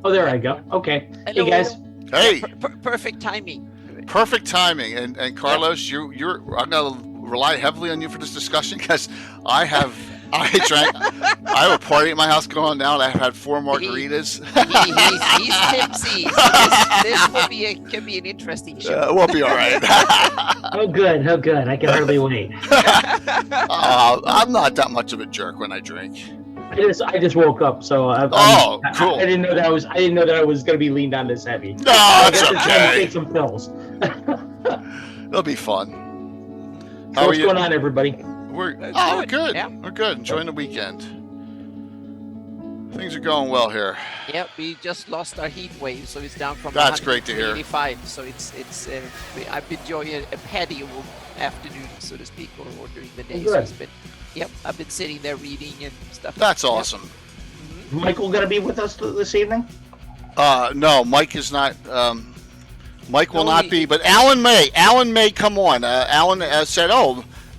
Oh, there I go. Okay. Hello. Hey, guys. Hey, Perfect timing. perfect timing. And Carlos, you're I'm gonna rely heavily on you for this discussion because I have a party at my house going on now, and I've had 4 margaritas. He's tipsy, so this can be an interesting show. We'll be all right. Oh, good. Oh, good. I can hardly wait. I'm not that much of a jerk when I drink. I just woke up, so Cool. I didn't know that I was going to be leaned on this heavy. No, it's Time to okay. take some pills. It'll be fun. So How are what's you? going on, everybody? We're Good. good. Yeah. We're good. Enjoying the weekend. Things are going well here. Yeah, we just lost our heat wave, so it's down from That's great to hear. 85. So I've been enjoying a patio afternoon, so to speak, or during the day. Good. So I've been sitting there reading and stuff. That's awesome. Michael going to be with us this evening? No, Mike is not. Mike will No, not be, but Alan may. Alan may come on. Alan said,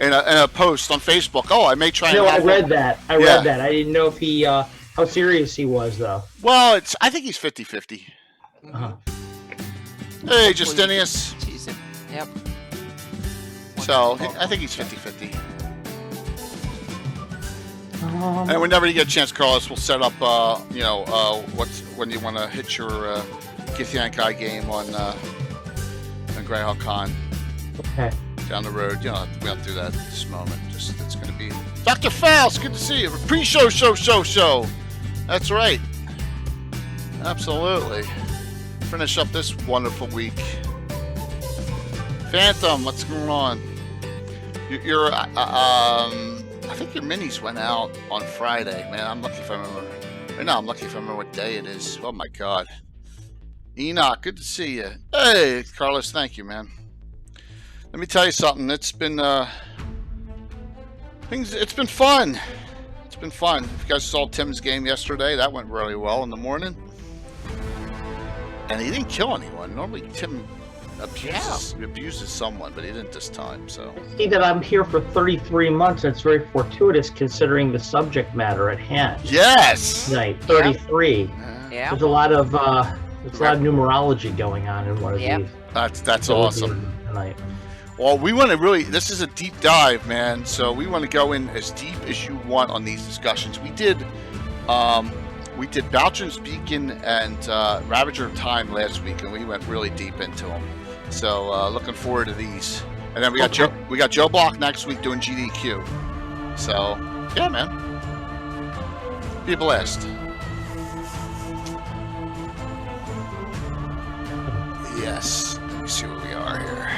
in a post on Facebook, I may try. No, and I have read him. that. I read that. I didn't know if he how serious he was, though. Well, I think he's 50-50. Uh-huh. Hey, Justinius. Season. Yep. So I think he's 50-50. And whenever you get a chance, Carlos, we'll set up. When you want to hit your Githyankai game on Greyhawk Con Okay. down the road. We don't have to do that at this moment. Just it's going to be Dr. Faust. Good to see you. Pre-show. That's right. Absolutely. Finish up this wonderful week. Phantom, what's going on? I think your minis went out on Friday, man. I'm lucky if I remember. I'm lucky if I remember what day it is. Oh my God. Enoch, good to see you. Hey, Carlos, thank you, man. Let me tell you something. It's been It's been fun. It's been fun. If you guys saw Tim's game yesterday, that went really well in the morning. And he didn't kill anyone. Normally Tim abuses someone, but he didn't this time. So See that I'm here for 33 months. It's very fortuitous considering the subject matter at hand. yes. Tonight, 33. Yeah. There's a lot of numerology going on in one of these. That's awesome. Tonight. Well, we want to really. This is a deep dive, man. So we want to go in as deep as you want on these discussions. We did Baltron's Beacon and Ravager of Time last week, and we went really deep into them. So looking forward to these. And then we got Joe Block next week doing GDQ. So yeah, man, be a blast. Yes. Let me see where we are here.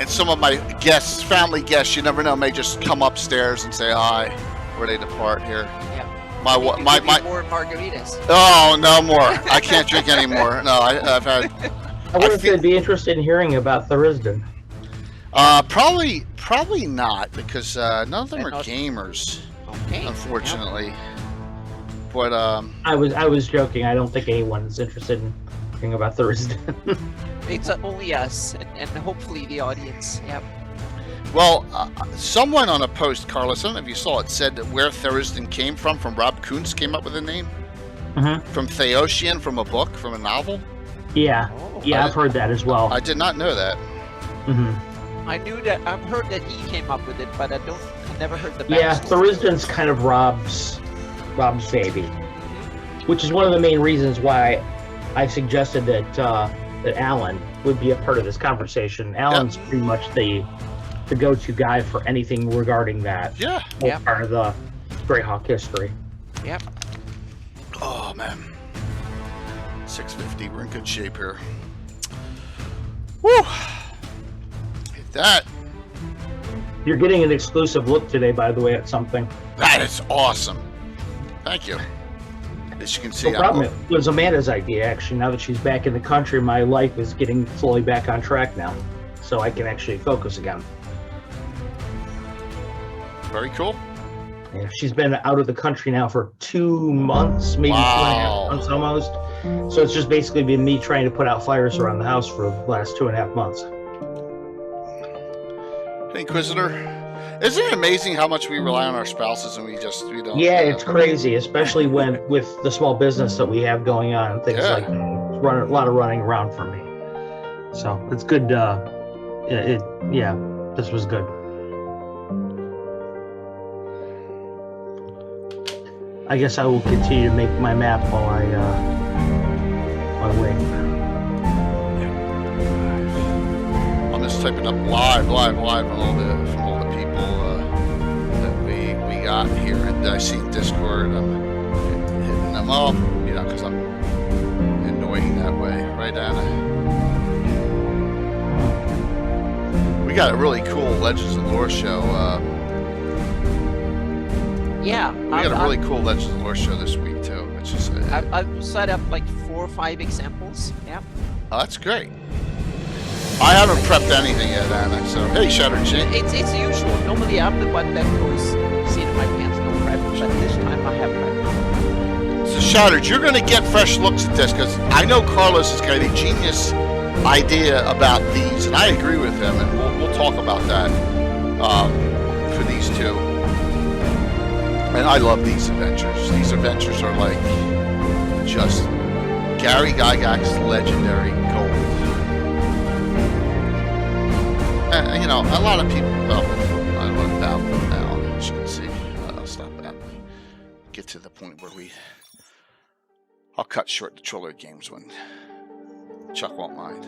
And some of my guests, family guests, you never know, may just come upstairs and say hi where they depart here. Yeah. My more margaritas. Oh, no more. I can't drink anymore. No, I've had. I wonder if they'd be interested in hearing about Tharizdun. Probably not, because none of them are gamers, Okay. unfortunately. Yeah. But I was joking. I don't think anyone's interested in hearing about Tharizdun. It's only us and hopefully the audience. Yep. well, someone on a post, Carlos, I don't know if you saw it, said that where Tharizdun came from Rob Kuntz came up with the name. Mm-hmm. From Theotian, from a book, from a novel. Yeah, Oh, yeah, I've heard that as well. I did not know that. Mm-hmm. I knew that. I've heard that he came up with it, but I never heard the backstory. Yeah, Tharizdun's kind of Rob's baby, which is one of the main reasons why I suggested that Alan would be a part of this conversation. Alan's pretty much the go-to guy for anything regarding that. Yeah. Whole part of the Greyhawk history. Yep. Oh man. 650. We're in good shape here. Woo! Hit that. You're getting an exclusive look today, by the way, at something. That is awesome. Thank you. As you can see, No problem. It was Amanda's idea, actually. Now that she's back in the country, my life is getting slowly back on track now, so I can actually focus again. very cool. Yeah, she's been out of the country now for 2 months, maybe 2.5 months almost. So it's just basically been me trying to put out fires around the house for the last 2.5 months. Hey, Inquisitor. Isn't it amazing how much we rely on our spouses and we don't? Yeah, it's crazy, especially when with the small business that we have going on and things Yeah. like that. It's a lot of running around for me. So it's good. This was good. I guess I will continue to make my map while I wait. I'm just typing up live from all the people that we got here, and I see Discord. I'm hitting them up, because I'm annoying that way, right, Anna? We got a really cool Legends of Lore show. Yeah. We got a really cool Legends of Lore show this week too. Which is I've set up like 4 or 5 examples. Yeah. Oh, that's great. I haven't prepped anything yet, Anna. So hey, Shattered Jane. It's usual. Normally I'm the one that goes seat of my pants, no prep, but this time I have prep. So Shattered, you're going to get fresh looks at this because I know Carlos has got a genius idea about these, and I agree with him, and we'll talk about that for these two. And I love these adventures. These adventures are like just Gary Gygax's legendary gold. And, a lot of people. Well, I don't want to babble now, as you can see. I'll stop babbling. Get to the point where I'll cut short the Troller games when Chuck won't mind.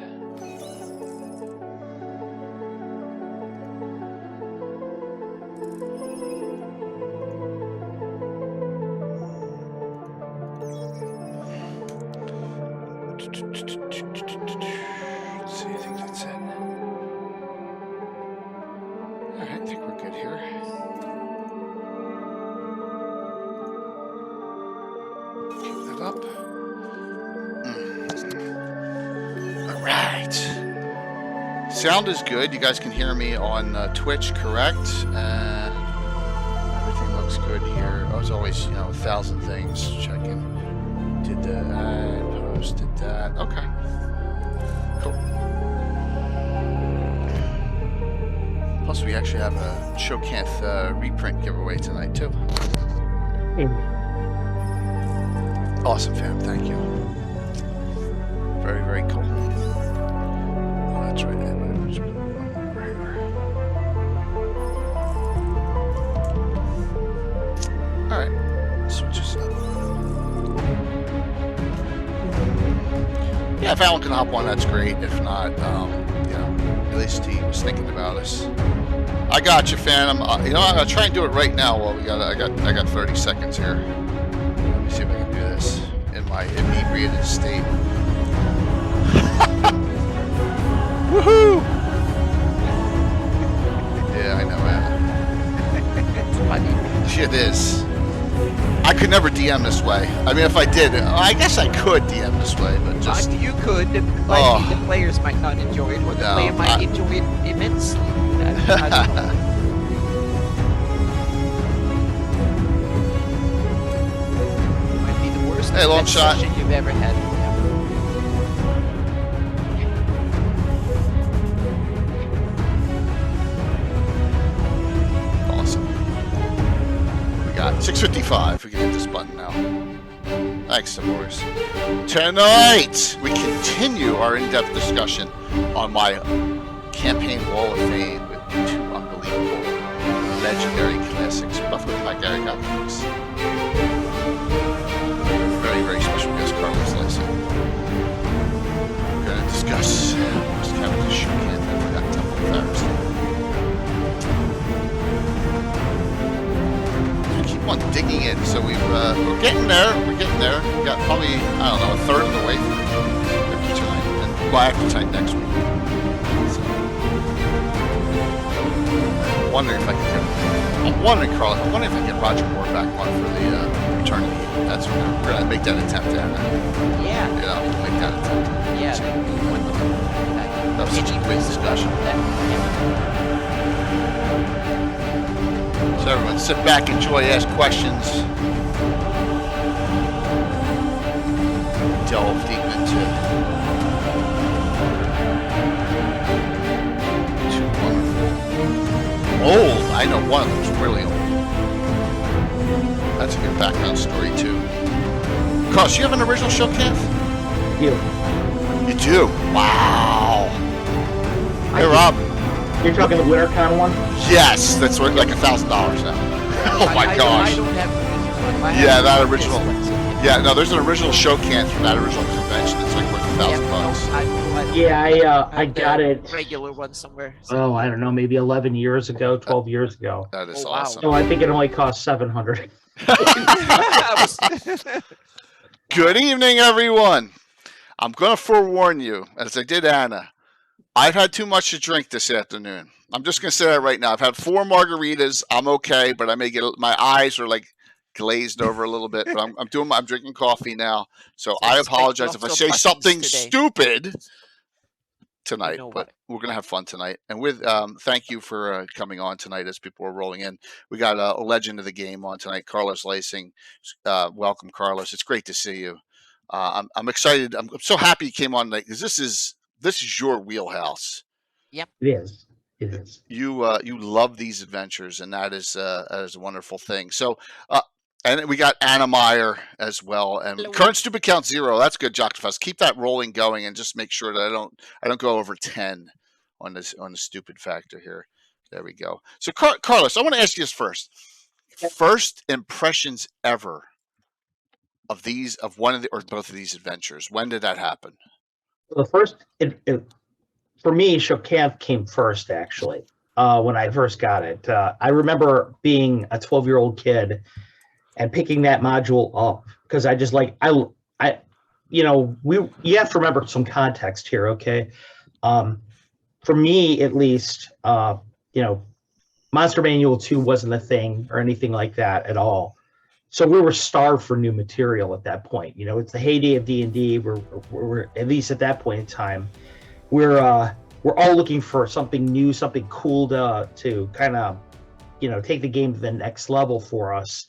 Let's see, I think that's it. Alright, I think we're good here. Keep that up. Alright. Sound is good. You guys can hear me on Twitch, correct? Everything looks good here. As always, 1,000 things. Checking. Did that. Posted that. Okay. Cool. Plus, we actually have a Tsojcanth reprint giveaway tonight, too. Awesome, fam. Thank you. Very, very cool. Oh, that's right. All right. Switch this up. Yeah, if Alan can hop on, that's great. If not, at least he was thinking about us. I got you, Phantom. I'm gonna try and do it right now. While I got 30 seconds here. Let me see if I can do this in my inebriated state. Woohoo! Yeah, I know, Anna. It's funny. It is. I could never DM this way. I mean, if I did, I guess I could DM this way, but just... You could, but the players might not enjoy it, or the player might enjoy it immensely. I don't know. Might be the worst long shot session you've ever had. Awesome. We got 6:55. We can hit this button now. Thanks, Boris. Tonight, we continue our in-depth discussion on my campaign Wall of Fame with 2 unbelievable legendary classics, buffeted by Gary Gabbin. Very, very special guest, Carlos Lessing. We're going to discuss most character Tsojcanth Tharizdun. Keep on digging in, so we're getting there. We got probably, I don't know, a third of the way through after tonight, and after tonight next week. So, I'm wondering if I can Carl, I'm wondering if I can get Roger Moore back on for the Return to the Eden. That's what we're gonna make that attempt, Anna. Yeah. Make that attempt. Yeah. That was such a great discussion. So everyone, sit back, enjoy, ask questions, delve deep into 2 wonderful Old. I know one that was really old. That's a good background story too. Carlos, you have an original Tsojcanth? You. You do? Wow. Hey, Rob. You're talking the WinterCon one? Yes, that's worth like $1,000 now. Oh my gosh. I don't have the original one. I Yeah, have that the original. disc ones. Yeah, no, there's an original Tsojcanth from that original convention. It's like worth $1,000. Yeah, I have got the it. regular one somewhere. Oh, I don't know, maybe 11 years ago, 12 years ago. That is Oh, wow. awesome. No, I think it only cost $700. Good evening, everyone. I'm going to forewarn you, as I did Anna, I've had too much to drink this afternoon. I'm just going to say that right now. I've had 4 margaritas. I'm okay, but I may get my eyes are like glazed over a little bit. But I'm drinking coffee now, so I apologize if I say something stupid tonight. But we're going to have fun tonight. And with thank you for coming on tonight as people are rolling in. We got a legend of the game on tonight, Carlos Lacing. Welcome, Carlos. It's great to see you. I'm excited. I'm so happy you came on tonight because this is your wheelhouse. Yep. It is. It is. You love these adventures, and that is a wonderful thing. So, and we got Anna Meyer as well, and Hello. current stupid count 0. That's good, Tsojcanth. Keep that rolling going, and just make sure that I don't go over 10 on the stupid factor here. There we go. So, Carlos, I want to ask you this first. First impressions ever of one of the or both of these adventures. When did that happen? The first, for me, Tsojcanth came first, actually, when I first got it. I remember being a 12-year-old kid and picking that module up because I just like, you have to remember some context here, okay? For me, at least, Monster Manual 2 wasn't a thing or anything like that at all. So we were starved for new material at that point. It's the heyday of D&D. We're at least at that point in time, we're all looking for something new, something cool to kind of, take the game to the next level for us.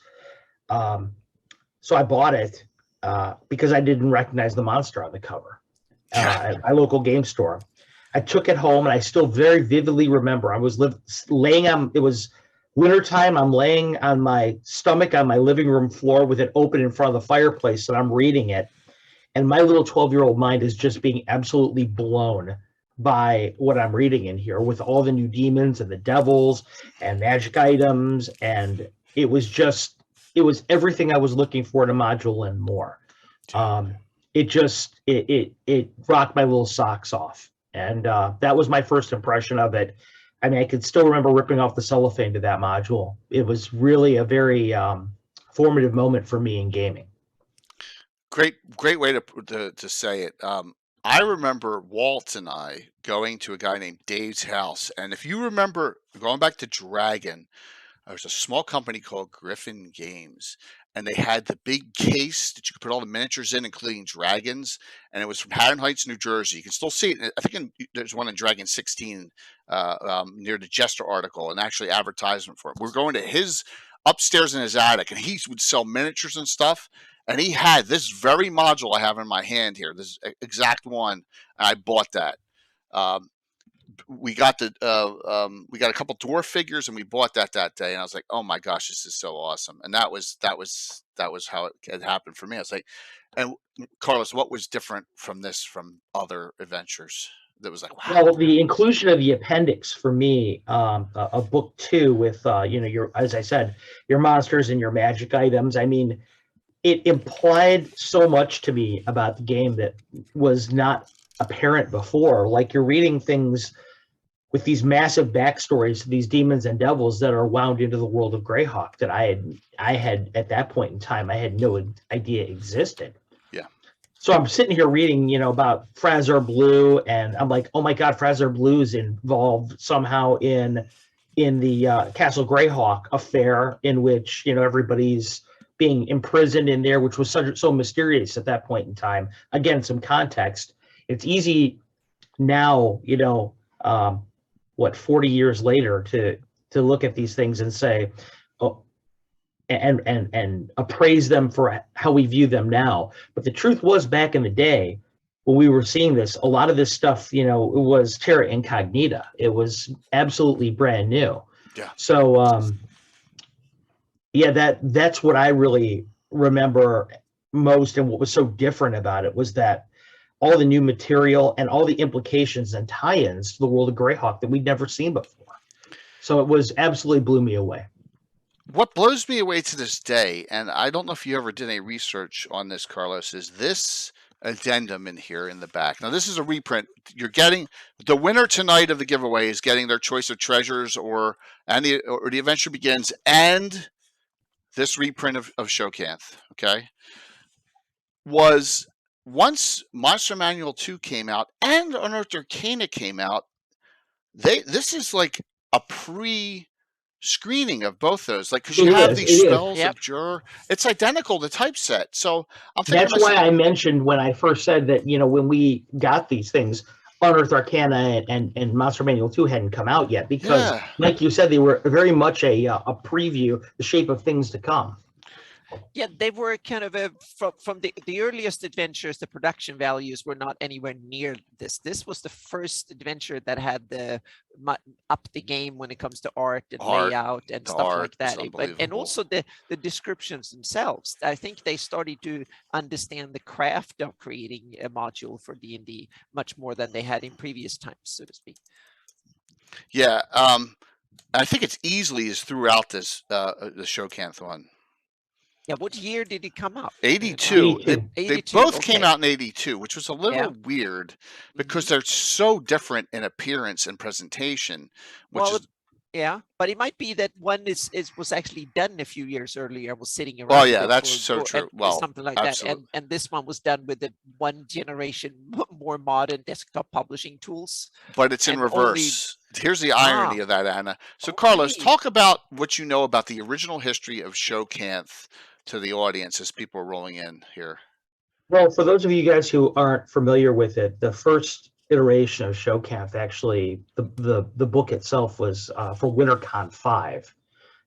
So I bought it because I didn't recognize the monster on the cover at my local game store. I took it home, and I still very vividly remember I was laying on. It was wintertime. I'm laying on my stomach on my living room floor with it open in front of the fireplace, and I'm reading it. And my little 12-year-old mind is just being absolutely blown by what I'm reading in here with all the new demons and the devils and magic items. And it was everything I was looking for in a module and more. It rocked my little socks off. And that was my first impression of it. I mean, I could still remember ripping off the cellophane to that module. It was really a very formative moment for me in gaming. Great way to say it. I remember Walt and I going to a guy named Dave's house, and if you remember, going back to Dragon, there was a small company called Griffin Games, and they had the big case that you could put all the miniatures in, including dragons, and it was from Haddon Heights, New Jersey. You can still see it. I think there's one in Dragon 16 near the Jester article, and actually advertisement for it. We're going to his upstairs in his attic, and he would sell miniatures and stuff. And he had this very module I have in my hand here, this exact one. And I bought that. We got a couple dwarf figures, and we bought that day. And I was like, oh my gosh, this is so awesome. And that was how it had happened for me. I was like, and Carlos, what was different from other adventures? That was like, wow. Well, the inclusion of the appendix for me, of book 2 with your, as I said, your monsters and your magic items. I mean, it implied so much to me about the game that was not apparent before. Like, you're reading things with these massive backstories to these demons and devils that are wound into the world of Greyhawk that I had at that point in time, I had no idea existed. Yeah. So I'm sitting here reading, about Frazer Blue, and I'm like, oh my God, Frazer Blue is involved somehow in the Castle Greyhawk affair, in which everybody's being imprisoned in there, which was so mysterious at that point in time. Again, some context. It's easy now, 40 years later to look at these things and say, oh, and appraise them for how we view them now. But the truth was, back in the day when we were seeing this, a lot of this stuff, it was terra incognita. It was absolutely brand new. Yeah. So, yeah, that's what I really remember most, and what was so different about it was that all the new material and all the implications and tie-ins to the world of Greyhawk that we'd never seen before. So it was absolutely blew me away. What blows me away to this day, and I don't know if you ever did any research on this, Carlos, is this addendum in here in the back. Now, this is a reprint. You're getting the winner tonight of the giveaway is getting their choice of treasures, or the adventure begins, and this reprint of Tsojcanth. Okay, was once Monster Manual 2 came out and Unearthed Arcana came out. This is like a screening of both those, like, because you have these spells of Jur. It's identical to typeset. So I'm thinking that's why I mentioned when I first said that, when we got these things, Unearthed Arcana and Monster Manual 2 hadn't come out yet, because like you said, they were very much a preview, the shape of things to come. Yeah, they were kind of from the earliest adventures, the production values were not anywhere near this. This was the first adventure that had up the game when it comes to art and layout and stuff like that. And also the descriptions themselves. I think they started to understand the craft of creating a module for D&D much more than they had in previous times, so to speak. Yeah, I think it's easily is throughout this the Tsojcanth one. Yeah, what year did it come out? 82. 82. They both came out in 82, which was a little weird because they're so different in appearance and presentation. Yeah, but it might be that one was actually done a few years earlier, was sitting around. Oh yeah, that's so true. Well, something like that, and this one was done with the one generation more modern desktop publishing tools. But it's in reverse. Here's the irony of that, Anna. So Carlos, talk about what you know about the original history of Tsojcanth to the audience as people are rolling in here. Well, for those of you guys who aren't familiar with it, the first iteration of Tsojcanth, actually, the book itself was for WinterCon 5.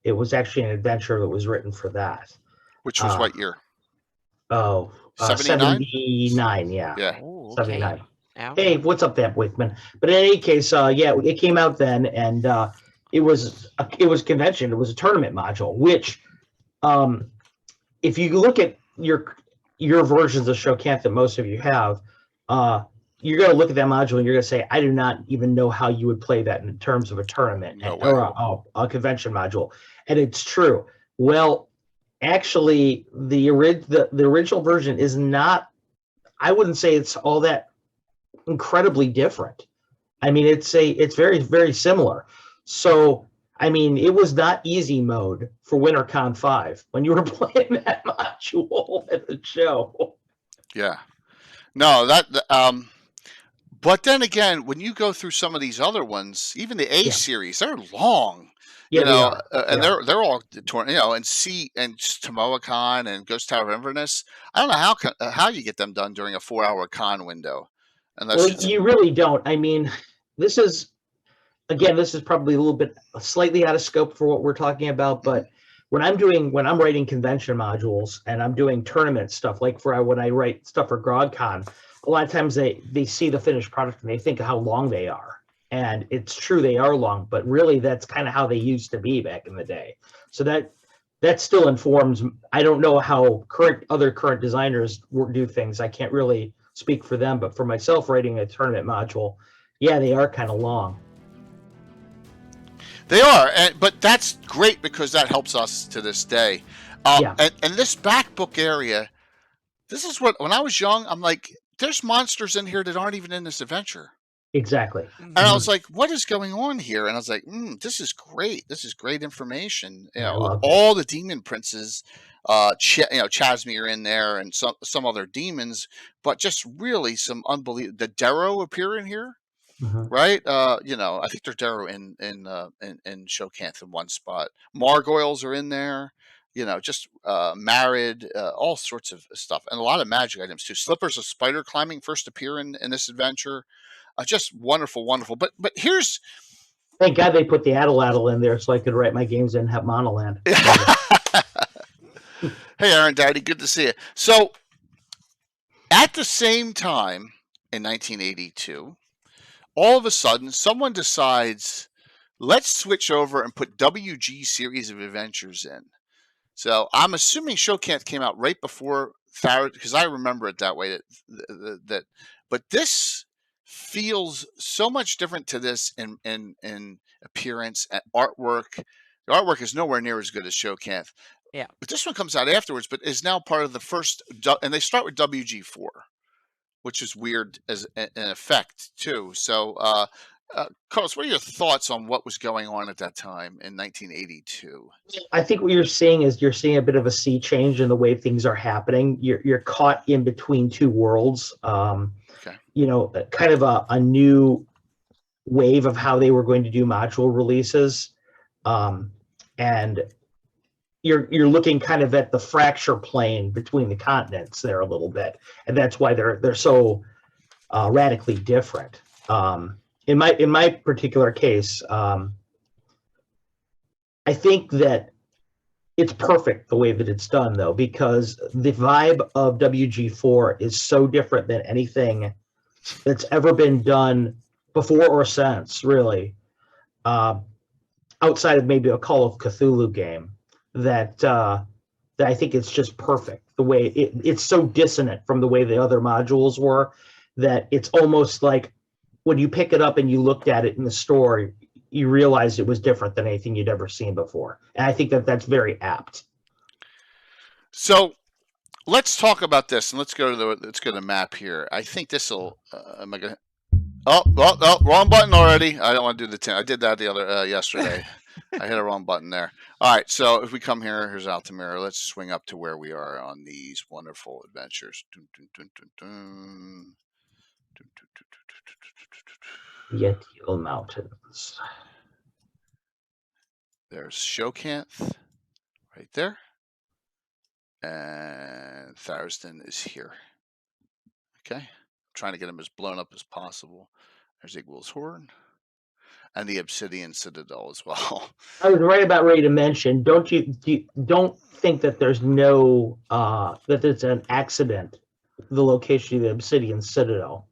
It was actually an adventure that was written for that. Which was what year? 79, yeah. Oh, 79. Hey, what's up, Vamp Wickman? But in any case, it came out then, and it was convention. It was a tournament module, which, if you look at your versions of Tsojcanth that most of you have, you're going to look at that module and you're going to say, I do not even know how you would play that in terms of a tournament or a convention module. And it's true. Well, actually, the original version is not, I wouldn't say it's all that incredibly different. I mean, it's very, very similar. So, I mean, it was not easy mode for WinterCon 5 when you were playing that module at the show. Yeah. No, but then again, when you go through some of these other ones, even the A series, they're long. Yeah, and they're all torn. And Tomoa-con and Ghost Tower of Inverness. I don't know how you get them done during a 4-hour con window. You really don't. I mean, this is probably a little bit slightly out of scope for what we're talking about. But when I'm writing convention modules and I'm doing tournament stuff, like when I write stuff for GrogCon, a lot of times they see the finished product and they think of how long they are. And it's true, they are long, but really that's kind of how they used to be back in the day. So that still informs. I don't know how other current designers do things. I can't really speak for them, but for myself, writing a tournament module, they are kind of long. They are, but that's great because that helps us to this day. And this back book area, this is when I was young, I'm like, there's monsters in here that aren't even in this adventure. Exactly. And I was like, what is going on here? And I was like, this is great. This is great information. All the demon princes, Chasmere in there and some other demons, but just really some unbelievable. The Darrow appear in here, right? I think there's Darrow in Tsojcanth in one spot. Margoyles are in there. Just Married, all sorts of stuff, and a lot of magic items too. Slippers of spider climbing first appear in this adventure. Just wonderful, wonderful. But here's, thank God they put the Addle in there so I could write my games in Monoland. Hey, Aaron Daddy, good to see you. So, at the same time in 1982, all of a sudden, someone decides let's switch over and put WG Series of Adventures in. So I'm assuming Tsojcanth came out right before Tharizdun, because I remember it that way. But this feels so much different to this in appearance and artwork. The artwork is nowhere near as good as Tsojcanth. Yeah. But this one comes out afterwards, but is now part of the first, and they start with WG4, which is weird as an effect too. So, Carlos, what are your thoughts on what was going on at that time in 1982? I think what you're seeing is you're seeing a bit of a sea change in the way things are happening. You're caught in between two worlds. Okay. You know, kind of a new wave of how they were going to do module releases, and you're looking kind of at the fracture plane between the continents there a little bit, and that's why they're so radically different. In my particular case, I think that it's perfect the way that it's done, though, because the vibe of WG4 is so different than anything that's ever been done before or since, really, outside of maybe a Call of Cthulhu game. That I think it's just perfect. The way it's so dissonant from the way the other modules were, that it's almost like when you pick it up and you looked at it in the store, you realized it was different than anything you'd ever seen before. And I think that that's very apt. So let's talk about this, and let's go to the map here. I think this will. Am I gonna? Oh, wrong button already. I don't want to do the 10. I did that the other yesterday. I hit a wrong button there. All right, so if we come here, here's Altamira. Let's swing up to where we are on these wonderful adventures. Yetiel Mountains. There's Tsojcanth right there. And Tharizdun is here. Okay. I'm trying to get him as blown up as possible. There's Igwil's Horn. And the Obsidian Citadel as well. I was right about ready to mention. Don't think that there's no that it's an accident, the location of the Obsidian Citadel,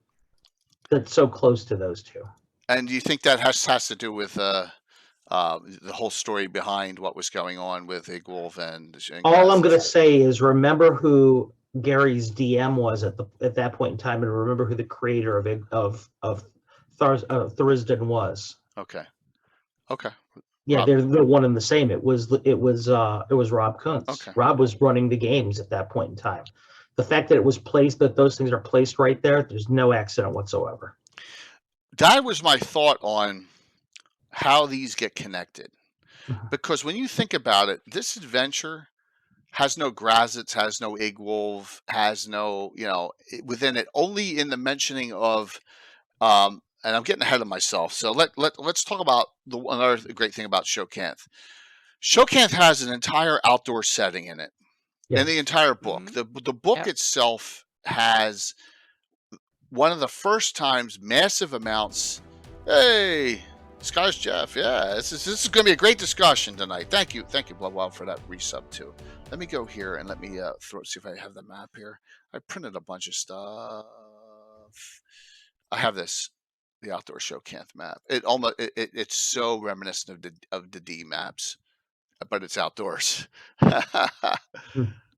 that's so close to those two. And do you think that has to do with the whole story behind what was going on with Igwolf and? All I'm going to say is remember who Gary's DM was at that point in time, and remember who the creator of Tharizdun was. Okay. Yeah, Rob. they're the one and the same. It was Rob Kuntz. Okay. Rob was running the games at that point in time. The fact that it was placed, that those things are placed right there, there's no accident whatsoever. That was my thought on how these get connected. Because when you think about it, this adventure has no Grazitz, has no Igwolf, has no, within it, only in the mentioning of and I'm getting ahead of myself. So let's talk about another great thing about Tsojcanth. Tsojcanth has an entire outdoor setting in it, in the entire book. Mm-hmm. The book itself has one of the first times massive amounts. Hey, Sky's Jeff. Yeah, this is going to be a great discussion tonight. Thank you, Bloodwild, for that resub too. Let me go here and let me see if I have the map here. I printed a bunch of stuff. I have this. The outdoor Tsojcanth map. It's so reminiscent of the D maps, but it's outdoors.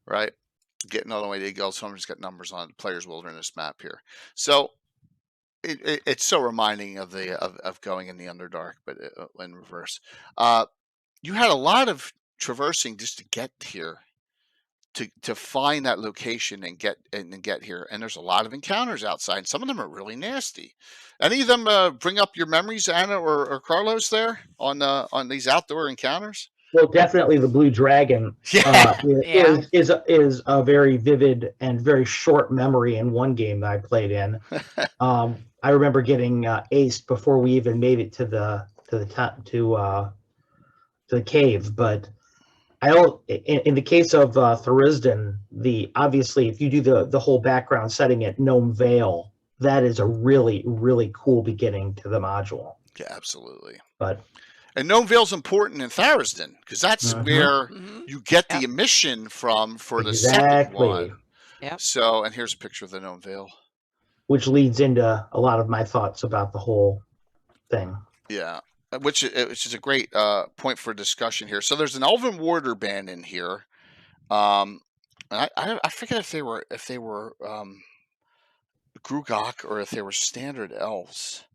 Right? Getting all the way to Eagles. So I'm just got numbers on Players Wilderness map here. So it's so reminding of going in the Underdark, but in reverse. You had a lot of traversing just to get here. To find that location and get here, and there's a lot of encounters outside. Some of them are really nasty. Any of them bring up your memories, Anna or Carlos, there on these outdoor encounters? Well, definitely the Blue Dragon is a very vivid and very short memory in one game that I played in. I remember getting aced before we even made it to the cave, but. In the case of Tharizdun, obviously if you do the whole background setting at Gnome Vale, that is a really, really cool beginning to the module. Yeah, absolutely. And Gnome Vale's important in Tharizdun because that's where you get the emission from for the second one. Yeah. So, and here's a picture of the Gnome Vale, which leads into a lot of my thoughts about the whole thing. Yeah. which is a great point for discussion here. So there's an Elven Warder band in here. I forget if they were Greyhawk or if they were standard elves.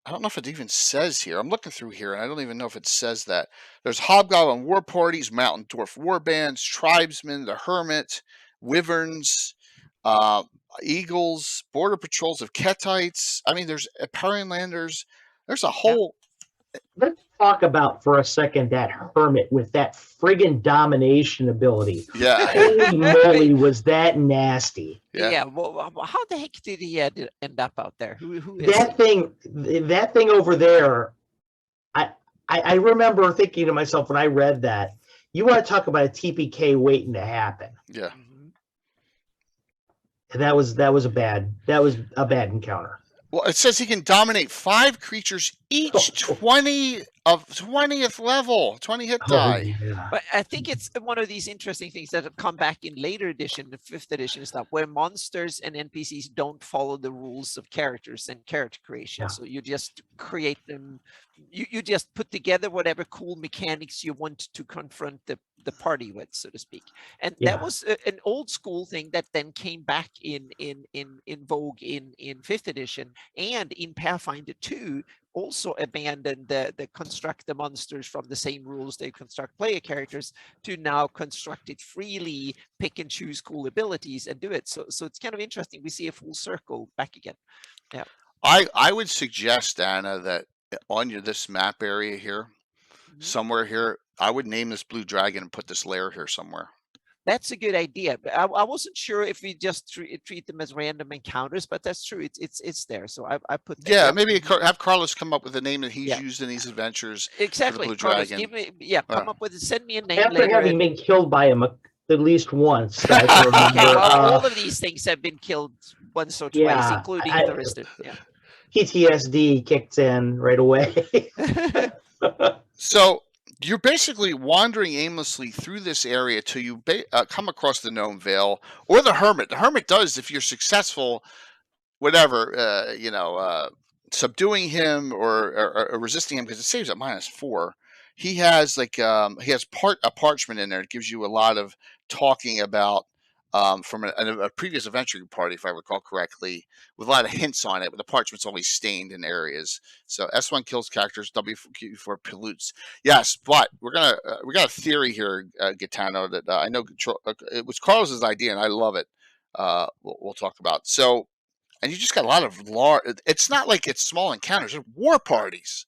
I don't know if it even says here. I'm looking through here, and I don't even know if it says that. There's Hobgoblin war parties, Mountain Dwarf war bands, Tribesmen, the Hermit, Wyverns, Eagles, Border Patrols of Kettites. I mean, there's Landers. There's a whole. Let's talk about for a second that Hermit with that friggin' domination ability. Yeah. Holy moly, was that nasty? Yeah. Well, how the heck did he end up out there? Who is that thing? That thing over there. I remember thinking to myself when I read that, you want to talk about a TPK waiting to happen. Yeah. And that was a bad encounter. Well, it says he can dominate 5 creatures each 20th level, 20 hit die. Yeah. But I think it's one of these interesting things that have come back in later edition, the 5th edition stuff, where monsters and NPCs don't follow the rules of characters and character creation. Yeah. So you just create them. You just put together whatever cool mechanics you want to confront the party with, so to speak. And that was an old school thing that then came back in vogue in 5th edition, and in Pathfinder 2 also abandoned the construct the monsters from the same rules they construct player characters to now construct it freely, pick and choose cool abilities and do it. So it's kind of interesting. We see a full circle back again. Yeah. I would suggest, Anna, that on this map area here, somewhere here, I would name this blue dragon and put this lair here somewhere. That's a good idea, but I wasn't sure if we just treat them as random encounters, but that's true. It's there, so I put that. Yeah, maybe have Carlos come up with a name that he's used in these adventures. Exactly, Blue Carlos, dragon. give me come up with it. Send me a name After later. having been killed by him at least once, I can Okay, remember. well, all of these things have been killed once or twice, including Tharizdun. Yeah. PTSD kicked in right away. So you're basically wandering aimlessly through this area till you come across the Gnome Vale or the Hermit. The Hermit does, if you're successful, whatever, subduing him or resisting him, because it saves at -4. He has a parchment in there. It gives you a lot of talking about from a previous adventuring party, if I recall correctly, with a lot of hints on it, but the parchment's always stained in areas. So S1 kills characters, W4 pollutes. Yes, but we got a theory here, Gaetano, that I know it was Carlos's idea, and I love it. We'll talk about. So, and you just got a lot of large. It's not like it's small encounters; they're war parties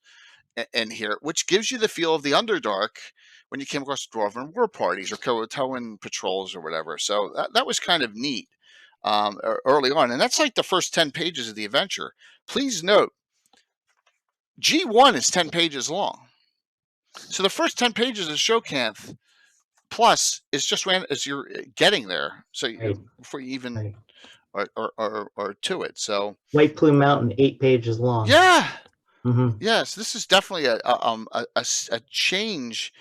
in here, which gives you the feel of the Underdark when you came across Dwarven war parties or Croatoan patrols or whatever. So that was kind of neat early on. And that's like the first 10 pages of the adventure. Please note, G1 is 10 pages long. So the first 10 pages of Tsojcanth Plus is just as you're getting there. So before you even or to it. So White Plume Mountain, 8 pages long. Yeah. Mm-hmm. Yes, this is definitely a change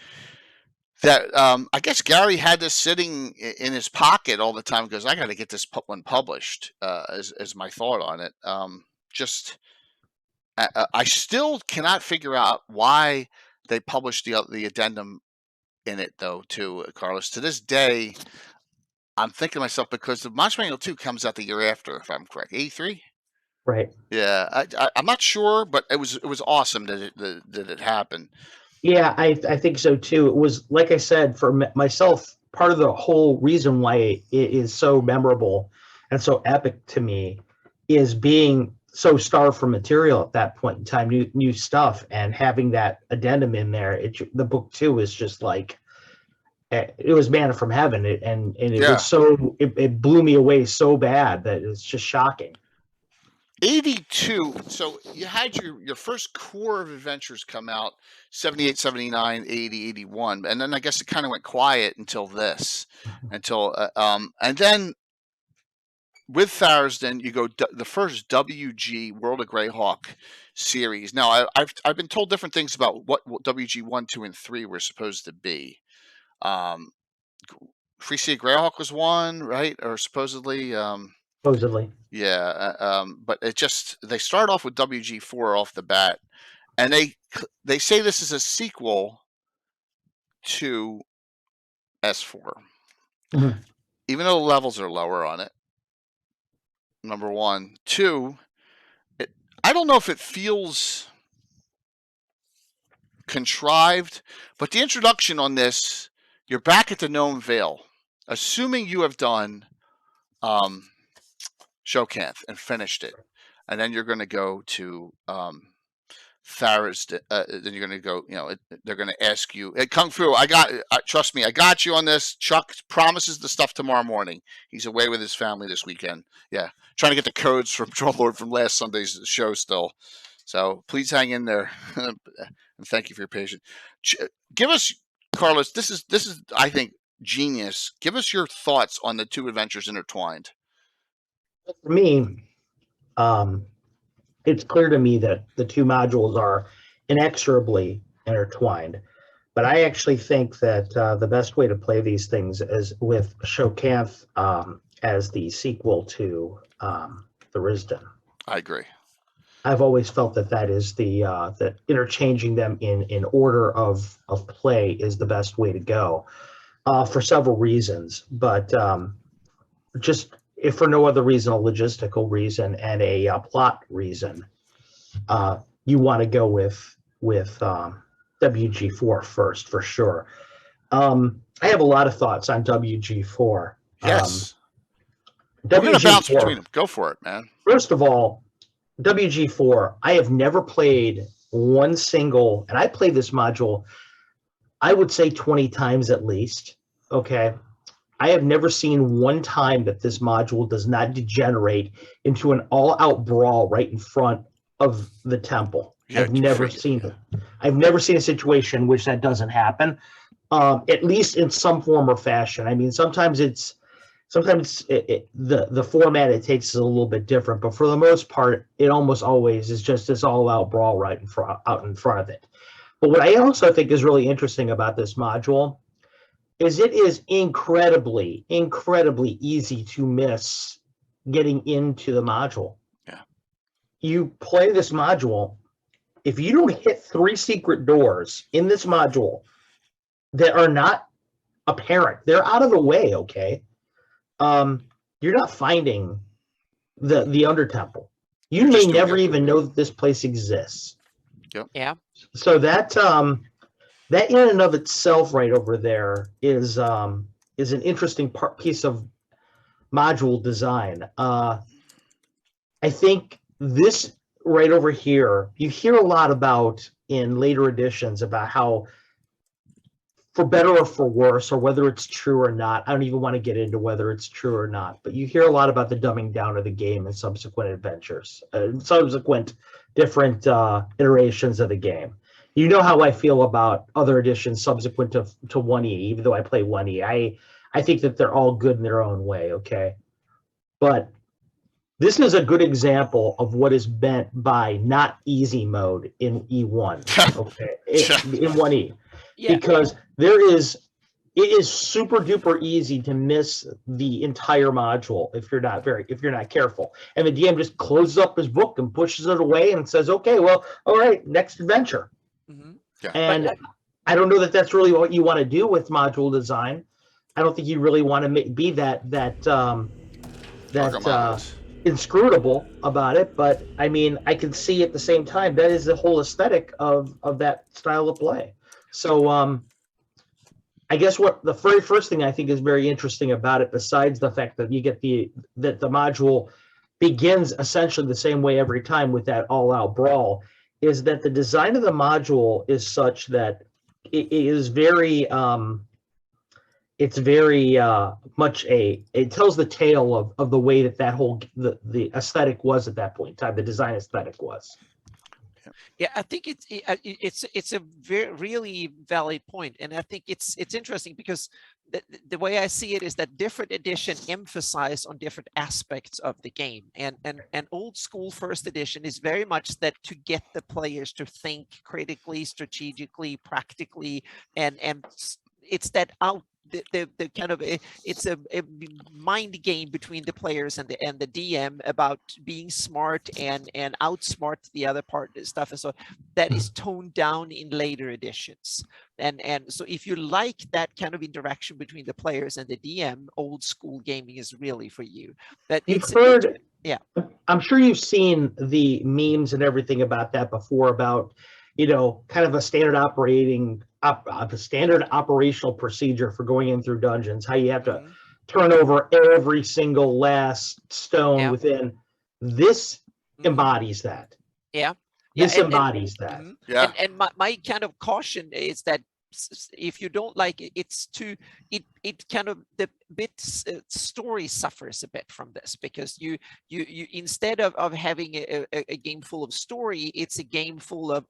that I guess Gary had this sitting in his pocket all the time because I got to get this one published. As my thought on it, I still cannot figure out why they published the addendum in it though. To Carlos, to this day, I'm thinking to myself because the Monster Manual 2 comes out the year after, if I'm correct, 83. Right. Yeah, I'm not sure, but it was awesome that it happened. Yeah, I think so too. It was, like I said, for myself, part of the whole reason why it is so memorable and so epic to me is being so starved for material at that point in time, new stuff, and having that addendum in there. The book too is just like it was manna from heaven, and it was so it blew me away so bad that it's just shocking. 82. So you had your first core of adventures come out 78, 79, 80, 81. And then I guess it kind of went quiet until this. And then with Tharizdun, you go the first WG World of Greyhawk series. Now I've been told different things about what WG 1, 2, and 3 were supposed to be. Free Sea Greyhawk was one, right? Or supposedly. Supposedly. Yeah, but they start off with WG4 off the bat, and they say this is a sequel to S4. Mhm. Even though the levels are lower on it. Number one. Two, I don't know if it feels contrived, but the introduction on this, you're back at the Gnome Vale. Assuming you have done Tsojcanth and finished it, and then you're going to go to Tharizdun, then you're going to go, they're going to ask you, hey, Kung Fu, trust me, I got you on this. Chuck promises the stuff tomorrow morning. He's away with his family this weekend. Yeah, trying to get the codes from Trollord from last Sunday's show still. So please hang in there, and thank you for your patience. Give us, Carlos, this is I think genius. Give us your thoughts on the two adventures intertwined. For me, it's clear to me that the two modules are inexorably intertwined. But I actually think that the best way to play these things is with Tsojcanth as the sequel to Tharizdun. I agree. I've always felt that is that interchanging them in order of play is the best way to go for several reasons. But just if for no other reason, a logistical reason and a plot reason, you want to go with WG4 first for sure. I have a lot of thoughts on WG4. Yes. We're going to bounce between them. Go for it, man. First of all, WG4, I have never played one single, and I played this module, I would say 20 times at least, okay? I have never seen one time that this module does not degenerate into an all-out brawl right in front of the temple. Yeah, I've never seen it. I've never seen a situation in which that doesn't happen, at least in some form or fashion. I mean, sometimes the format it takes is a little bit different, but for the most part, it almost always is just this all-out brawl right out in front of it. But what I also think is really interesting about this module is it is incredibly, incredibly easy to miss getting into the module. Yeah. You play this module, if you don't hit 3 secret doors in this module that are not apparent, they're out of the way, okay? You're not finding the Undertemple. You may never even know that this place exists. Yep. Yeah. So that in and of itself right over there is an interesting piece of module design. I think this right over here, you hear a lot about in later editions about how, for better or for worse, or whether it's true or not, I don't even want to get into whether it's true or not, but you hear a lot about the dumbing down of the game in subsequent adventures, subsequent different iterations of the game. You know how I feel about other editions subsequent to 1E, even though I play 1E. I think that they're all good in their own way, okay? But this is a good example of what is meant by not easy mode in E1, okay? In 1E. Yeah. Because it is super duper easy to miss the entire module if you're not careful. And the DM just closes up his book and pushes it away and says, okay, well, all right, next adventure. Mm-hmm. Yeah. And I don't know that that's really what you want to do with module design. I don't think you really want to be that inscrutable about it. But I mean, I can see at the same time that is the whole aesthetic of that style of play. So I guess what the very first thing I think is very interesting about it, besides the fact that you get that the module begins essentially the same way every time with that all-out brawl, is that the design of the module is such that it is very much it tells the tale of the way that whole the aesthetic was at that point in time, the design aesthetic was. Yeah, I think it's a really valid point, and I think it's interesting because the way I see it is that different edition emphasize on different aspects of the game, and old school first edition is very much that to get the players to think critically, strategically, practically, and it's that the kind of it's a mind game between the players and the DM about being smart and outsmart the other part stuff, and so that is toned down in later editions. And so if you like that kind of interaction between the players and the DM, old school gaming is really for you. That You've heard, yeah. I'm sure you've seen the memes and everything about that before, about, you know, kind of a standard operational procedure for going in through dungeons, how you have to turn over every single last stone within. This embodies that. Yeah. This embodies that. Yeah. And my kind of caution is that if you don't like it, it's too, it kind of, the bit story suffers a bit from this, because you instead of having a game full of story, it's a game full of,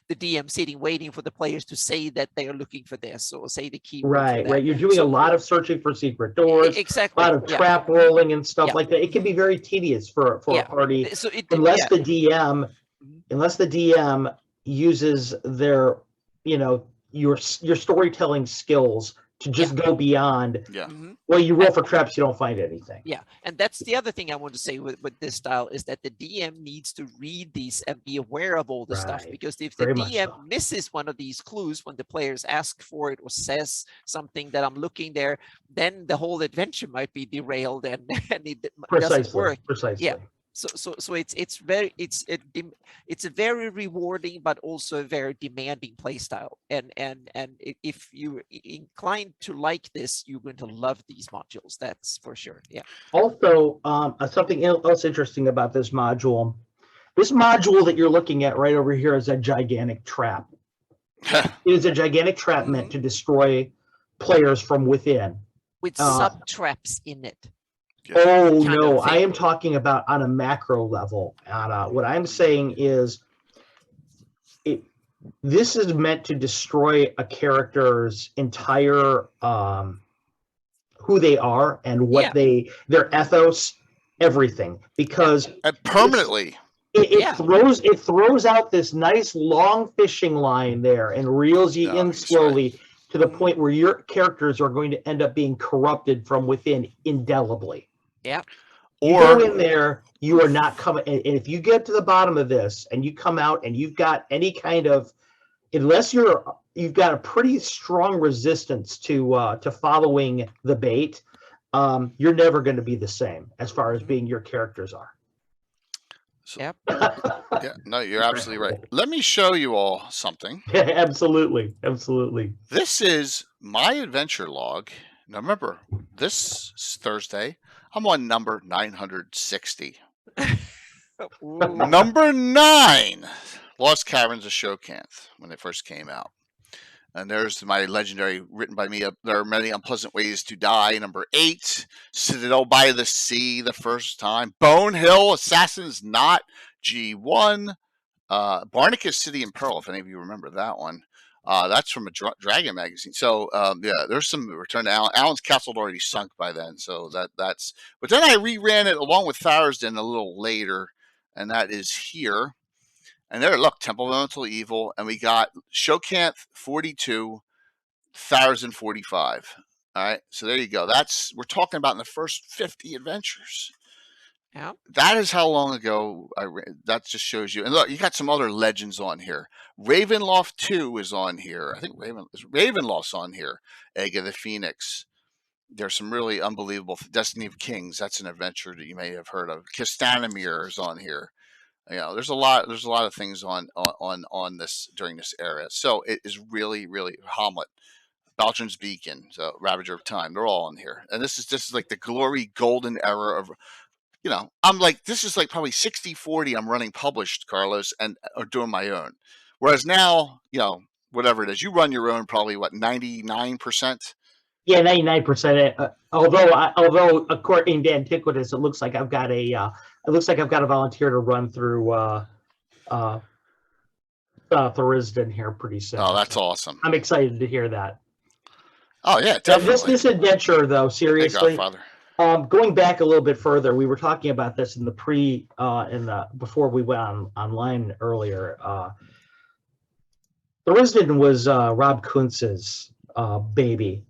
the DM sitting waiting for the players to say that they are looking for this, or say the keyword. Right. You're doing a lot of searching for secret doors, exactly, a lot of trap rolling and stuff like that. It can be very tedious for a party, so unless the DM uses their, you know, your storytelling skills to just go beyond. Well, you roll for traps, you don't find anything. Yeah, and that's the other thing I want to say with this style, is that the DM needs to read these and be aware of all the stuff, because if the DM misses one of these clues when the players ask for it or says something that I'm looking there, then the whole adventure might be derailed and it doesn't work. Precisely. Yeah. So it's a very rewarding but also a very demanding play style, and if you're inclined to like this, you're going to love these modules, that's for sure. Yeah. Also, something else interesting about this module that you're looking at right over here is a gigantic trap. It is a gigantic trap meant to destroy players from within, with sub traps in it. Oh no, I am talking about on a macro level. What I'm saying is, this is meant to destroy a character's entire who they are and what their ethos, everything, because permanently. It throws out this nice long fishing line there and reels you in slowly to the point where your characters are going to end up being corrupted from within indelibly. Yeah. You go in there, you are not coming. And if you get to the bottom of this and you come out and you've got any kind of, unless you've got a pretty strong resistance to following the bait, you're never going to be the same as far as being your characters are. Yep. Yeah, no, you're absolutely right. Let me show you all something. Absolutely. This is my adventure log. Now remember, this Thursday, I'm on number 960. Number 9, Lost Caverns of Tsojcanth, when it first came out. And there's my legendary, written by me, There Are Many Unpleasant Ways to Die, number 8. Citadel by the Sea, the first time. Bone Hill, Assassin's Knot, G1. Barnacus City in Pearl, if any of you remember that one. That's from a Dragon magazine. So yeah, there's some Return to Alan. Alan's castle had already sunk by then, so that's. But then I reran it along with Tharizdun a little later, and that is here. And there, look, Temple of Elemental Evil, and we got Tsojcanth 42, Tharizdun 45. All right, so there you go. We're talking about in the first 50 adventures. Yeah. That is how long ago I read. That just shows you. And look, you got some other legends on here. Ravenloft 2 is on here. I think Ravenloft's on here. Egg of the Phoenix. There's some really unbelievable Destiny of Kings. That's an adventure that you may have heard of. Kistanimir is on here. You know, there's a lot of things on this during this era. So it is really, really Hamlet, Baltron's Beacon, so Ravager of Time. They're all on here. And this is like the glory golden era of. You know, I'm like, this is like probably 60-40 I'm running published, Carlos, and or doing my own. Whereas now, you know, whatever it is, you run your own probably, what, 99%? Yeah, 99%. Although according to Antiquitas, it looks like I've got a volunteer to run through Tharizdun here pretty soon. Oh, that's awesome. I'm excited to hear that. Oh, yeah, definitely. This adventure, though, seriously. Hey, Godfather. Going back a little bit further, we were talking about this in the before we went online earlier. Tharizdun was Rob Kuntz's baby.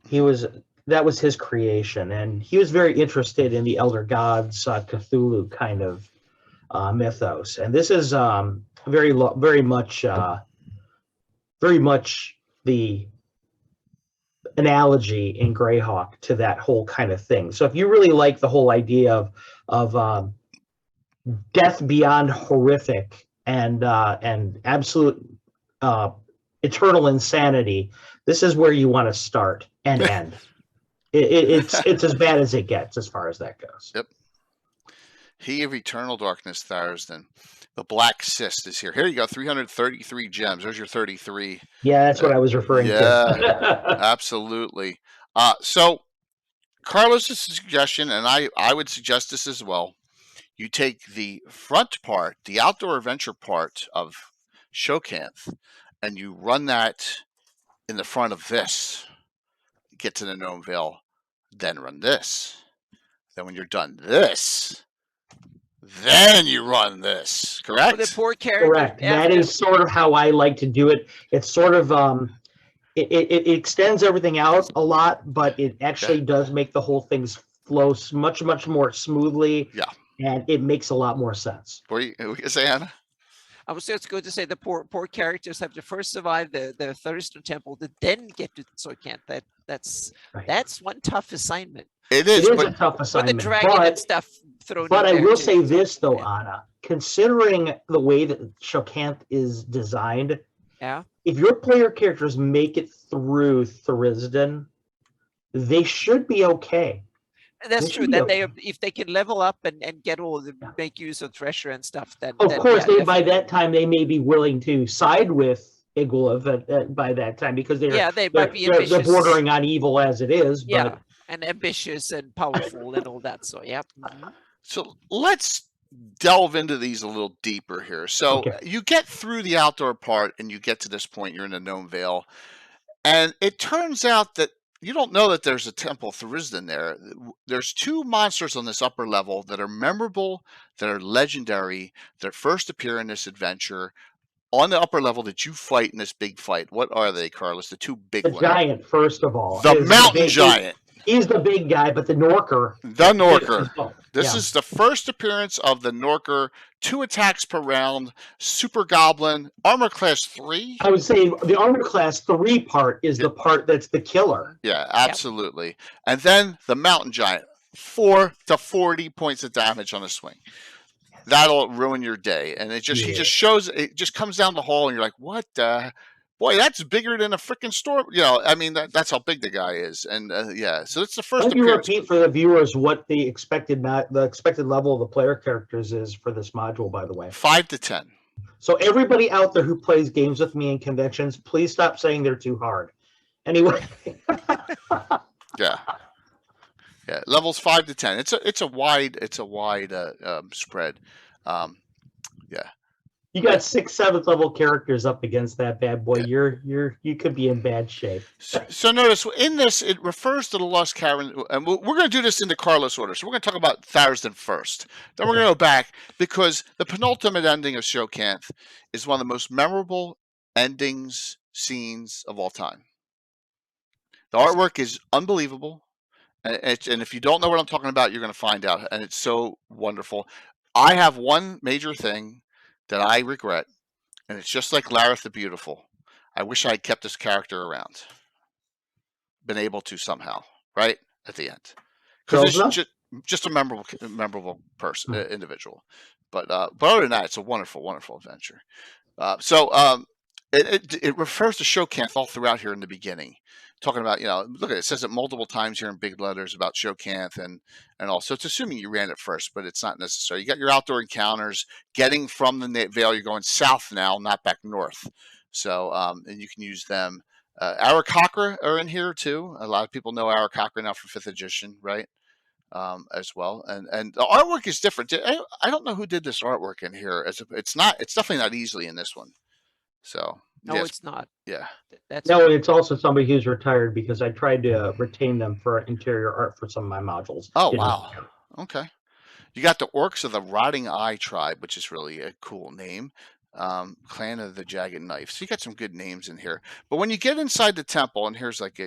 That was his creation, and he was very interested in the Elder Gods, Cthulhu kind of mythos. And this is very much the analogy in Greyhawk to that whole kind of thing. So if you really like the whole idea of death beyond horrific and absolute eternal insanity, this is where you want to start and end. It's as bad as it gets as far as that goes. Yep. He of Eternal Darkness, Tharizdun. The Black Cyst is here. Here you go, 333 gems. There's your 33. Yeah, that's what I was referring to. Absolutely. So Carlos' suggestion, and I would suggest this as well. You take the front part, the outdoor adventure part of Tsojcanth, and you run that in the front of this. Get to the Gnome Vale, then run this. Then when you're done this, then you run this. Correct? For the poor character. Correct. That is sort of how I like to do it. It's sort of it extends everything out a lot, but it actually does make the whole thing flow much more smoothly. Yeah. And it makes a lot more sense. What you say, Anna? I was just going to say the poor characters have to first survive the Tharizdun temple to then get to Tsojcanth. That's one tough assignment. It is a tough assignment. With the dragon and stuff thrown But in I there will too. say this though, Anna, considering the way that Tsojcanth is designed, if your player characters make it through Tharizdun, they should be okay. That's true. That if they can level up and get all the make use of treasure and stuff, then of course by that time they may be willing to side with Igulov by that time because they might be ambitious. They're bordering on evil as it is. But... and ambitious and powerful and all that. So So let's delve into these a little deeper here. So you get through the outdoor part and you get to this point. You're in the Gnome Vale, and it turns out that you don't know that there's a Temple Tharizdun there. There's two monsters on this upper level that are memorable, that are legendary, that first appear in this adventure on the upper level that you fight in this big fight. What are they, Carlos? The two big ones. The giant, first of all. The mountain giant. He's the big guy, but the Norker. The Norker. This is the first appearance of the Norker. 2 attacks per round. Super Goblin. Armor class 3. I would say the armor class 3 part is the part that's the killer. Yeah, absolutely. Yep. And then the mountain giant. 4 to 40 points of damage on a swing. That'll ruin your day. And he just shows, it just comes down the hall and you're like, what the... Boy, that's bigger than a freaking storm. You know, I mean, that's how big the guy is. And so it's the first. Can you repeat for the viewers what the expected level of the player characters is for this module, by the way? 5 to 10. So everybody out there who plays games with me in conventions, please stop saying they're too hard. Anyway. Yeah. Levels 5 to 10. It's a wide spread. Yeah. You got 6th, 7th level characters up against that bad boy. You could be in bad shape. So notice in this it refers to the Lost Cavern, and we're going to do this in the Carlos order. So we're going to talk about Tharizdun first. Then we're going to go back because the penultimate ending of Tsojcanth is one of the most memorable scenes of all time. The artwork is unbelievable, and if you don't know what I'm talking about, you're going to find out, and it's so wonderful. I have one major thing that I regret, and it's just like Lareth the Beautiful. I wish I had kept this character around, been able to somehow, right at the end, because it's just a memorable person, individual. But other than that, it's a wonderful adventure. It refers to Tsojcanth all throughout here in the beginning, talking about, look at it, says it multiple times here in big letters about Tsojcanth and all. So it's assuming you ran it first, but it's not necessary. You got your outdoor encounters, getting from the Vale, you're going south now, not back north. So and you can use them. Arakocra are in here too. A lot of people know Arakocra now from 5th edition, right? As well, and the artwork is different. I don't know who did this artwork in here. It's definitely not easily in this one. So no, it's not. Yeah, it's also somebody who's retired because I tried to retain them for interior art for some of my modules. Oh wow, okay. You got the Orcs of the Rotting Eye tribe, which is really a cool name. Clan of the Jagged Knife. So you got some good names in here. But when you get inside the temple, and here's like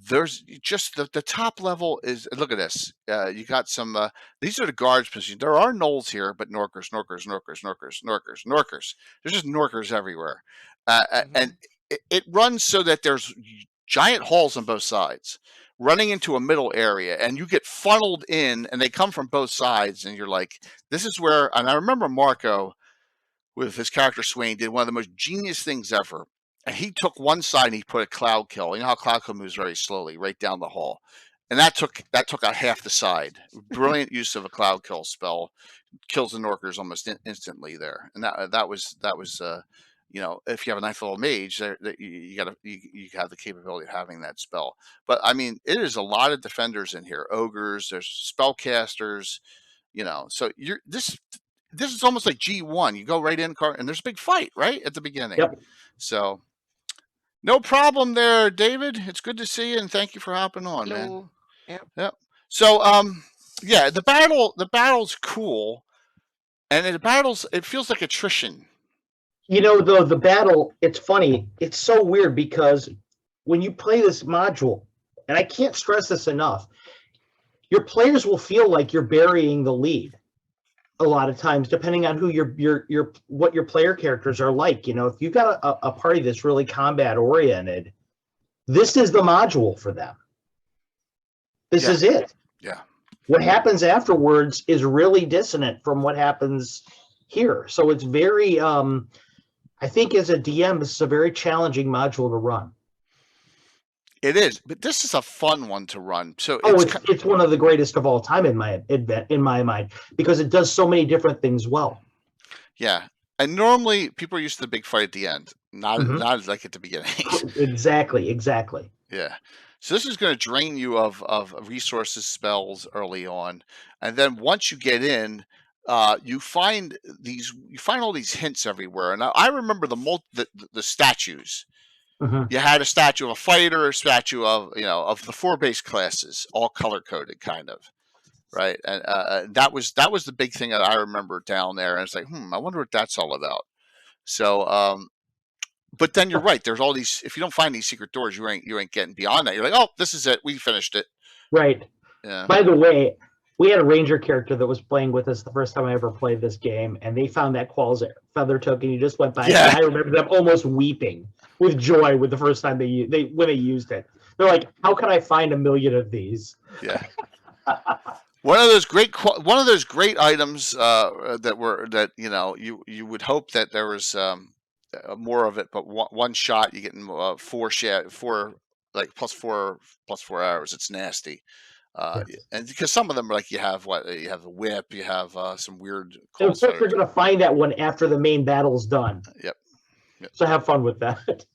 there's just the top level is, look at this. You got some. These are the guards positions. There are gnolls here, but Norkers. There's just Norkers everywhere, and it runs so that there's giant halls on both sides, running into a middle area, and you get funneled in, and they come from both sides, and you're like, this is where. And I remember Marco, with his character Swain, did one of the most genius things ever. And he took one side and he put a cloud kill. You know how cloud kill moves very slowly right down the hall, and that took out half the side. Brilliant use of a cloud kill spell, kills the Norkers almost instantly there. And that was if you have a 9th level mage, you have the capability of having that spell. But I mean, it is a lot of defenders in here. Ogres, there's spellcasters, So this is almost like G1. You go right in, and there's a big fight right at the beginning. Yep. So. No problem there, David. It's good to see you, and thank you for hopping on, Hello. man. Yep. So, the battle's cool, and in the battles, it feels like attrition. Though the battle, it's funny. It's so weird because when you play this module, and I can't stress this enough, your players will feel like you're burying the lead a lot of times, depending on who what your player characters are like. If you've got a party that's really combat oriented, this is the module for them. This is it. Yeah. What happens afterwards is really dissonant from what happens here. So it's very, I think as a DM, this is a very challenging module to run. It is, but this is a fun one to run. So it's one of the greatest of all time in my mind, because it does so many different things well. Yeah, and normally people are used to the big fight at the end, not like at the beginning. Exactly. Yeah. So this is going to drain you of resources, spells early on, and then once you get in, you find all these hints everywhere. And I remember the statues. You had a statue of a fighter, a statue of the 4 base classes, all color coded, kind of, right? And that was the big thing that I remember down there. And it's like, I wonder what that's all about. So, but then you're right. There's all these. If you don't find these secret doors, you ain't getting beyond that. You're like, oh, this is it. We finished it. Right. Yeah. By the way, we had a ranger character that was playing with us the first time I ever played this game, and they found that Qualls feather token. You just went by, and I remember them almost weeping with joy with the first time when they used it. They're like, "How can I find 1 million of these?" Yeah. One of those great items that you would hope that there was more of it, but one shot you get in 4 plus 4 hours. It's nasty. And because some of them are like you have the whip, you have some weird. Of course, they're going to find that one after the main battle's done. Yep. So have fun with that.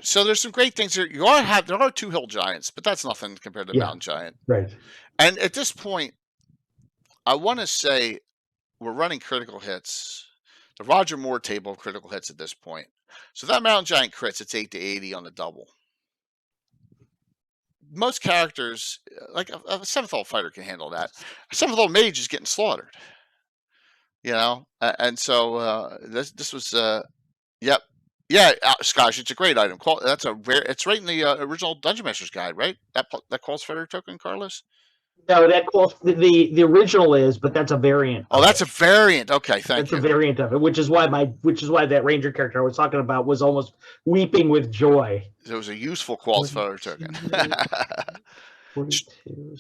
So there's some great things here. There are 2 hill giants, but that's nothing compared to mountain giant. Right. And at this point, I want to say we're running critical hits. The Roger Moore table of critical hits at this point. So that mountain giant crits, it's 8 to 80 on the double. Most characters, like a 7th level fighter, can handle that. A 7th level mage is getting slaughtered. And so this was, yep, yeah, Scotch. It's a great item. It's right in the original Dungeon Master's Guide, right? That calls feather token, Carlos. No, that calls the original is, but that's a variant. Oh, that's a variant. Okay, thank you. That's a variant of it, which is why that ranger character I was talking about was almost weeping with joy. It was a useful Qualls feather token.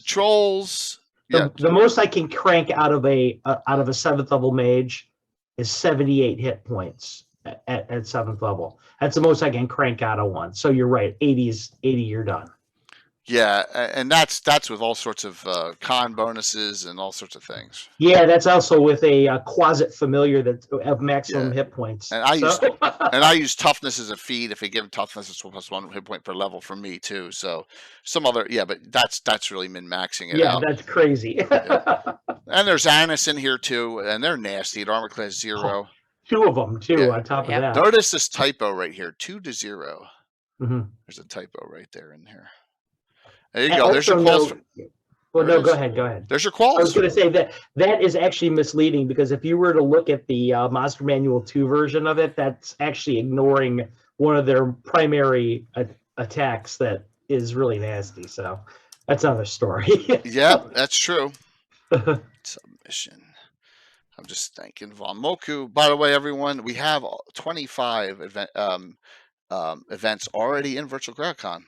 Trolls. The most I can crank out of a 7th level mage is 78 hit points at 7th level. That's the most I can crank out of one. So you're right, 80 you're done. Yeah, and that's with all sorts of con bonuses and all sorts of things. Yeah, that's also with a Quasit familiar that have maximum hit points. And I use toughness as a feed. If they give toughness, it's +1 hit point per level for me too. So some other, but that's really min-maxing it out. Yeah, that's crazy. And there's Annis in here too, and they're nasty at armor class 0. 2 of them too on top of that. Notice this typo right here, 2 to 0. Mm-hmm. There's a typo right there in here. There you go. There's your calls. Well, There no, it go is. ahead. Go ahead. There's your I was quals. going to say that is actually misleading because if you were to look at the Monster Manual 2 version of it, that's actually ignoring one of their primary attacks that is really nasty. So that's another story. Yep, that's true. Submission. I'm just thanking Von Moku. By the way, everyone, we have 25 events already in Virtual GreyHawkCon.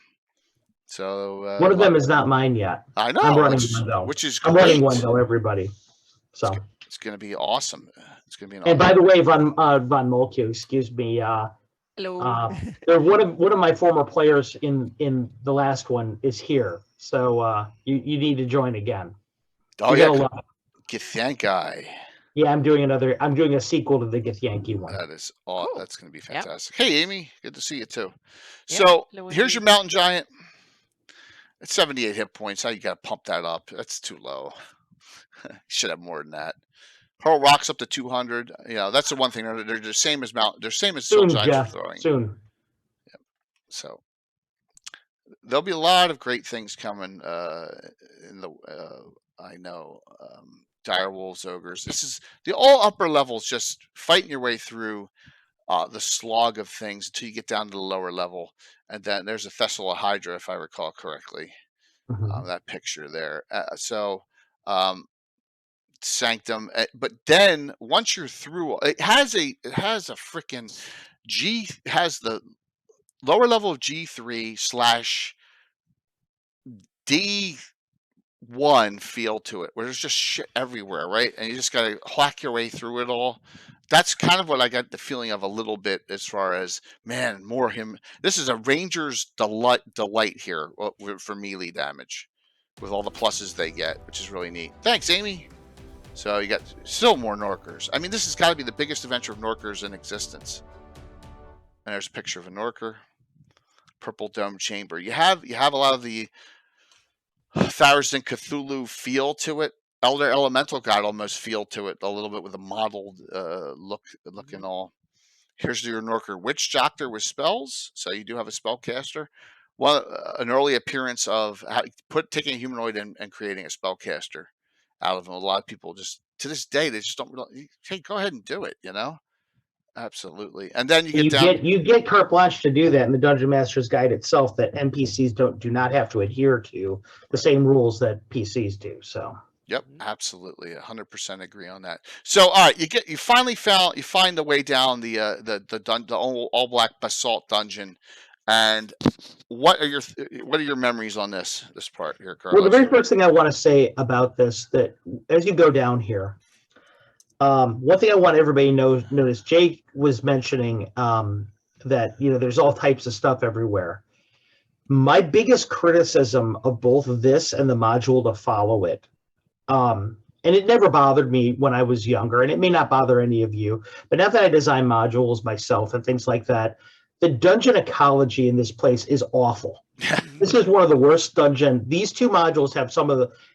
So One of them is not mine yet. I know, I'm running one though. which is I'm great. running one though, everybody. So it's going to be awesome. It's going to be an and awesome. by the way, Von Molku, excuse me. Hello. They're one of my former players in the last one is here. So you need to join again. Oh You're yeah, gonna love it. Githyankai. Yeah, I'm doing a sequel to the Githyanki one. That is all. Cool. That's going to be Yep. fantastic. Hey, Amy, good to see you too. Yep. So Hello, here's your indeed. Mountain Giant. It's 78 hit points. How you got to pump that up? That's too low. You should have more than that. Hurl rocks up to 200. You know, that's the one thing. They're the same as Mountain. They're same as Soon, Tsojcanth Jeff. throwing. Soon. So there'll be a lot of great things coming in the. I know. Dire Wolves, Ogres. This is the all upper levels, just fighting your way through the slog of things until you get down to the lower level. And then there's a Thessala Hydra, if I recall correctly, that picture there. Sanctum. But then once you're through, it has a freaking has the lower level of G3/D1 feel to it, where there's just shit everywhere, right? And you just got to hack your way through it all. That's kind of what I got the feeling of a little bit as far as, man, more him. This is a Ranger's delight here for melee damage with all the pluses they get, which is really neat. Thanks, Amy. So you got still more Norkers. I mean, this has got to be the biggest adventure of Norkers in existence. And there's a picture of a Norker. Purple Dome Chamber. You have a lot of the Tharizdun Cthulhu feel to it. Elder Elemental God almost feel to it a little bit with a modeled look and all. Here's your Norker Witch Doctor with spells. So you do have a spellcaster. Well, an early appearance of taking a humanoid and creating a spellcaster out of them. A lot of people just to this day they just don't really. Hey, go ahead and do it. You know, absolutely. And then you get carte blanche to do that in the Dungeon Master's Guide itself. That NPCs do not have to adhere to the same rules that PCs do. So. Yep, absolutely, 100% agree on that. So, all right, you find the way down the all black basalt dungeon, and what are your memories on this part here, Carlos? Well, the very first thing I want to say about this, that as you go down here, one thing I want everybody to notice, Jake was mentioning that there's all types of stuff everywhere. My biggest criticism of both this and the module to follow it. And it never bothered me when I was younger, and it may not bother any of you, but now that I design modules myself and things like that, the dungeon ecology in this place is awful. This is one of the worst dungeon. These two modules have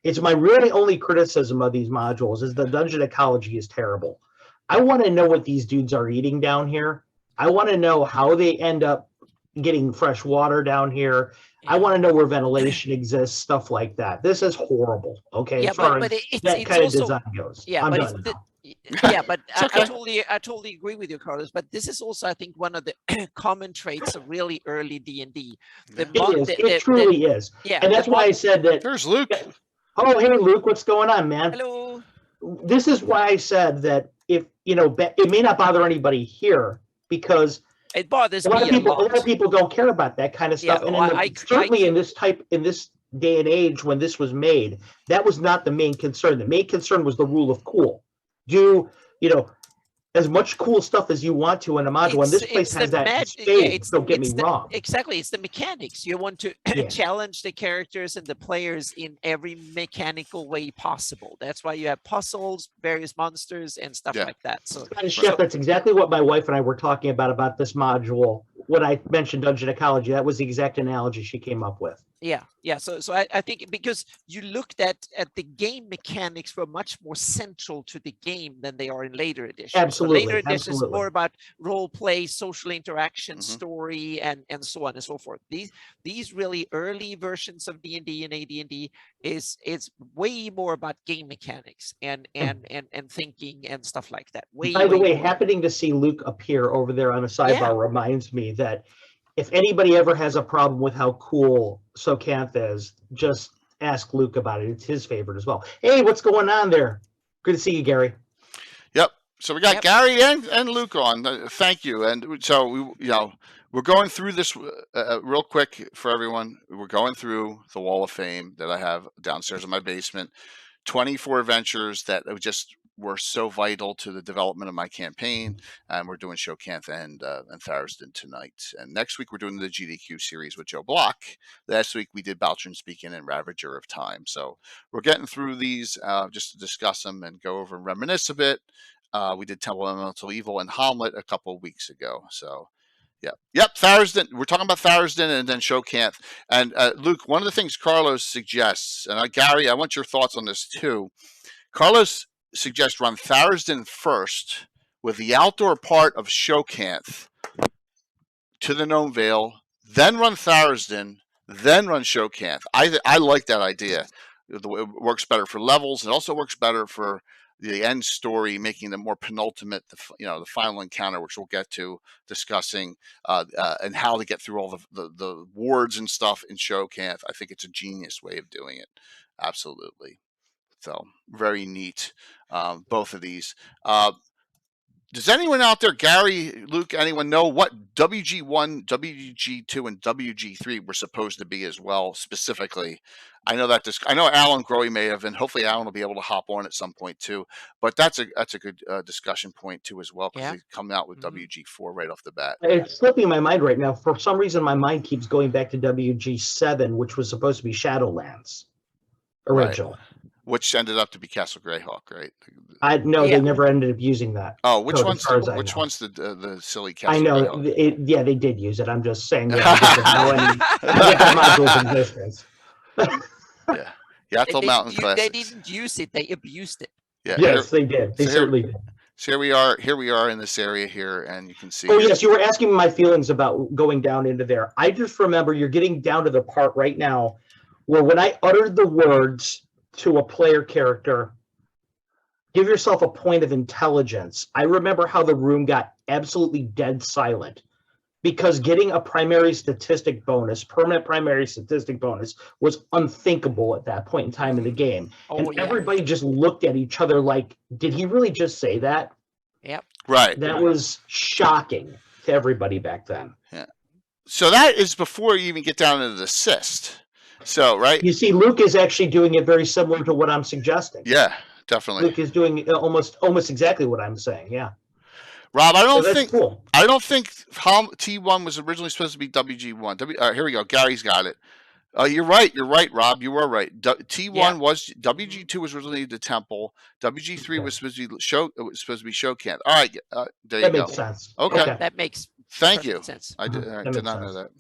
it's my really only criticism of these modules is the dungeon ecology is terrible. I want to know what these dudes are eating down here. I want to know how they end up getting fresh water down here. I want to know where ventilation exists, stuff like that. This is horrible. Okay, yeah, but it's kind also, of design goes. Yeah, I'm but done now. Yeah, but Okay. I totally agree with you, Carlos. But this is also, I think, one of the common traits of really early D&D. It truly is. Yeah, and that's why I said that. There's Luke. Oh, hey, Luke, what's going on, man? Hello. This is why I said that if it may not bother anybody here because it bothers a lot me of people don't care about that kind of stuff. Yeah, and certainly in this day and age when this was made, that was not the main concern. The main concern was the rule of cool. Do as much cool stuff as you want to in a module, and this place has that space. Don't get me wrong. Exactly, it's the mechanics. You want to challenge the characters and the players in every mechanical way possible. That's why you have puzzles, various monsters, and stuff like that. So, Chef, that's exactly what my wife and I were talking about this module. When I mentioned dungeon ecology, that was the exact analogy she came up with. Yeah. So I think because you looked at the game mechanics were much more central to the game than they are in later editions. So later editions more about role play, social interaction, story, and so on and so forth. These really early versions of D&D and AD&D is way more about game mechanics and thinking and stuff like that. By the way, happening to see Luke appear over there on a sidebar reminds me that if anybody ever has a problem with how cool Tsojcanth is, just ask Luke about it. It's his favorite as well. Hey, what's going on there? Good to see you, Gary. Yep. So we got Gary and Luke on. Thank you. And so we're going through this real quick for everyone. We're going through the Wall of Fame that I have downstairs in my basement. 24 adventures that just were so vital to the development of my campaign, and we're doing Tsojcanth and Tharizdun tonight. And next week we're doing the GDQ series with Joe Block. Last week we did Baltron Speaking and Ravager of Time. So we're getting through these just to discuss them and go over and reminisce a bit. We did Temple of Elemental Evil and Hamlet a couple of weeks ago. So yep, Tharizdun. We're talking about Tharizdun and then Tsojcanth. And Luke, one of the things Carlos suggests, and Gary, I want your thoughts on this too. Carlos suggests run Tharizdun first with the outdoor part of Tsojcanth to the Gnome Vale, then run Tharizdun, then run Tsojcanth. I like that idea. It works better for levels. It also works better for the end story, making the more penultimate, the final encounter, which we'll get to discussing, and how to get through all the wards and stuff in Tsojcanth. I think it's a genius way of doing it. Absolutely. So very neat. Both of these. Does anyone out there, Gary, Luke, anyone know what WG1, WG2, and WG3 were supposed to be as well, specifically? I know that I know Alan Growy may have, and hopefully Alan will be able to hop on at some point too. But that's a good discussion point too as well, because they come out with WG4 right off the bat. It's slipping my mind right now. For some reason, my mind keeps going back to WG7, which was supposed to be Shadowlands original. Right. Which ended up to be Castle Greyhawk, right? They never ended up using that. Oh, which one's the silly Castle I know. Greyhawk? They did use it. I'm just saying. I get that module's existence. Yachtl Mountain Classics. They didn't use it. They abused it. Yeah. Yes, they did. They certainly did. So here we are in this area here, and you can see. Oh, yes, you were asking me my feelings about going down into there. I just remember you're getting down to the part right now where when I uttered the words to a player character, give yourself a point of intelligence, I remember how the room got absolutely dead silent, because getting a permanent primary statistic bonus was unthinkable at that point in time in the game. Everybody just looked at each other like, did he really just say that? Yep. Right. That was shocking to everybody back then. Yeah. So that is before you even get down into the cyst. So, right. You see, Luke is actually doing it very similar to what I'm suggesting. Yeah, definitely. Luke is doing almost exactly what I'm saying. Yeah. Rob, I don't think T1 was originally supposed to be WG1. Here we go. Gary's got it. You're right, Rob. You were right. T1 was WG2 was originally the Temple. WG3 was supposed to be Tsojcanth. All right, there you go. That makes sense. Okay. That makes sense. I did not know that.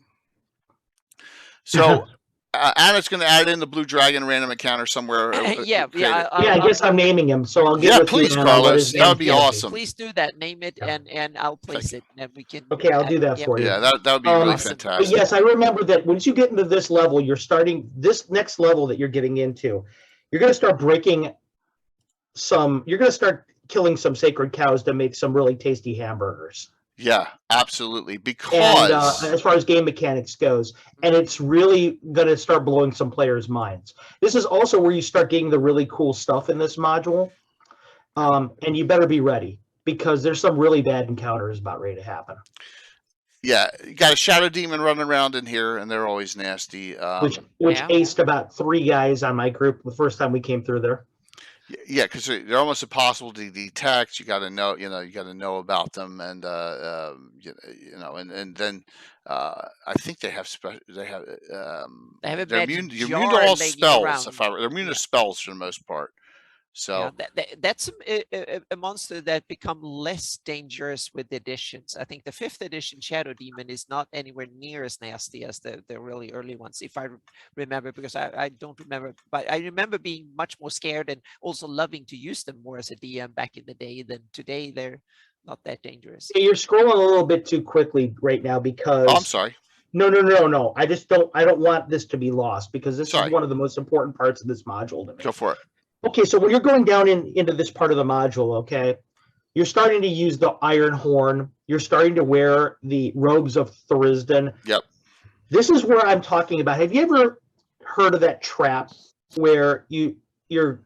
So. Anna's going to add in the Blue Dragon random encounter somewhere. I guess I'm naming him, so I'll give it to please, Carlos. That would be awesome. Please do that. Name it, and I'll place it, and we can. Okay, I'll do that for you. Yeah, that would be really fantastic. But yes, I remember that once you get into this level, you're starting this next level that you're getting into. You're going to start breaking some. You're going to start killing some sacred cows to make some really tasty hamburgers. Yeah, absolutely. Because as far as game mechanics goes, and it's really going to start blowing some players' minds. This is also where you start getting the really cool stuff in this module, and you better be ready, because there's some really bad encounters about ready to happen. Yeah, you got a shadow demon running around in here, and they're always nasty. Which aced about 3 guys on my group the first time we came through there. Yeah, because they're almost impossible to detect. You got to know, you got to know about them, and and then I think they're immune to all spells. They're immune to spells for the most part. So that's a monster that become less dangerous with additions. I think the 5th edition Shadow Demon is not anywhere near as nasty as the really early ones, if I remember, because I don't remember, but I remember being much more scared and also loving to use them more as a DM back in the day than today. They're not that dangerous. You're scrolling a little bit too quickly right now because. oh, I'm sorry. No. I don't want this to be lost because this Sorry. is one of the most important parts of this module to me. Go for it. Okay, so when you're going down into this part of the module, okay, you're starting to use the iron horn. You're starting to wear the robes of Tharizdun. Yep. This is where I'm talking about. Have you ever heard of that trap where you go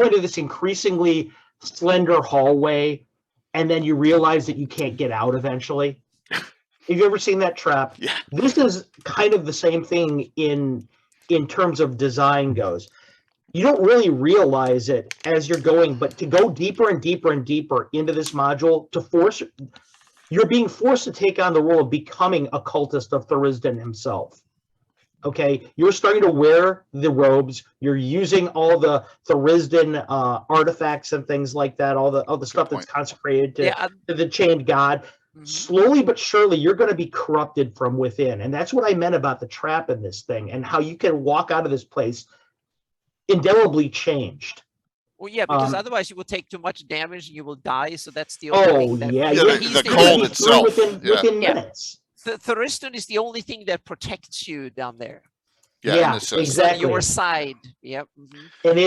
into this increasingly slender hallway and then you realize that you can't get out eventually? Have you ever seen that trap? Yeah. This is kind of the same thing in terms of design goes. You don't really realize it as you're going, but to go deeper and deeper and deeper into this module, you're being forced to take on the role of becoming a cultist of Tharizdun himself. Okay, you're starting to wear the robes. You're using all the Tharizdun artifacts and things like that. All the stuff that's consecrated to the chained god. Mm-hmm. Slowly but surely, you're going to be corrupted from within, and that's what I meant about the trap in this thing, and how you can walk out of this place indelibly changed. Well, yeah, because otherwise you will take too much damage and you will die. So that's the only thing. The cold itself. Within minutes. Tharizdun is the only thing that protects you down there. Yeah, exactly. On your side. Yep. Mm-hmm. And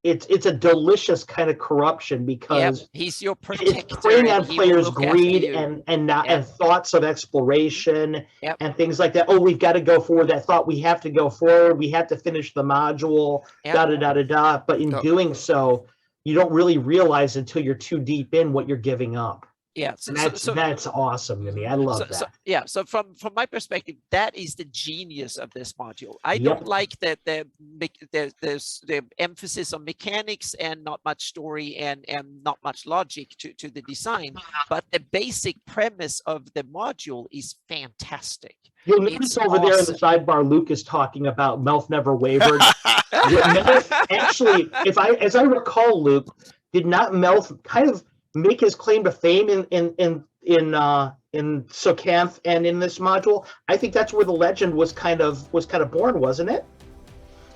it's a delicious kind of corruption because he's your protector. It's preying on players' greed and thoughts of exploration and things like that. Oh, we've got to go forward. That thought we have to go forward. We have to finish the module. But in doing so, you don't really realize until you're too deep in what you're giving up. Yeah, that's awesome to me. I love that. So from my perspective, that is the genius of this module. I don't like that the emphasis on mechanics and not much story and not much logic to the design, but the basic premise of the module is fantastic. You'll notice over there in the sidebar, Luke is talking about Melf never wavered. Melf, actually, as I recall, Luke, did not Melf kind of make his claim to fame in Tsojcanth and in this module? I think that's where the legend was kind of born, wasn't it?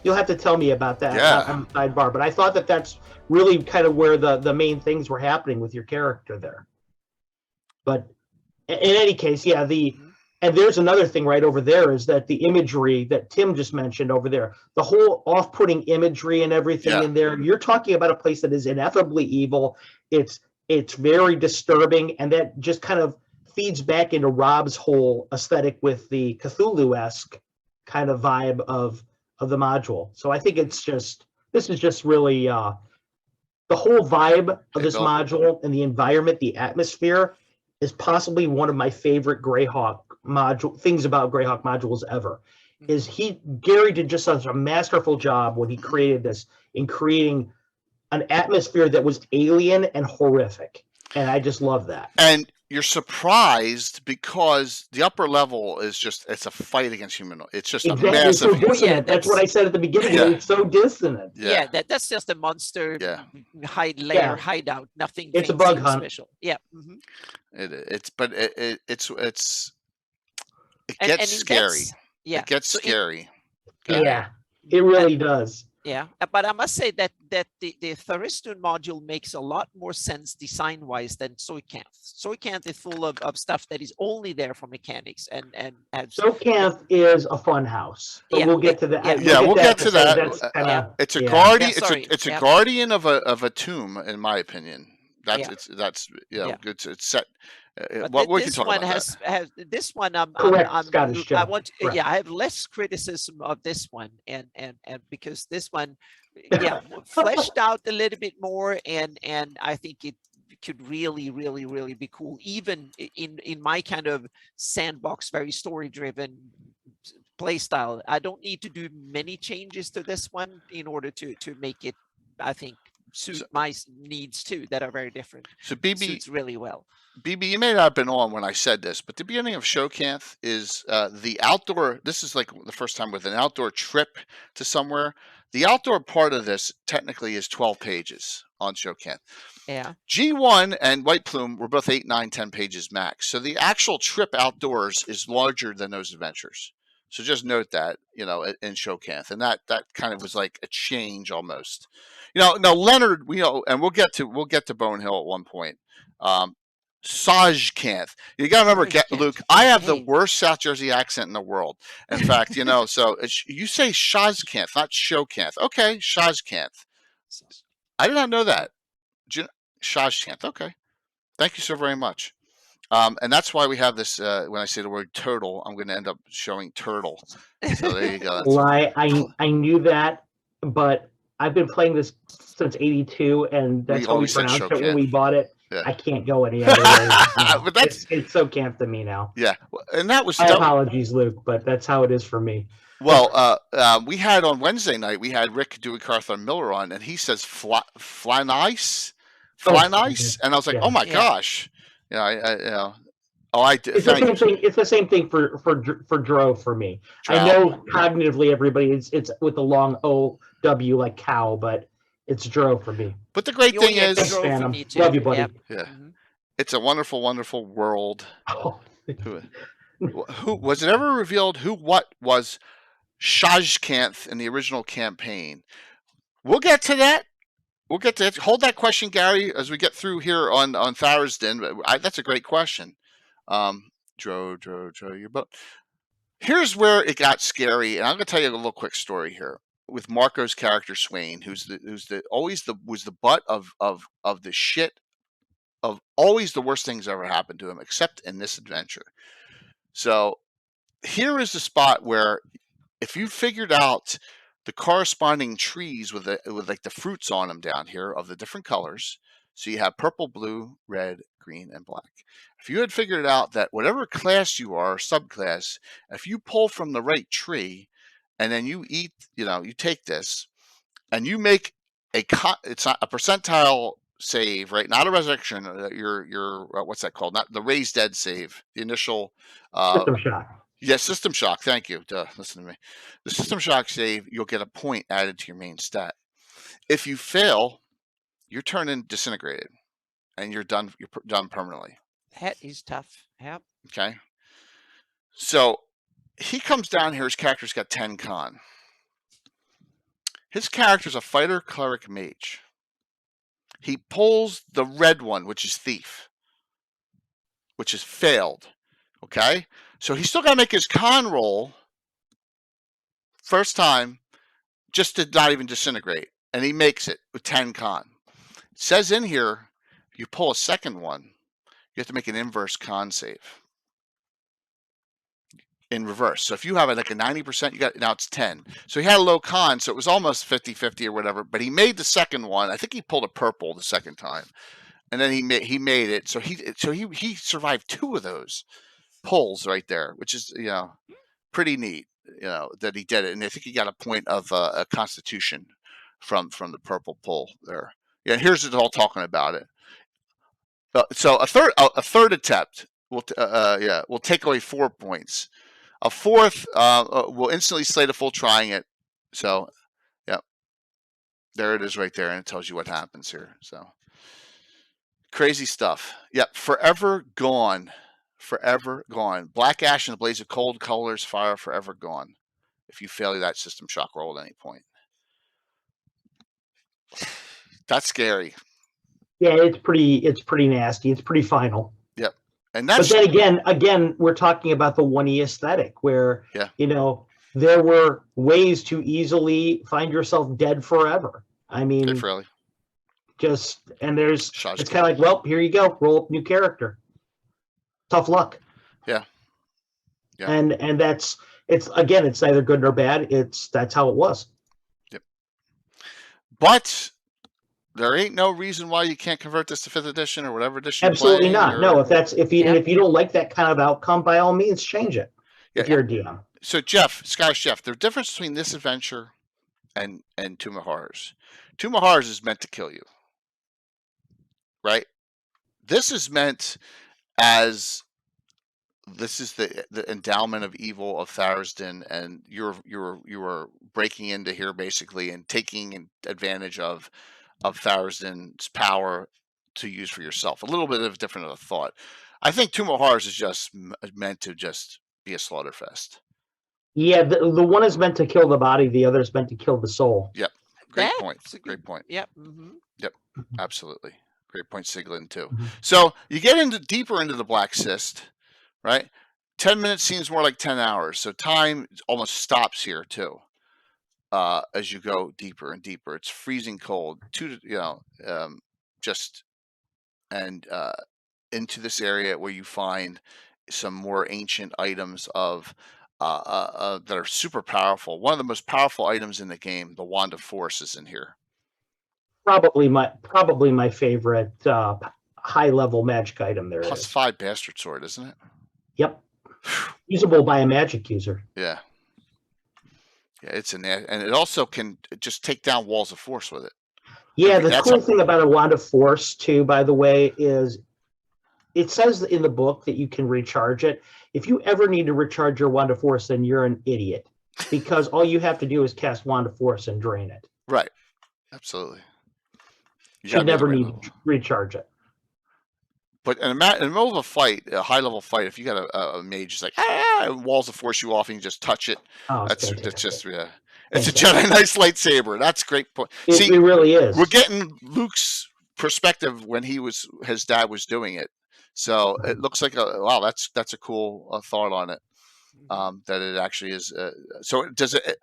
You'll have to tell me about that on the sidebar. But I thought that's really kind of where the main things were happening with your character there. But in any case, and there's another thing right over there is that the imagery that Tim just mentioned over there, the whole off-putting imagery and everything in there, you're talking about a place that is ineffably evil. It's very disturbing, and that just kind of feeds back into Rob's whole aesthetic with the Cthulhu-esque kind of vibe of the module. So I think this is just really the whole vibe of this module and the environment, the atmosphere is possibly one of my favorite Greyhawk things about Greyhawk modules ever. Gary did just such a masterful job when he created this in creating an atmosphere that was alien and horrific. And I just love that. And you're surprised because the upper level is it's a fight against human. It's just a massive. So that's what I said at the beginning. Yeah. It's so dissonant. Yeah, that's just a monster hideout. Nothing. It's a bug hunt. Special. Yeah. Mm-hmm. It gets scary. It gets scary. Yeah, it really does. Yeah, but I must say that the Tharizdun module makes a lot more sense design-wise than Tsojcanth. Tsojcanth is full of stuff that is only there for mechanics and Tsojcanth is a fun house. But we'll get to that. We'll get to that. It's a guardian. It's a guardian of a tomb, in my opinion. It's set. But this one has this one. I have less criticism of this one, and because this one, fleshed out a little bit more, and I think it could really be cool, even in my kind of sandbox, very story driven play style. I don't need to do many changes to this one in order to make it, I think, suit my needs too, that are very different. So BB suits really well. BB, you may not have been on when I said this, but the beginning of Tsojcanth is the outdoor. This is like the first time with an outdoor trip to somewhere. The outdoor part of this technically is 12 pages on Tsojcanth. Yeah. G1 and White Plume were both 8, 9, 10 pages max. So the actual trip outdoors is larger than those adventures. So just note that, in Tsojcanth, and that kind of was like a change almost. Now Leonard, and we'll get to Bone Hill at one point. Tsojcanth. You got to remember, Luke, I have the worst South Jersey accent in the world. In fact, so you say Tsojcanth, not Tsojcanth. Okay, Tsojcanth. I did not know that. Tsojcanth. Okay. Thank you so very much. And that's why we have this. When I say the word turtle, I'm going to end up showing turtle. So there you go. Well, I knew that, but I've been playing this since '82, and that's how we pronounced it when we bought it. Yeah. I can't go any other way. But that's it's Tsojcanth to me now. Yeah, and that was. My apologies, Luke, but that's how it is for me. Well, we had on Wednesday night, we had Rick Dewey-Carthon Miller on, and he says fly nice, and I was like, oh my gosh, I It's the same thing. It's the same thing for Dro for me. I know cognitively everybody it's with the long O-W like cow, but it's Dro for me. But the great thing is, love you, buddy. Yep. Yeah, Mm-hmm. It's a wonderful, wonderful world. Oh. Who was it ever revealed what was Tsojcanth in the original campaign? We'll get to that. We'll get to it. Hold that question, Gary, as we get through here on Tharizdun. That's a great question. Dro, your boat. Here's where it got scary, and I'm going to tell you a little quick story here with Marco's character Swain, who's the butt of the shit, of always the worst things ever happened to him, except in this adventure. So here is the spot where, if you figured out the corresponding trees with like the fruits on them down here of the different colors, so you have purple, blue, red, green, and black. If you had figured out that whatever class you are, subclass, if you pull from the right tree, and then you eat, you take this, and you make it's not a percentile save, right? Not a resurrection. Your what's that called? Not the raised dead save. The initial System shock. Yes, system shock. Thank you. Listen to me. The system shock save, you'll get a point added to your main stat. If you fail, you're turned in disintegrated, and you're done. You're done permanently. That is tough. Yep. Okay. So he comes down here. His character's got 10 con. His character's a fighter, cleric, mage. He pulls the red one, which is thief, which is failed. Okay. So he's still got to make his con roll first time, just to not even disintegrate, and he makes it with 10 con. It says in here, if you pull a second one, you have to make an inverse con save in reverse. So if you have like a 90%, now it's 10. So he had a low con, so it was almost 50-50 or whatever. But he made the second one. I think he pulled a purple the second time, and then he made it. So he survived 2 of those pulls right there, which is pretty neat. That he did it, and I think he got a point of a Constitution from the purple pull there. Yeah, here's it all talking about it. So a third attempt will take away 4 points. A fourth will instantly slate a full trying it. So yeah, there it is right there, and it tells you what happens here. So crazy stuff. Yep, forever gone. Forever gone. Black ash in the blaze of cold colors, fire forever gone. If you fail that system shock roll at any point. That's scary. Yeah, it's pretty nasty. It's pretty final. Yep. And that's, but then again, we're talking about the 1E aesthetic where, there were ways to easily find yourself dead forever. I mean, it's kind of like, well, here you go. Roll up new character. Tough luck. Yeah. Yeah. And it's neither good nor bad. That's how it was. Yep. But there ain't no reason why you can't convert this to 5th edition or whatever edition. Absolutely not. No, if you don't like that kind of outcome, by all means change it. If you're a DM. So Scottish Jeff, the difference between this adventure and Tomb of Horrors. Tomb of Horrors is meant to kill you, right? This is meant as this is the endowment of evil of Tharizdun, and you are breaking into here basically and taking advantage of Tharizdun's power to use for yourself. A little bit of different of a thought. I think Tomb of Horrors is just meant to just be a slaughter fest. Yeah, the one is meant to kill the body, the other is meant to kill the soul. Yep. Great That's point. a good- Great point. Yep. Mm-hmm. Yep. Absolutely. Great point, Siglin, too. Mhm. So you get deeper into the Black Cyst, right? 10 minutes seems more like 10 hours. So time almost stops here, too, as you go deeper and deeper. It's freezing cold. Into this area where you find some more ancient items of that are super powerful. One of the most powerful items in the game, the Wand of Force, is in here. Probably my favorite high level magic item there is. +5 bastard sword, isn't it? Yep. Usable by a magic user. Yeah. Yeah, and it also can just take down walls of force with it. Yeah, the cool thing about a Wand of Force, too, by the way, is it says in the book that you can recharge it. If you ever need to recharge your Wand of Force, then you're an idiot, because all you have to do is cast Wand of Force and drain it. Right. Absolutely. You should never need to recharge it. But in the middle of a fight, a high-level fight, if you got a mage, it's like, walls of force you off and you just touch it. Oh, that's just, yeah. It's a Jedi Knight's lightsaber. That's a great point. See, it really is. We're getting Luke's perspective when his dad was doing it. So it looks like wow, that's a cool thought on it. That it actually is. So does it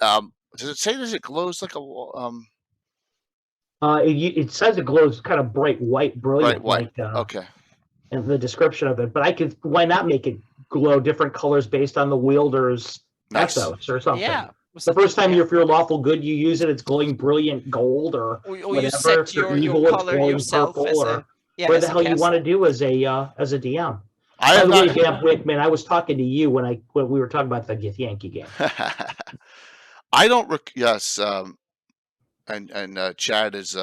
say that it glows like a? It says it glows kind of bright white, brilliant. Bright white. Okay. And the description of it, but why not make it glow different colors based on the wielder's ethos or something? Yeah. The first time if you're lawful good, you use it, it's glowing brilliant gold or whatever. You set your color yourself as whatever the hell you want to do as a DM. By the way, Dan Wickman, I was talking to you when we were talking about the Githyanki game. I don't. Yes, and Chad is.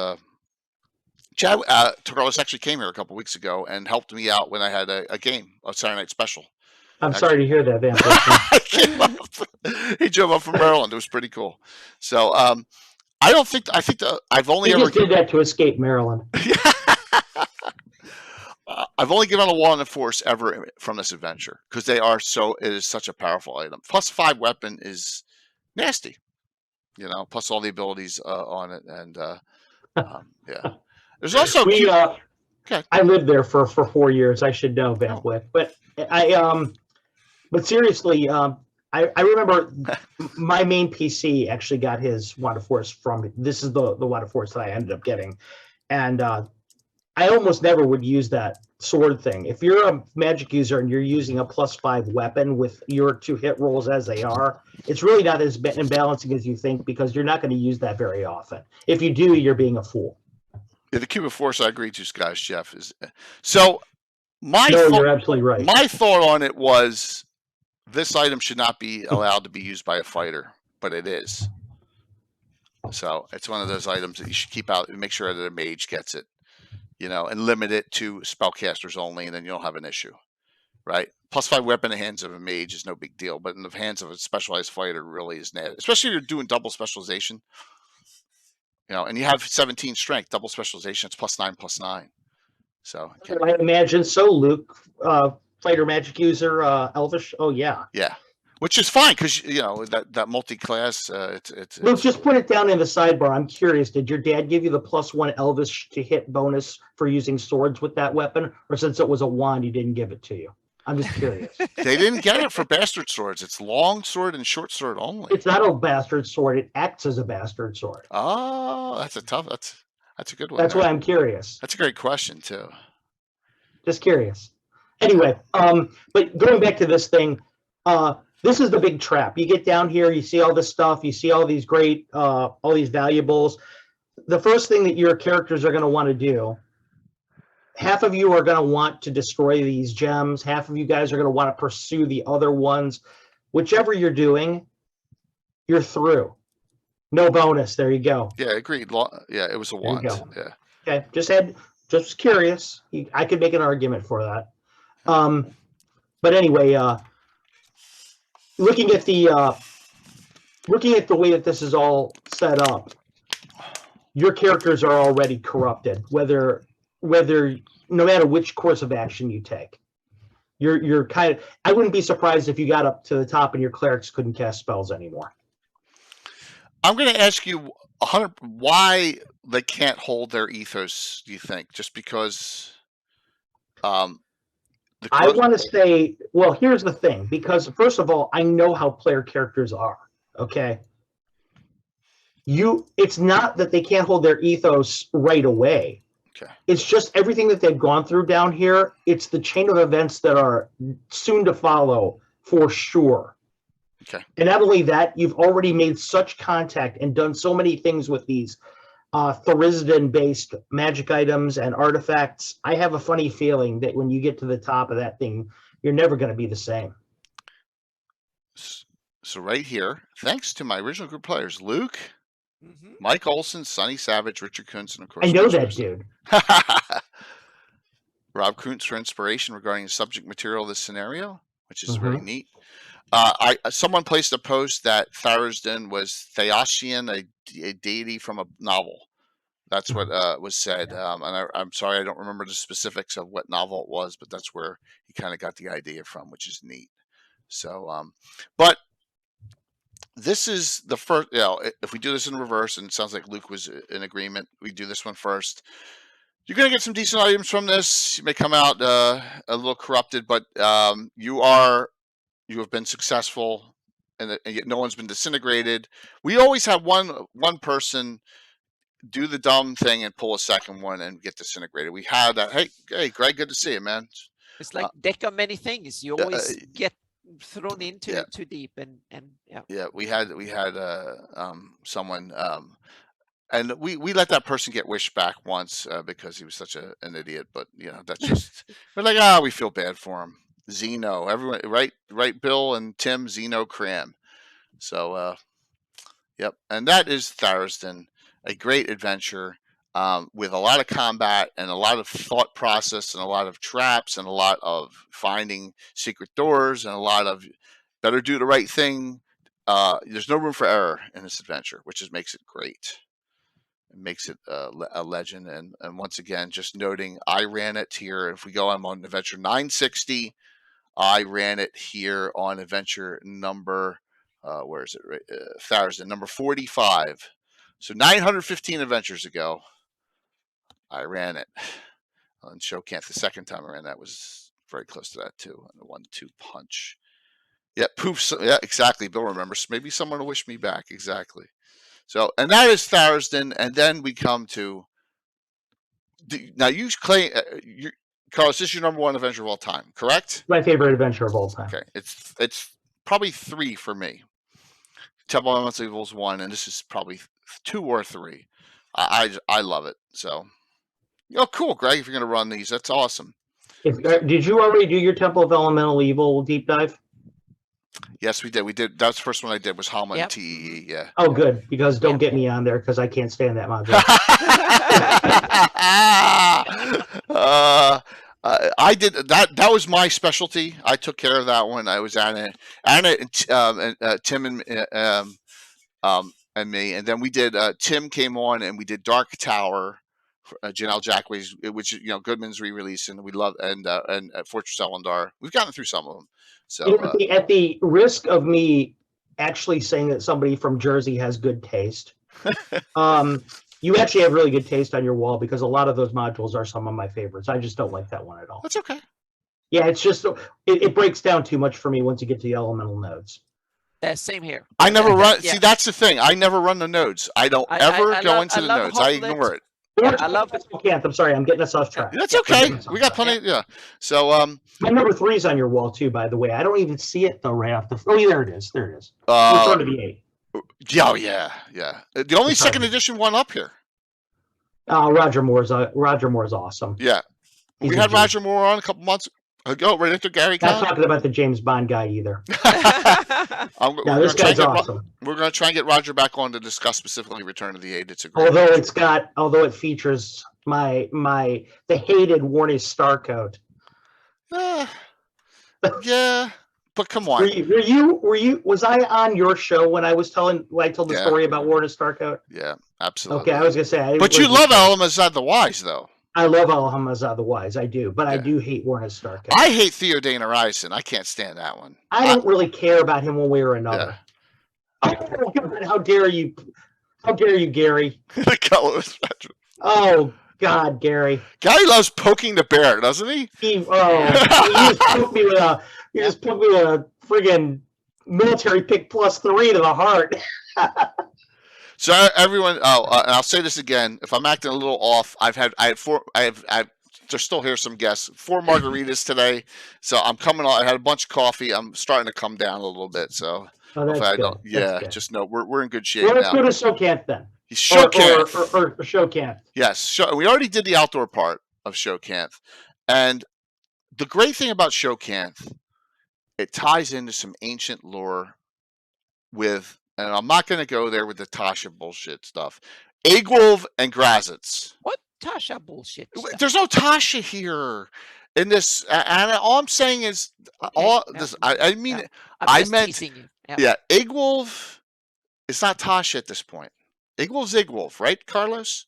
Chad Tokarlis actually came here a couple weeks ago and helped me out when I had a game, a Saturday Night Special. I'm sorry to hear that, Dan Wickman. He drove up from Maryland. It was pretty cool. So I think I've only ever did that to escape Maryland. I've only given a Wand of Force ever from this adventure because it is such a powerful item. +5 weapon is nasty, plus all the abilities on it. And yeah, there's also I lived there for 4 years. I should know, Van Wick, but but seriously, I remember my main PC actually got his Wand of Force from it. This is the Wand of Force that I ended up getting, and I almost never would use that sword thing. If you're a magic user and you're using a +5 weapon with your 2 hit rolls as they are, it's really not as imbalancing as you think, because you're not going to use that very often. If you do, you're being a fool. Yeah, the Cube of Force, I agree to, guys. Jeff is so. You're absolutely right. My thought on it was this item should not be allowed to be used by a fighter, but it is. So it's one of those items that you should keep out and make sure that a mage gets it. And limit it to spellcasters only, and then you don't have an issue, right? +5 weapon in the hands of a mage is no big deal, but in the hands of a specialized fighter really is nasty, especially if you're doing double specialization. And you have 17 strength, double specialization, it's +9/+9. So I imagine so, Luke. Fighter magic user, Elvish. Oh yeah. Yeah. Which is fine because that multi-class. Luke, just put it down in the sidebar. I'm curious. Did your dad give you the +1 Elvish to hit bonus for using swords with that weapon, or since it was a wand, he didn't give it to you? I'm just curious. They didn't get it for bastard swords. It's long sword and short sword only. It's not a bastard sword. It acts as a bastard sword. Oh, that's a good one. That's why I'm curious. That's a great question too. Just curious. Anyway, but going back to this thing. This is the big trap. You get down here, you see all this stuff, you see all these great, all these valuables. The first thing that your characters are going to want to do, half of you are going to want to destroy these gems. Half of you guys are going to want to pursue the other ones. Whichever you're doing, you're through. No bonus. There you go. Yeah, agreed. Yeah, it was a want. go. Yeah. Okay, just curious. I could make an argument for that. But anyway, looking at the way that this is all set up, your characters are already corrupted. Whether no matter which course of action you take, you're kind of. I wouldn't be surprised if you got up to the top and your clerics couldn't cast spells anymore. I'm going to ask you why they can't hold their ethos. Do you think just because? I want to say, well, here's the thing. Because first of all, I know how player characters are. Okay. It's not that they can't hold their ethos right away. Okay. It's just everything that they've gone through down here. It's the chain of events that are soon to follow for sure. Okay. And not only that, you've already made such contact and done so many things with these Tharizdun-based magic items and artifacts. I have a funny feeling that when you get to the top of that thing, you're never going to be the same. So right here, thanks to my original group players, Luke, Mike Olson, Sonny Savage, Richard Kuntz, and of course, I know that dude. Rob Kuntz for inspiration regarding the subject material of this scenario, which is very neat. Someone placed a post that Tharizdun was Theosian, a deity from a novel. That's what was said. And I'm sorry, I don't remember the specifics of what novel it was, but that's where he kind of got the idea from, which is neat. So, but this is the first, if we do this in reverse, and it sounds like Luke was in agreement, we do this one first. You're going to get some decent items from this. You may come out a little corrupted, but you have been successful, and yet no one's been disintegrated. We always have one person do the dumb thing and pull a second one and get disintegrated. We had that. Hey, Greg, good to see you, man. It's like deck of many things. You always get thrown into it too deep, and yeah. Yeah, we had someone, and we let that person get wished back once because he was such an idiot. But that's just we're like, we feel bad for him. Zeno, everyone, right, Bill and Tim, Zeno Cram. So, yep, and that is Tharizdun, a great adventure with a lot of combat and a lot of thought process and a lot of traps and a lot of finding secret doors and a lot of better do the right thing. There's no room for error in this adventure, which makes it great. It makes it a legend. And once again, just noting, I ran it here. If we go on adventure 960, I ran it here on adventure number, where is it? Tharizdun, number 45. So 915 adventures ago, I ran it on Tsojcanth. The second time I ran that was very close to that too, on the 1-2 punch. Yeah, poof. Yeah, exactly. Bill remembers. Maybe someone will wish me back. Exactly. So, and that is Tharizdun, and then we come to. Now you claim, Carlos, this is your number one adventure of all time, correct? My favorite adventure of all time. Okay, it's probably 3 for me. Temple of Elemental Evils 1, and this is probably 2 or 3. I love it. So, cool, Greg. If you're going to run these, that's awesome. Did you already do your Temple of Elemental Evil deep dive? Yes, we did. That's the first one I did was Halma and TEE. Yeah. Oh, good. Because don't get me on there because I can't stand that module. I did that. That was my specialty. I took care of that one. I was Anna and Tim and me, and then we did. Tim came on, and we did Dark Tower, Janelle Jackway's, which Goodman's re-release, and we love, and Fortress Elendar. We've gotten through some of them. So at the risk of me actually saying that somebody from Jersey has good taste, you actually have really good taste on your wall because a lot of those modules are some of my favorites. I just don't like that one at all. That's okay. Yeah, it's just it breaks down too much for me once you get to the elemental nodes. Same here. I never run. See, that's the thing. I never run the nodes. I don't ever go into the nodes. I ignore it. I love it. I'm sorry, I'm getting us off track. That's okay. We got plenty. Yeah. So my number 3 is on your wall too, by the way. I don't even see it though right off the. Oh, yeah, there it is. There it is. Return to the 8. Yeah. The only second edition one up here. Roger Moore's awesome. Yeah, we had Roger Moore on a couple months Go right after Gary. Not talking about the James Bond guy either. No, this guy's awesome. We're going to try and get Roger back on to discuss specifically Return of the Eight. It's a great although it features the hated Warnish Starcoat. Yeah, but come on. Was I on your show when I told the story about Warnish Starcoat? Yeah, absolutely. Okay, I was gonna say. But you love Almazad the Wise, though. I love Almazad the Wise, I do, but I do hate Warnish Starcoat. I hate Theoden Arisen. I can't stand that one. I don't really care about him one way or another. Yeah. Oh God, how dare you? How dare you, Gary? The colorless veteran. Oh God, Gary. Gary loves poking the bear, doesn't he? He just poked me with a friggin' military pick +3 to the heart. So everyone, and I'll say this again: if I'm acting a little off, there's still here some guests. 4 margaritas today, so I'm coming on. I had a bunch of coffee. I'm starting to come down a little bit. So that's good. Good. Just know we're in good shape. Well, let's go to Tsojcanth then. Tsojcanth. Or Tsojcanth. Yes, we already did the outdoor part of Tsojcanth, and the great thing about Tsojcanth, it ties into some ancient lore with. And I'm not going to go there with the Tasha bullshit stuff. Egwolf and Grazitz. What Tasha bullshit stuff? There's no Tasha here in this. And all I'm saying is, I meant, Egwolf is not Tasha at this point. Egwolf's Egwolf, right, Carlos?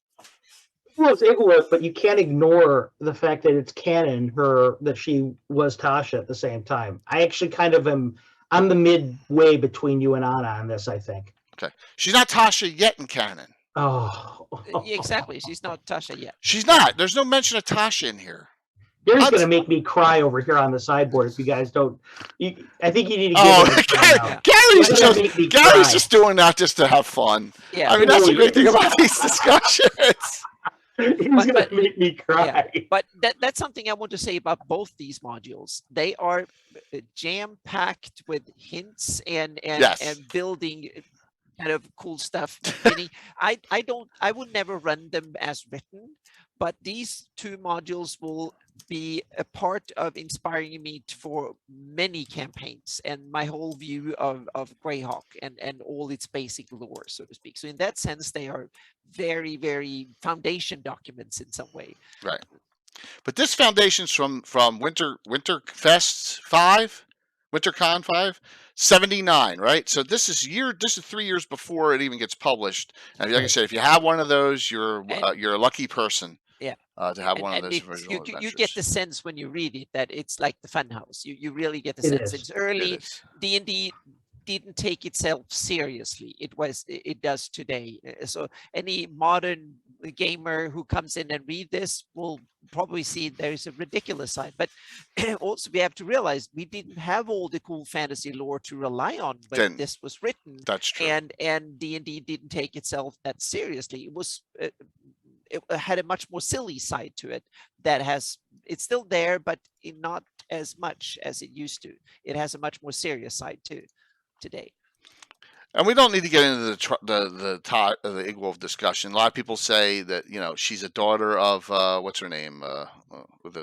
Egwolf's Egwolf, but you can't ignore the fact that it's canon that she was Tasha at the same time. I actually kind of am. I'm the midway between you and Anna on this, I think. Okay. She's not Tasha yet in canon. Oh. Exactly. She's not Tasha yet. She's not. There's no mention of Tasha in here. Gary's going to make me cry over here on the sideboard if you guys don't. I think you need to give Gary's just doing that just to have fun. Yeah. I mean, that's the great thing about these discussions. He's going to make me cry. Yeah, but that's something I want to say about both these modules. They are jam-packed with hints and building kind of cool stuff. I would never run them as written, but these 2 modules will be a part of inspiring me for many campaigns and my whole view of Greyhawk and all its basic lore, so to speak. So in that sense, they are very, very foundation documents in some way. Right. But this foundation's from Winterfest 5, WinterCon 5, 79, right? So this is 3 years before it even gets published. And like I said, if you have one of those, you're a lucky person. Yeah. To have one of those original adventures. You get the sense when you read it that it's like the Funhouse. You really get the sense. It's early. D&D didn't take itself seriously. It does today. So any modern gamer who comes in and read this will probably see there's a ridiculous side. But also we have to realize we didn't have all the cool fantasy lore to rely on when this was written. That's true. And D&D didn't take itself that seriously. It had a much more silly side to it it's still there, but not as much as it used to. It has a much more serious side today. And we don't need to get into the Egwolf discussion. A lot of people say that she's a daughter of what's her name,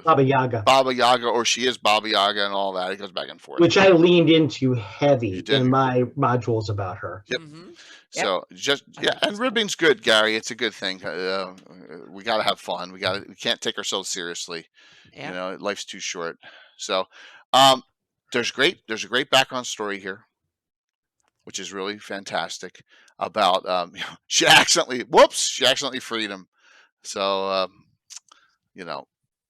Baba Yaga. Baba Yaga, or she is Baba Yaga, and all that. It goes back and forth. Which I leaned into heavy in my modules about her. Yep. Mm-hmm. So and ribbing's good, Gary. It's a good thing. We got to have fun. We can't take ourselves seriously. Yeah. Life's too short. So there's a great background story here, which is really fantastic, about she accidentally freed him. So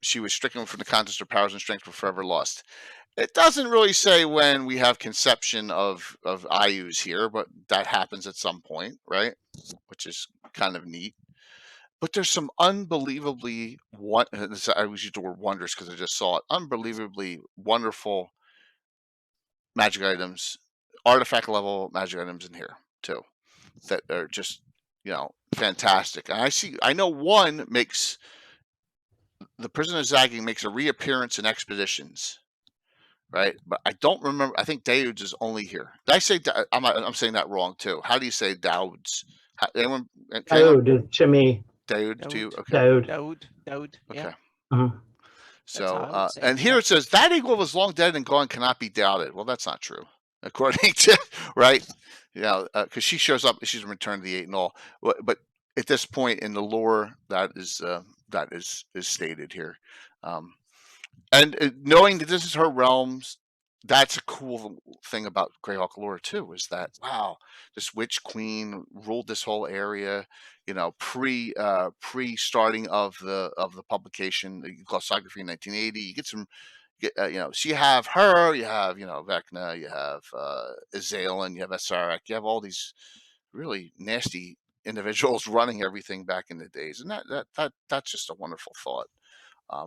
she was stricken from the contest of powers and strength but forever lost. It doesn't really say when we have conception of Ayus here, but that happens at some point, right? Which is kind of neat. But there's some unbelievably I always use the word wondrous because I just saw it. Unbelievably wonderful magic items, artifact level magic items in here too, that are just fantastic. And I know one makes the Prison of Zagging makes a reappearance in Expeditions. Right, but I don't remember. I think Daoud's is only here. Did I say I'm saying that wrong too? How do you say Daoud's? Anyone? Daoud to me. Daoud to you? Okay. Daoud. Okay. Yeah. So, how I would say and it, here yeah. it says that eagle was long dead and gone, cannot be doubted. Well, that's not true, according to right. Because she shows up, she's returned to the 8 and all. But at this point in the lore, that is stated here, and knowing that this is her realms. That's a cool thing about Greyhawk lore too. Is that wow, this witch queen ruled this whole area. Pre starting of the publication, the glossography in 1980. You get some, so you have her, you have Vecna, you have Azalin, you have Esarak, you have all these really nasty individuals running everything back in the days, and that's just a wonderful thought.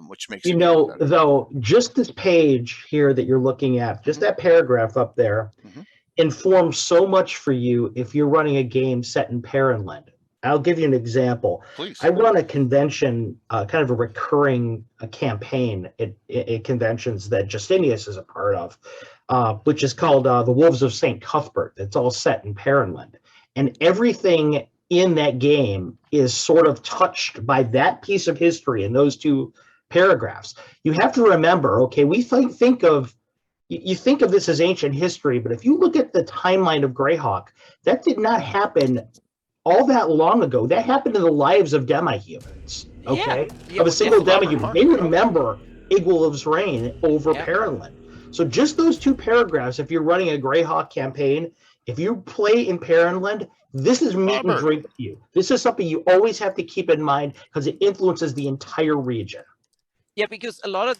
Which makes it even better. Though, just this page here that you're looking at, just that paragraph up there, informs so much for you if you're running a game set in Perrinland. I'll give you an example. Please. I run a convention, kind of a recurring campaign at conventions that Justinius is a part of, which is called the Wolves of St. Cuthbert. It's all set in Perrinland. And everything in that game is sort of touched by that piece of history in those two paragraphs. You have to remember, okay, we think of this as ancient history, but if you look at the timeline of Greyhawk, that did not happen all that long ago. That happened in the lives of demi-humans, okay? Of a single demi-human. They remember Igwilv's reign over Perrinland. So just those two paragraphs, if you're running a Greyhawk campaign, if you play in Perrinland, this is meat and drink to you. This is something you always have to keep in mind because it influences the entire region. Yeah, because a lot of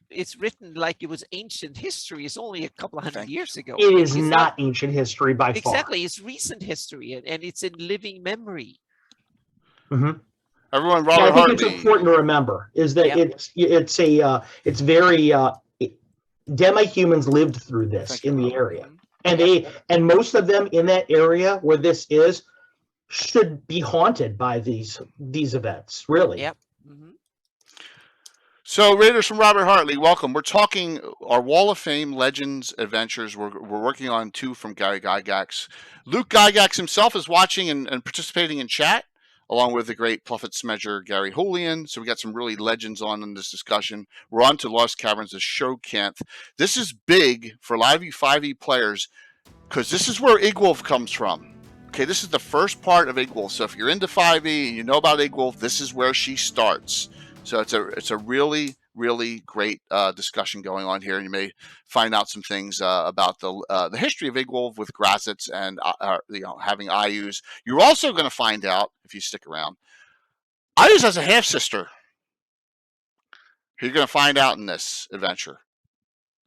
it's written like it was ancient history. It's only a couple of hundred years ago. It is not ancient history by far. Exactly, it's recent history, and it's in living memory. Everyone, I think it's important to remember is that it's very demi-humans lived through this in the area, and most of them in that area where this is should be haunted by these events. Really. Yep. So, Raiders from Robert Hartley, welcome. We're talking our Wall of Fame Legends adventures. We're working on 2 from Gary Gygax. Luke Gygax himself is watching and participating in chat, along with the great Pluffett Smedger Gary Julian. So we got some really legends on in this discussion. We're on to Lost Caverns of Tsojcanth. This is big for a lot of you 5e players because this is where Igwulf comes from. Okay, this is the first part of Igwulf. So if you're into 5e and you know about Igwulf, this is where she starts. So it's a really, really great discussion going on here, and you may find out some things about the history of Igwulf with Grassets and having Ayus. You're also going to find out, if you stick around, Ayus has a half sister. You're going to find out in this adventure,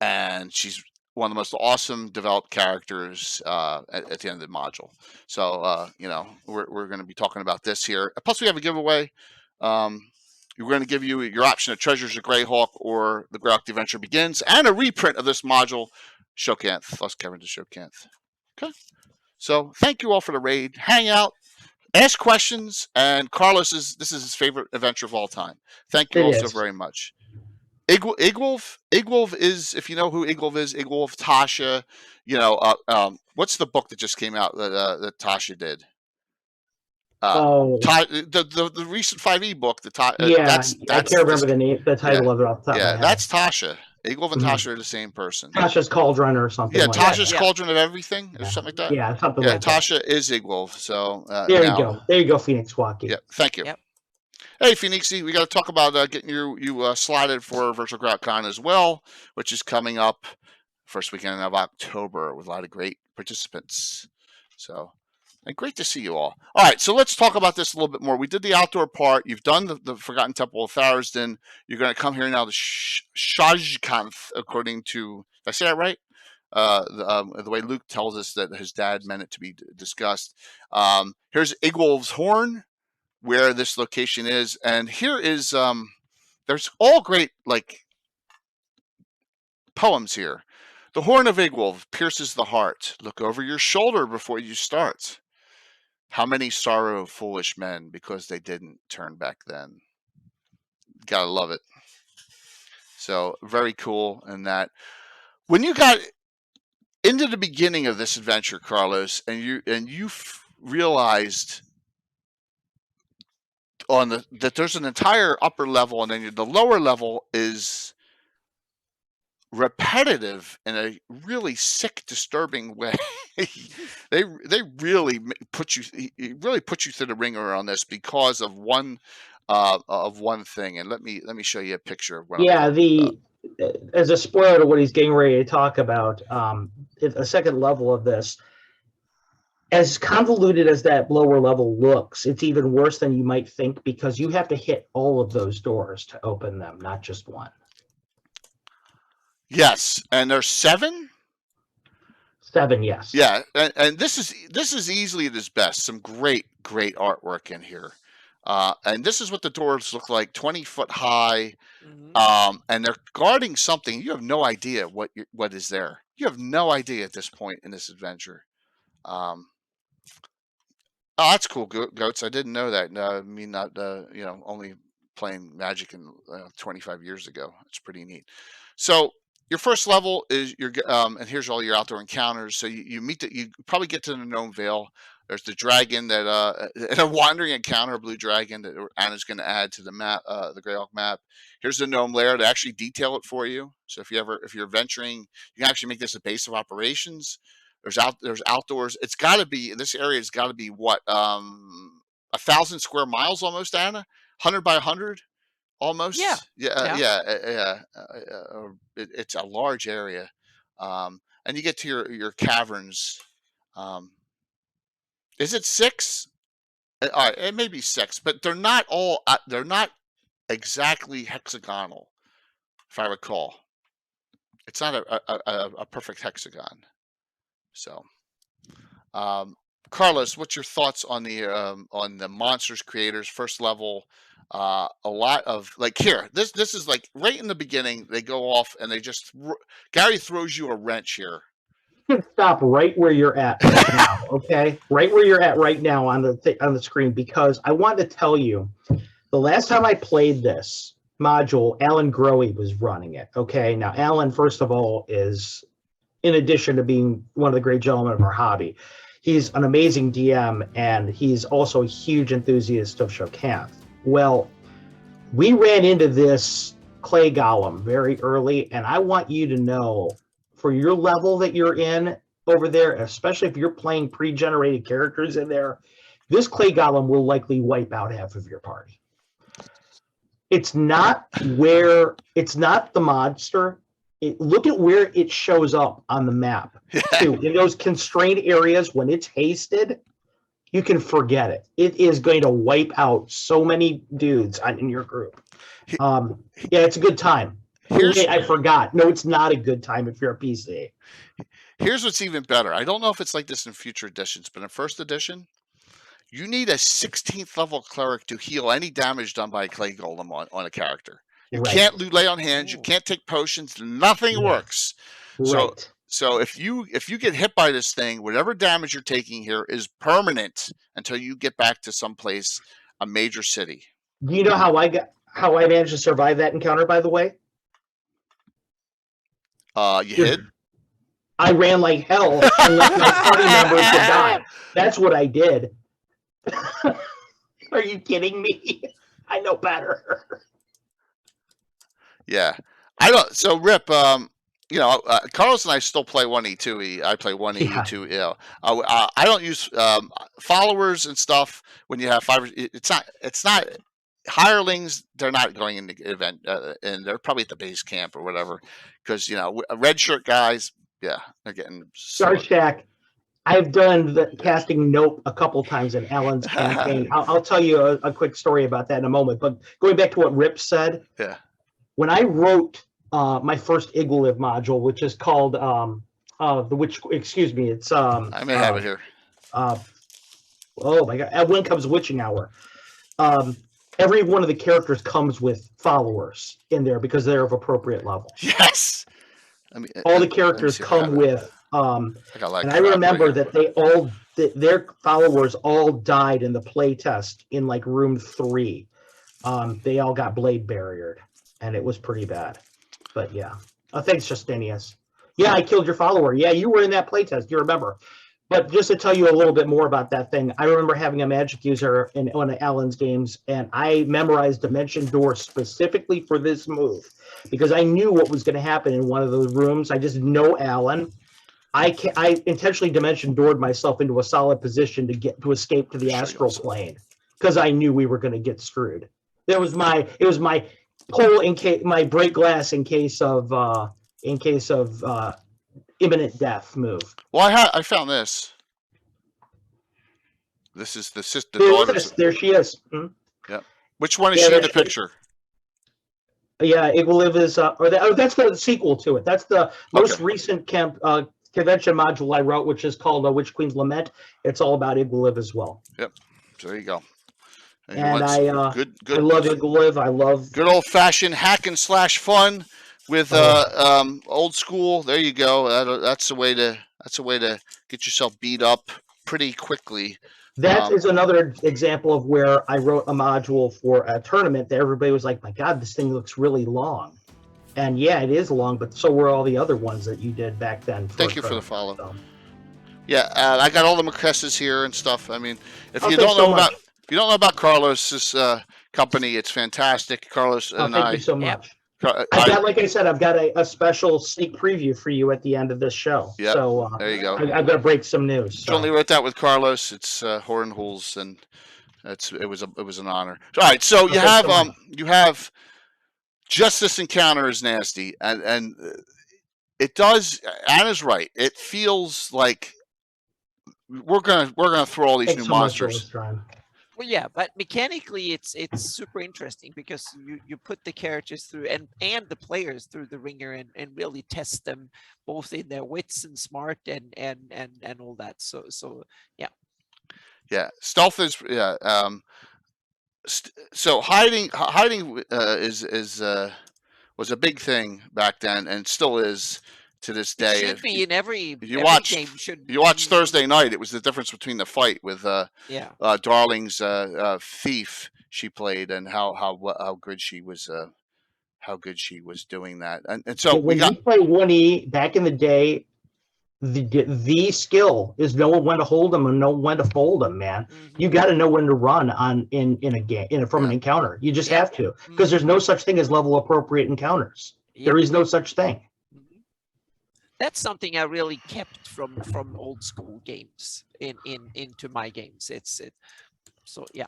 and she's one of the most awesome developed characters at the end of the module. So we're going to be talking about this here. Plus, we have a giveaway. We're going to give you your option of Treasures of Greyhawk or The Greyhawk Adventure Begins, and a reprint of this module, Tsojcanth, Lost Caverns of Tsojcanth. Okay. So thank you all for the raid. Hang out, ask questions, and this is his favorite adventure of all time. Thank you all so very much. Igwulf is, if you know who Igwulf is, Igwulf, Tasha. What's the book that just came out that Tasha did? The recent 5e book. That's I can't remember the title of it off the top of my head. That's Tasha. Igwulf and Tasha are the same person. Tasha's Cauldron or something. Yeah, Tasha's Cauldron of Everything, or something like that. Yeah, something like that. Tasha is Igwulf. So there you go. There you go, Phoenix Walkie. Yeah, thank you. Yep. Hey, Phoenixy, we got to talk about getting you slotted for Virtual GrowdCon as well, which is coming up first weekend of October with a lot of great participants. So. And great to see you all. All right, so let's talk about this a little bit more. We did the outdoor part. You've done the Forgotten Temple of Tharizdun. You're going to come here now to Tsojcanth, according to, did I say that right? The way Luke tells us that his dad meant it to be discussed. Here's Igwulf's Horn, where this location is. And here is, there's all great, poems here. The horn of Igwulf pierces the heart. Look over your shoulder before you start. How many sorrow foolish men because they didn't turn back then. Gotta love it. So very cool in that. When you got into the beginning of this adventure, Carlos, and you realized on that there's an entire upper level, and then the lower level is repetitive in a really sick, disturbing way. they really put you through the ringer on this because of one thing. And let me show you a picture of what I'm talking about. As a spoiler to what he's getting ready to talk about, a second level of this, as convoluted as that lower level looks, it's even worse than you might think, because you have to hit all of those doors to open them, not just one. Yes, and there's 7. 7, yes. Yeah, and this is easily at its best. Some great artwork in here, and this is what the doors look like, 20 foot high, and they're guarding something. You have no idea what is there. You have no idea at this point in this adventure. Oh, that's cool, Goats. I didn't know that. I mean, not only playing Magic in 25 years ago. It's pretty neat. So your first level is and here's all your outdoor encounters. So you probably get to the Gnome Vale. There's the dragon that a wandering encounter, a blue dragon that Anna's going to add to the map, the Greyhawk map. Here's the gnome lair to actually detail it for you. So if you're venturing, you can actually make this a base of operations. There's outdoors. It's got to be, this area has got to be what 1,000 square miles almost, Anna, 100 by 100. Almost. Yeah. It's a large area, and you get to your caverns. Is it 6? All right, it may be 6, but they're not all. They're not exactly hexagonal, if I recall. It's not a perfect hexagon. So, Carlos, what's your thoughts on the monsters creators first level? A lot of here. This is like right in the beginning. They go off and they just Gary throws you a wrench here. You can stop right where you're at right now, okay? Right where you're at right now on the screen, because I want to tell you, the last time I played this module, Alan Grohe was running it. Okay, now Alan, first of all, is, in addition to being one of the great gentlemen of our hobby, he's an amazing DM, and he's also a huge enthusiast of Tsojcanth. Well, we ran into this clay golem very early, and I want you to know, for your level that you're in over there, especially if you're playing pre-generated characters in there, this clay golem will likely wipe out half of your party. It's not the monster. Look at where it shows up on the map. Too. In those constrained areas, when it's hasted, you can forget it. It is going to wipe out so many dudes in your group. Yeah, it's a good time. I forgot. No, it's not a good time if you're a PC. Here's what's even better. I don't know if it's like this in future editions, but in first edition, you need a 16th level cleric to heal any damage done by a clay golem on a character. You can't lay on hands. You can't take potions. Nothing works. Right. So if you get hit by this thing, whatever damage you're taking here is permanent until you get back to someplace, a major city. Do you know how I managed to survive that encounter, by the way? You hid? I ran like hell and let my party members to die. That's what I did. Are you kidding me? I know better. Yeah. I don't. So, Rip, Carlos and I still play 1E2E. I play 1E, 2E. I don't use followers and stuff when you have 5. It's not hirelings. They're not going in the event, and they're probably at the base camp or whatever. Because red shirt guys, they're getting. Star Shack. I've done the casting Nope a couple times in Alan's campaign. I'll tell you a quick story about that in a moment. But going back to what Rip said, when I wrote my first Igloliv module, which is called it's I may have it here. Oh my God! When comes witching hour? Every one of the characters comes with followers in there because they're of appropriate level. Yes. All the characters come with. And I remember that their followers all died in the play test in like room 3. They all got blade barriered, and it was pretty bad. But yeah. Thanks, Justinius. Yeah, I killed your follower. Yeah, you were in that play test. You remember? But just to tell you a little bit more about that thing, I remember having a magic user in one of Alan's games, and I memorized Dimension Door specifically for this move because I knew what was going to happen in one of those rooms. I just know Alan. I intentionally Dimension Doored myself into a solid position to escape to the astral plane because I knew we were going to get screwed. It was my pull in case, my break glass in case of imminent death move. Well, I found this. This is the sister daughter. There she is. Hmm? Yeah. Which one is she in the picture? Yeah, Igwaliv is, that's the sequel to it. That's the most recent convention module I wrote, which is called Witch Queen's Lament. It's all about Igwaliv as well. Yep. So there you go. And I love Igwaliv. I love good old fashioned hack and slash fun with old school. There you go. That's a way to get yourself beat up pretty quickly. That is another example of where I wrote a module for a tournament that everybody was like, "My God, this thing looks really long." And yeah, it is long, but so were all the other ones that you did back then. Thank you for the follow. So. Yeah, I got all the McCresses here and stuff. I mean, if you don't know about Carlos's company, it's fantastic. Carlos and thank you so much. Like I said, I've got a special sneak preview for you at the end of this show. Yeah, so there you go. I've got to break some news. So. Only wrote that with Carlos. It's Hornhuls, and it was an honor. All right, so you have just this encounter is nasty, and it does. Anna's right. It feels like we're gonna throw all these new monsters. Well, yeah, but mechanically, it's super interesting because you put the characters through and the players through the ringer and really test them both in their wits and smart and all that. So yeah. Yeah, stealth is so hiding was a big thing back then and still is to this day. It should be in every game. You watch Thursday night. It was the difference between the fight with Darling's thief she played and how good she was doing that. And so when you play 1E back in the day, the skill is knowing when to hold them and know when to fold them, man. Mm-hmm. You got to know when to run in a game from an encounter. You just have to, because there's no such thing as level appropriate encounters. There is no such thing. That's something I really kept from old school games into my games. So yeah.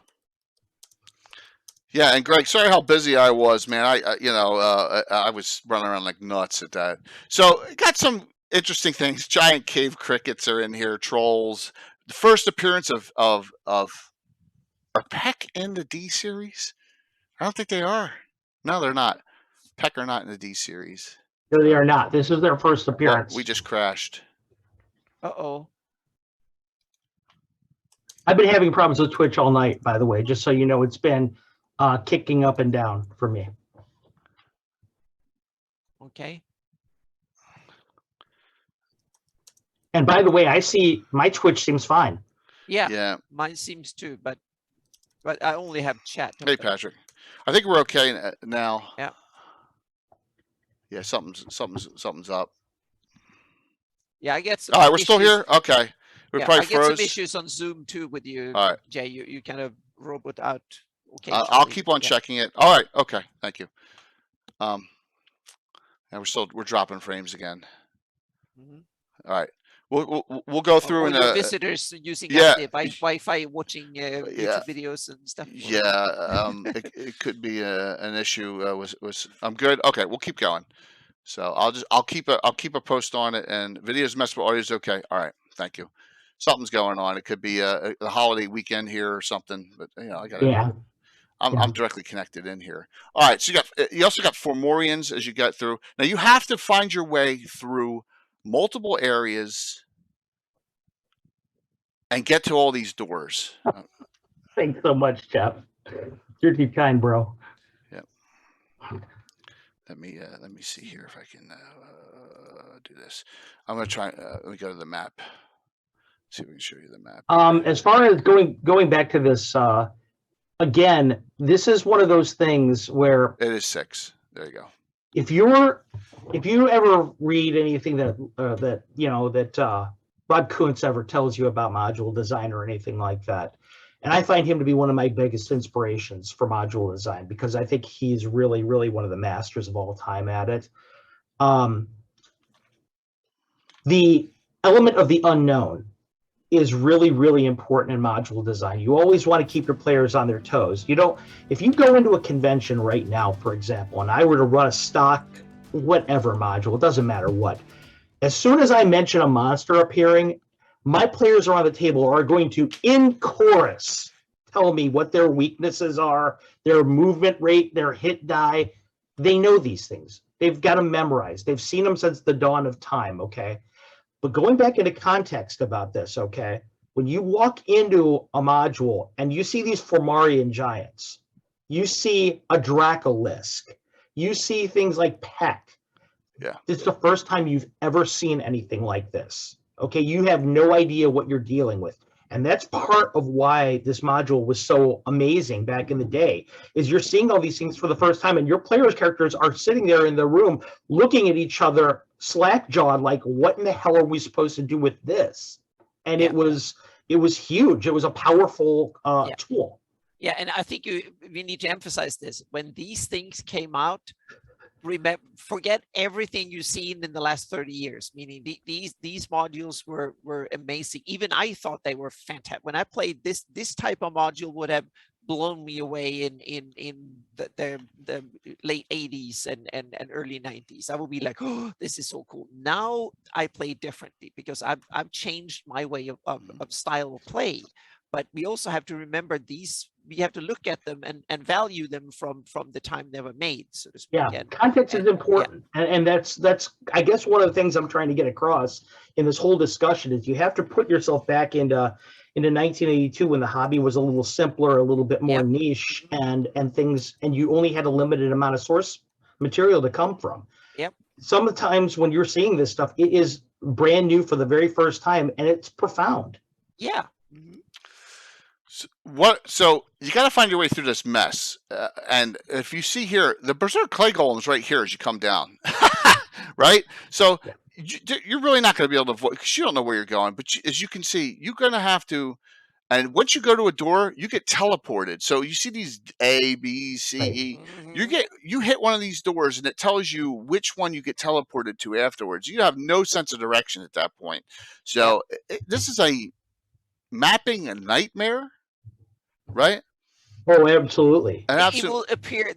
Yeah, and Greg, sorry how busy I was, man. I was running around like nuts at that. So got some interesting things. Giant cave crickets are in here. Trolls. The first appearance of are Peck in the D series? I don't think they are. No, they're not. Peck are not in the D series. No, they are not. This is their first appearance. Well, we just crashed. Uh-oh. I've been having problems with Twitch all night, by the way, just so you know. It's been kicking up and down for me. Okay. And by the way, I see my Twitch seems fine. Yeah. Mine seems too, but I only have chat. Hey, Patrick. I think we're okay now. Yeah. Yeah, something's up. Yeah, I get some all right, we're still here? Okay. We probably I get some issues on Zoom too with you, all right. Jay. You kind of robot out. I'll keep on checking it. All right, okay, thank you. And we're dropping frames again. Mm-hmm. All right. We'll go through and visitors using Wi-Fi watching YouTube videos and stuff. Yeah, it could be an issue. I'm good. Okay, we'll keep going. So I'll keep a post on it, and videos mess with audio is okay. All right, thank you. Something's going on. It could be a holiday weekend here or something, but I got. Yeah. I'm directly connected in here. All right, so you also got Formorians as you get through. Now you have to find your way through multiple areas and get to all these doors. Thanks so much, Jeff. You're too kind, bro. Yep. Let me see here if I can do this. I'm gonna try. Let me go to the map. See if we can show you the map. As far as going back to this, again, this is one of those things where it is 6. There you go. If you ever read anything that Rob Kuntz ever tells you about module design or anything like that. And I find him to be one of my biggest inspirations for module design because I think he's really, really one of the masters of all time at it. The element of the unknown is really, really important in module design. You always want to keep your players on their toes. You don't, if you go into a convention right now, for example, and I were to run a stock, whatever module, it doesn't matter what, as soon as I mention a monster appearing, my players around the table are going to, in chorus, tell me what their weaknesses are, their movement rate, their hit die. They know these things. They've got them memorized. They've seen them since the dawn of time, okay? But going back into context about this, okay, when you walk into a module and you see these Formarian giants, you see a Dracolisk, you see things like Peck. Yeah. This is the first time you've ever seen anything like this. Okay, you have no idea what you're dealing with. And that's part of why this module was so amazing back in the day, is you're seeing all these things for the first time, and your players' characters are sitting there in the room looking at each other slack-jawed like, what in the hell are we supposed to do with this? And it was huge. It was a powerful tool. Yeah, and I think we need to emphasize this. When these things came out, forget everything you've seen in the last 30 years, meaning these modules were amazing. Even I thought they were fantastic. When I played this type of module would have blown me away in the late 80s and early 90s. I would be like, oh, this is so cool. Now I play differently because I've changed my way of style of play. But we also have to remember these. We have to look at them and value them from the time they were made, so to speak. Yeah, context is important, and that's I guess one of the things I'm trying to get across in this whole discussion is you have to put yourself back into 1982 when the hobby was a little simpler, a little bit more niche, and things, and you only had a limited amount of source material to come from. Yep. Sometimes when you're seeing this stuff, it is brand new for the very first time, and it's profound. Yeah. So you got to find your way through this mess, and if you see here, the Berserk Clay Golem's right here as you come down, right? So you're really not going to be able to avoid, because you don't know where you're going. But as you can see, you're going to have to, and once you go to a door, you get teleported. So you see these A, B, C, E. You hit one of these doors, and it tells you which one you get teleported to afterwards. You have no sense of direction at that point. So this is a mapping a nightmare. Right? Oh, absolutely. And it will appear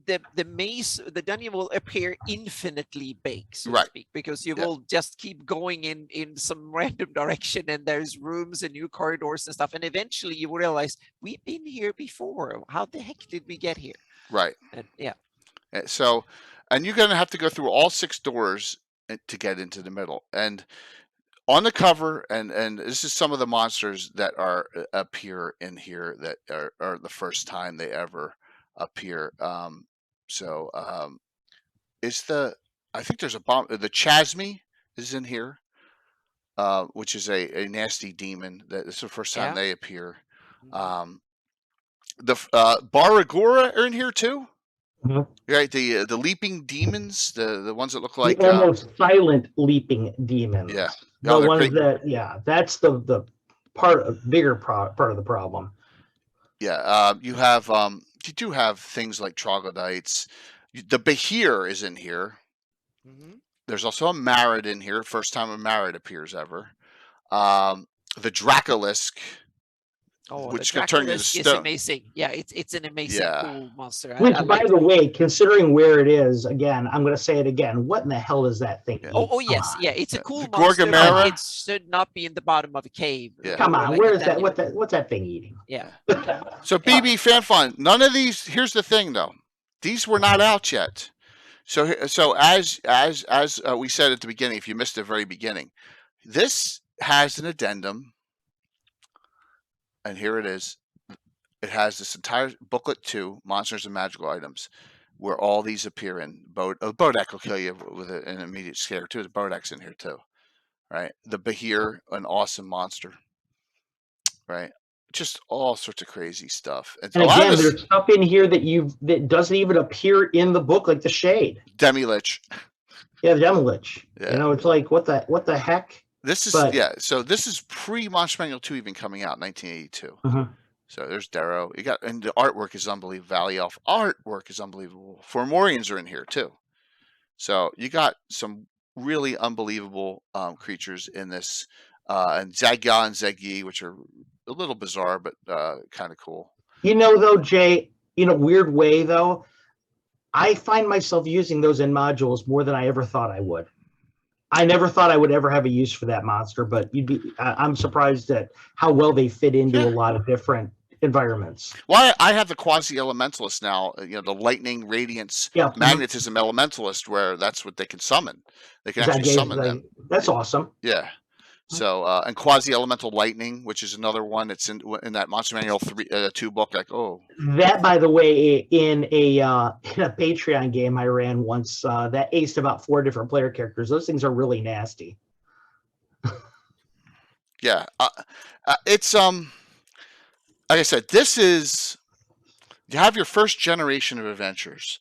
the maze, the dungeon will appear infinitely big, so to speak, because you will just keep going in some random direction, and there's rooms and new corridors and stuff, and eventually you will realize we've been here before. How the heck did we get here? Right. And, so, and you're going to have to go through all 6 doors to get into the middle, and on the cover, and this is some of the monsters that appear in here that are the first time they ever appear. I think there's a bomb. The Chasme is in here, which is a nasty demon. It's the first time they appear. The Baragora are in here too. Mm-hmm. Right, the leaping demons, the ones that look like the almost silent leaping demons. Yeah. The ones that, that's the bigger part of the problem. Yeah, you do have things like troglodytes. The Behir is in here. Mm-hmm. There's also a Marid in here. First time a Marid appears ever. The Dracolisk, which can turn you to stone. Is amazing. Yeah, it's an amazing cool monster. Which, by the way, considering where it is, again, I'm going to say it again. What in the hell is that thing? Yeah. Oh yes, it's a cool monster. Gorgamera? It should not be in the bottom of a cave. Yeah. Come on, where is that? What's that thing eating? Yeah. So BB FanFun, none of these. Here's the thing, though. These were not out yet. So as we said at the beginning, if you missed the very beginning, this has an addendum. And here it is. It has this entire booklet 2, Monsters and Magical Items, where all these appear in. Bodak will kill you with an immediate scare, too. The Bodak's in here, too. Right? The Behir, an awesome monster. Right? Just all sorts of crazy stuff. And again, there's stuff in here that doesn't even appear in the book, like the Shade. Demi-Lich. Yeah, the Demi-Lich. Yeah. It's like, what the heck? This is But- So this is pre Monster Manual 2 even coming out, 1982. So there's Darrow. And the artwork is unbelievable. Valley Elf artwork is unbelievable. Formorians are in here too. So you got some really unbelievable creatures in this, and Zagya and Zegyi, which are a little bizarre but kind of cool. Though, Jay, in a weird way, though, I find myself using those in modules more than I ever thought I would. I never thought I would ever have a use for that monster, but I'm surprised at how well they fit into a lot of different environments. Well, I have the quasi-elementalist now, the lightning, radiance, magnetism elementalist, where that's what they can summon. They can actually summon them. That's awesome. Yeah. So, and quasi-elemental lightning, which is another one that's in that Monster Manual 2 book. Like, that, by the way, in a Patreon game I ran once, that aced about 4 different player characters. Those things are really nasty. Yeah, it's like I said, you have your first generation of adventures,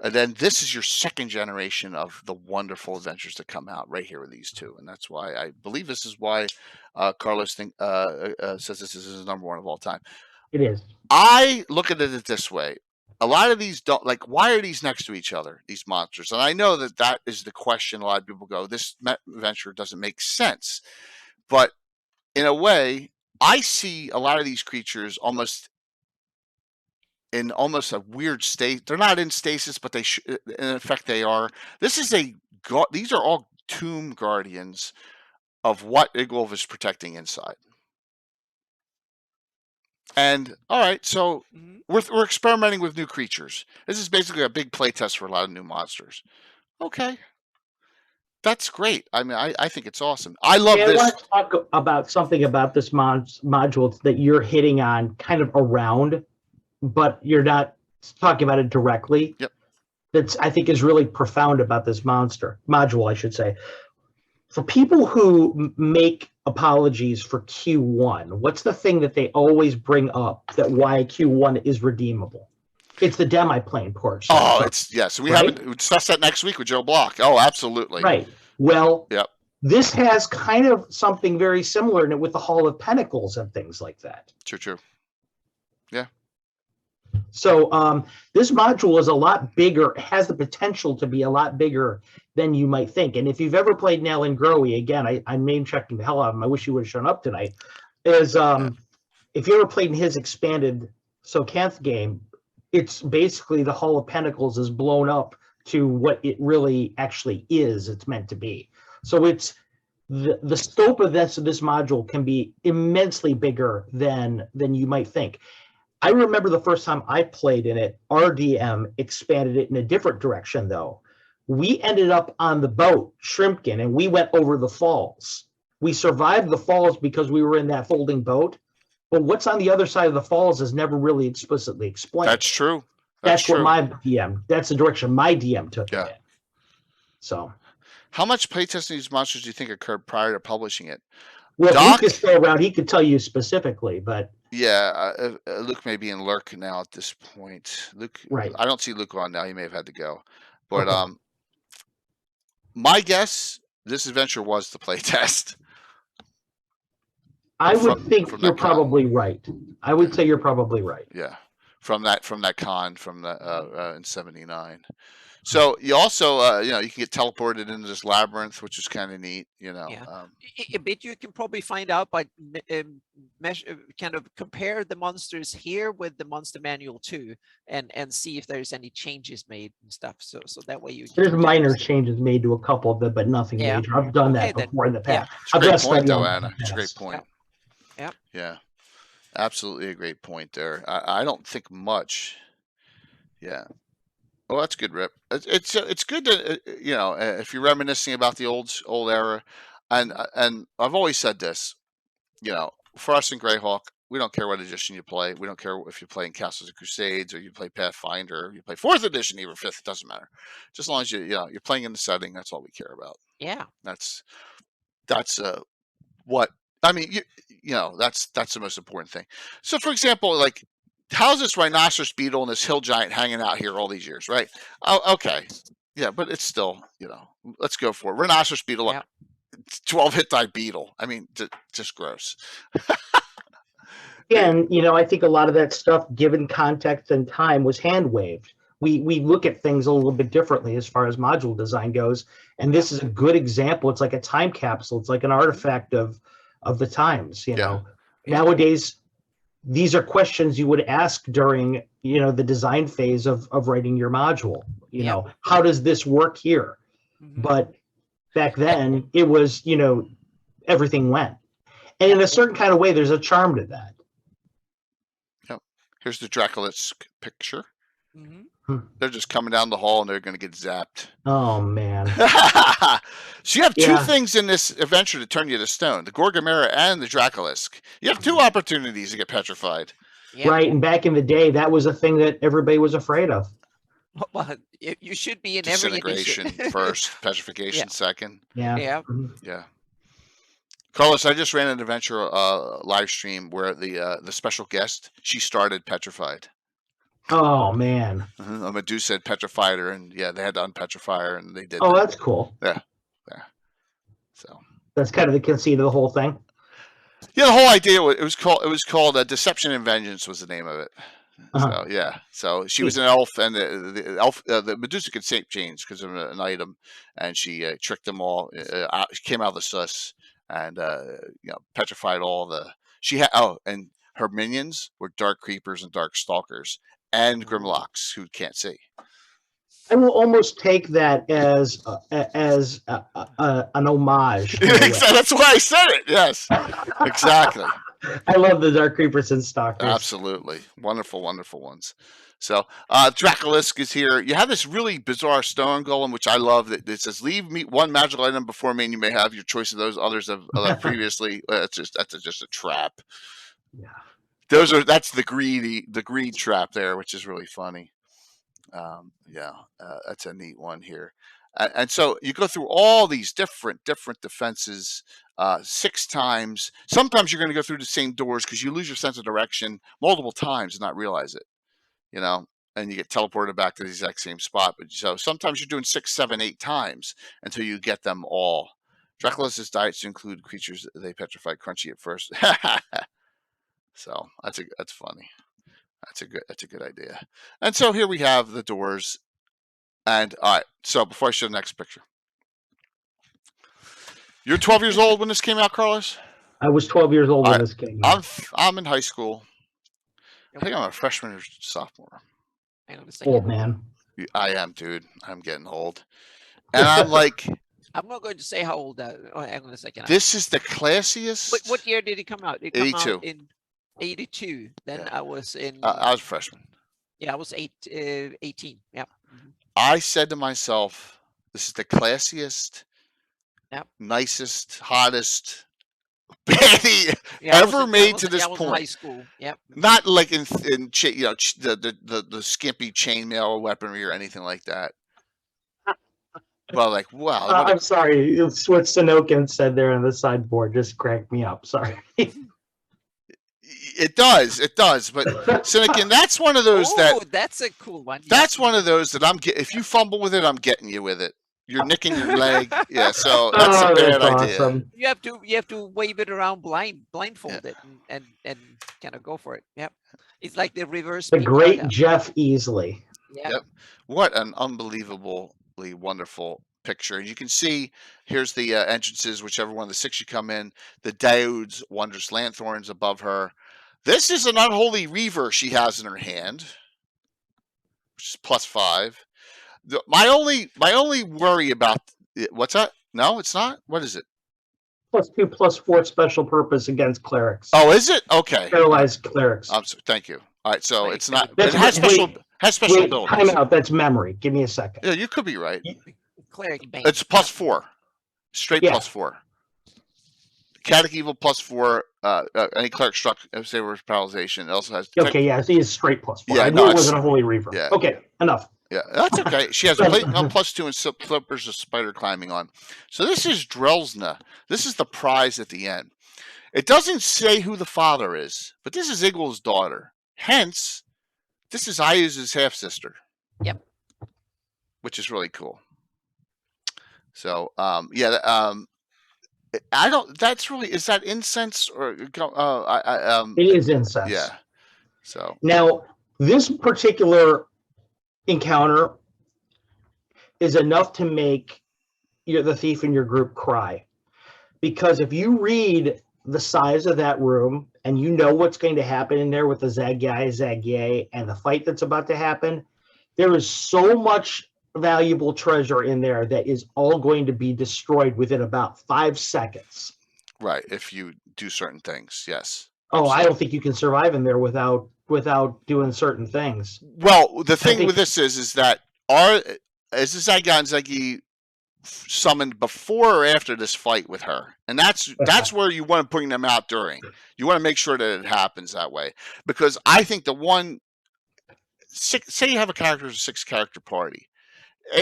and then this is your second generation of the wonderful adventures that come out right here with these two, and that's why I believe this is why Carlos says this is his number one of all time. It is. I look at it this way: a lot of these don't why are these next to each other? These monsters, and I know that is the question. A lot of people go, "This adventure doesn't make sense," but in a way, I see a lot of these creatures almost in a weird state. They're not in stasis, but in effect they are. These are all tomb guardians of what Igwolf is protecting inside. And all right, so we're experimenting with new creatures. This is basically a big playtest for a lot of new monsters. Okay. That's great. I mean, I think it's awesome. I love this. I want to talk about something about this module that you're hitting on kind of around, but you're not talking about it directly. Yep. That's, I think, is really profound about this module, I should say. For people who make apologies for Q1, what's the thing that they always bring up that why Q1 is redeemable? It's the demi-plane portion. So we haven't discussed that next week with Joe Block. Oh, absolutely. Right. Well, yep. This has kind of something very similar in it with the Hall of Pentacles and things like that. True. Yeah. So this module is a lot bigger, has the potential to be a lot bigger than you might think. And if you've ever played Nell and Growy, again, I'm name checking the hell out of him. I wish he would have shown up tonight. If you ever played in his expanded Tsojcanth game, it's basically the Hall of Pentacles is blown up to what it really actually is. It's meant to be. So it's the scope of this module can be immensely bigger than you might think. I remember the first time I played in it, RDM expanded it in a different direction, though. We ended up on the boat, Shrimpkin, and we went over the falls. We survived the falls because we were in that folding boat. But what's on the other side of the falls is never really explicitly explained. That's true. That's what my DM. That's the direction my DM took it in. So, how much playtesting these monsters do you think occurred prior to publishing it? Well, Luke is still around. He could tell you specifically, but Luke may be in Lurk now at this point. Luke, right? I don't see Luke on now. He may have had to go, but my guess, this adventure was the playtest. I would think you're probably right. I would say you're probably right. Yeah, from that con in '79. So you also you can get teleported into this labyrinth, which is kind of neat. But you can probably find out by kind of compare the monsters here with the Monster Manual 2 and see if there's any changes made and stuff. So that way there's minor changes made to a couple of them, but nothing major. I've done that before in the past. It's a great point, though, Anna. It's a great point. Yeah, absolutely a great point there. I don't think much. Yeah. Well, that's good, Rip. It's good to if you're reminiscing about the old era, and I've always said this, for us in Greyhawk, we don't care what edition you play. We don't care if you're playing Castles and Crusades or you play Pathfinder, or you play 4th edition, even 5th. It doesn't matter. Just as long as you're playing in the setting, that's all we care about. Yeah. That's what. I mean, that's the most important thing. So, for example, how's this rhinoceros beetle and this hill giant hanging out here all these years, right? Oh, okay. Yeah, but it's still, let's go for it. Rhinoceros beetle. 12 hit die beetle. I mean, just gross. Again, I think a lot of that stuff, given context and time, was hand waved. We look at things a little bit differently as far as module design goes, and this is a good example. It's like a time capsule. It's like an artifact of the times. Nowadays, these are questions you would ask during the design phase of writing your module. How does this work here? But back then, it was everything went, and in a certain kind of way, there's a charm to that. Here's the Dracolisk picture. They're just coming down the hall and they're going to get zapped. Oh, man. So you have two things in this adventure to turn you to stone, the Gorgamera and the Dracolisk. You have two opportunities to get petrified. Yep. Right, and back in the day, that was a thing that everybody was afraid of. Well, you should be in every edition. Disintegration first, petrification second. Yeah. Yeah. Carlos, I just ran an adventure live stream where the special guest, she started petrified. Oh, man. A Medusa had petrified her, and they had to unpetrify her, and they did. Oh, that's cool. Yeah. So that's kind of the conceit of the whole thing. Yeah, the whole idea it was called Deception and Vengeance was the name of it. So so she was an elf, and the elf, the Medusa could change because of an item, and she tricked them all. She came out of the sus and petrified all the. She had and her minions were dark creepers and dark stalkers and grimlocks who can't see. I will almost take that as an homage. That's why I said it. Yes, exactly. I love the dark creepers and stalkers. Absolutely, wonderful, wonderful ones. So Dracolisk is here. You have this really bizarre stone golem, which I love. That it says, "Leave me one magical item before me, and you may have your choice of those others have previously." That's just a trap. Yeah. That's the greed trap there, which is really funny. That's a neat one here. And so you go through all these different defenses 6 times. Sometimes you're going to go through the same doors because you lose your sense of direction multiple times and not realize it, and you get teleported back to the exact same spot. But so sometimes you're doing 6, 7, 8 times until you get them all. Dracolisk's diets include creatures that they petrified crunchy at first. So that's funny. That's a good idea. And so here we have the doors. And all right, so before I show the next picture, you're 12 years old when this came out, Carlos? I was 12 years old when this came out. I'm in high school. I think I'm a freshman or sophomore. Old man. I am, dude. I'm getting old. And I'm like, I'm not going to say how old. Hang on a second. This is the classiest. What year did it come out? It came 82. out in 82. Then I was in. I was a freshman. Yeah, I was 18. Yeah. I said to myself, "This is the classiest, nicest, hottest baddie ever made to this point." In high school. Yep. Not like in the skimpy chainmail weaponry or anything like that. Well, like, wow. I'm sorry. It's what Sanokin said there on the sideboard just cracked me up. Sorry. It does. But Cynican, that's one of those that's a cool one. That's one of those that if you fumble with it, I'm getting you with it. You're nicking your leg. Yeah, so that's a bad idea. Awesome. You have to wave it around blindfolded and kind of go for it. Yep. It's like the reverse. The great Jeff Easley. Yep. What an unbelievably wonderful picture. And you can see here's the entrances, whichever one of the 6 you come in. The diodes, wondrous lanthorns above her. This is an unholy reaver she has in her hand, which is +5. My only worry about what's that? No, it's not. What is it? +2, +4 special purpose against clerics. Oh, is it? Okay. Paralyzed clerics. Thank you. All right, so it's not. It has special abilities. Time out. That's memory. Give me a second. Yeah, you could be right. Cleric bane. It's +4, straight +4. Catech evil +4. Any cleric struck, say paralyzation. It also has. Okay, yeah, so it's straight +4. Yeah, I knew it wasn't a holy reaver. Yeah. Okay, enough. Yeah, that's okay. She has plate on +2 and flippers of spider climbing on. So this is Drelsna. This is the prize at the end. It doesn't say who the father is, but this is Igul's daughter. Hence, this is Ayuz's half sister. Yep. Which is really cool. So I don't. That's really, is that incense or It is incense. yeah. So Now, this particular encounter is enough to make the thief in your group cry. Because if you read the size of that room and you know what's going to happen in there with the Zagyai and the fight that's about to happen, there is so much valuable treasure in there that is all going to be destroyed within about 5 seconds. right, if you do certain things, yes. Oh, I don't think you can survive in there without doing certain things. Well, the thing with this is that is the Zagyai and Zagi summoned before or after this fight with her, and that's where you want to bring them out during. You want to make sure that it happens that way, because I think say you have a character who's a 6-character party,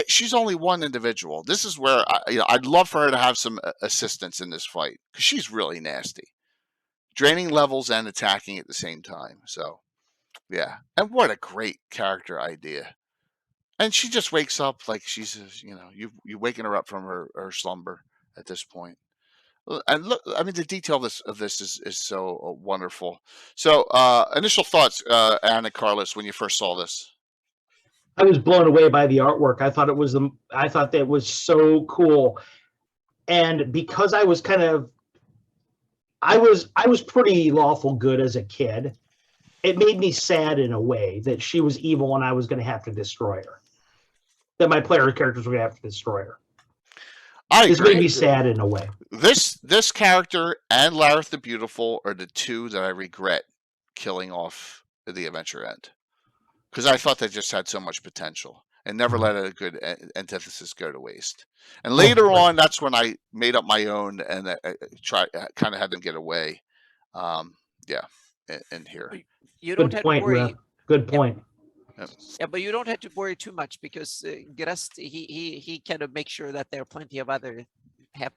she's only one individual. This is where I'd love for her to have some assistance in this fight, because she's really nasty, draining levels and attacking at the same time. So yeah, and what a great character idea. And she just wakes up like she's, you're waking her up from her slumber at this point. And look, I mean, the detail of this is so wonderful. So, initial thoughts, Anna, Carlos, when you first saw this. I was blown away by the artwork. I thought that was so cool. And because I was pretty lawful good as a kid, it made me sad in a way that she was evil and I was going to have to destroy her. That my player characters were going to have to destroy her. This made me sad in a way. This character and Lareth the Beautiful are the two that I regret killing off at the adventure end, because I thought they just had so much potential and never let a good antithesis go to waste. And later on, that's when I made up my own and kind of had them get away. In here. You don't have to worry. Good point. Yeah, but you don't have to worry too much, because Grast, he kind of makes sure that there are plenty of other half.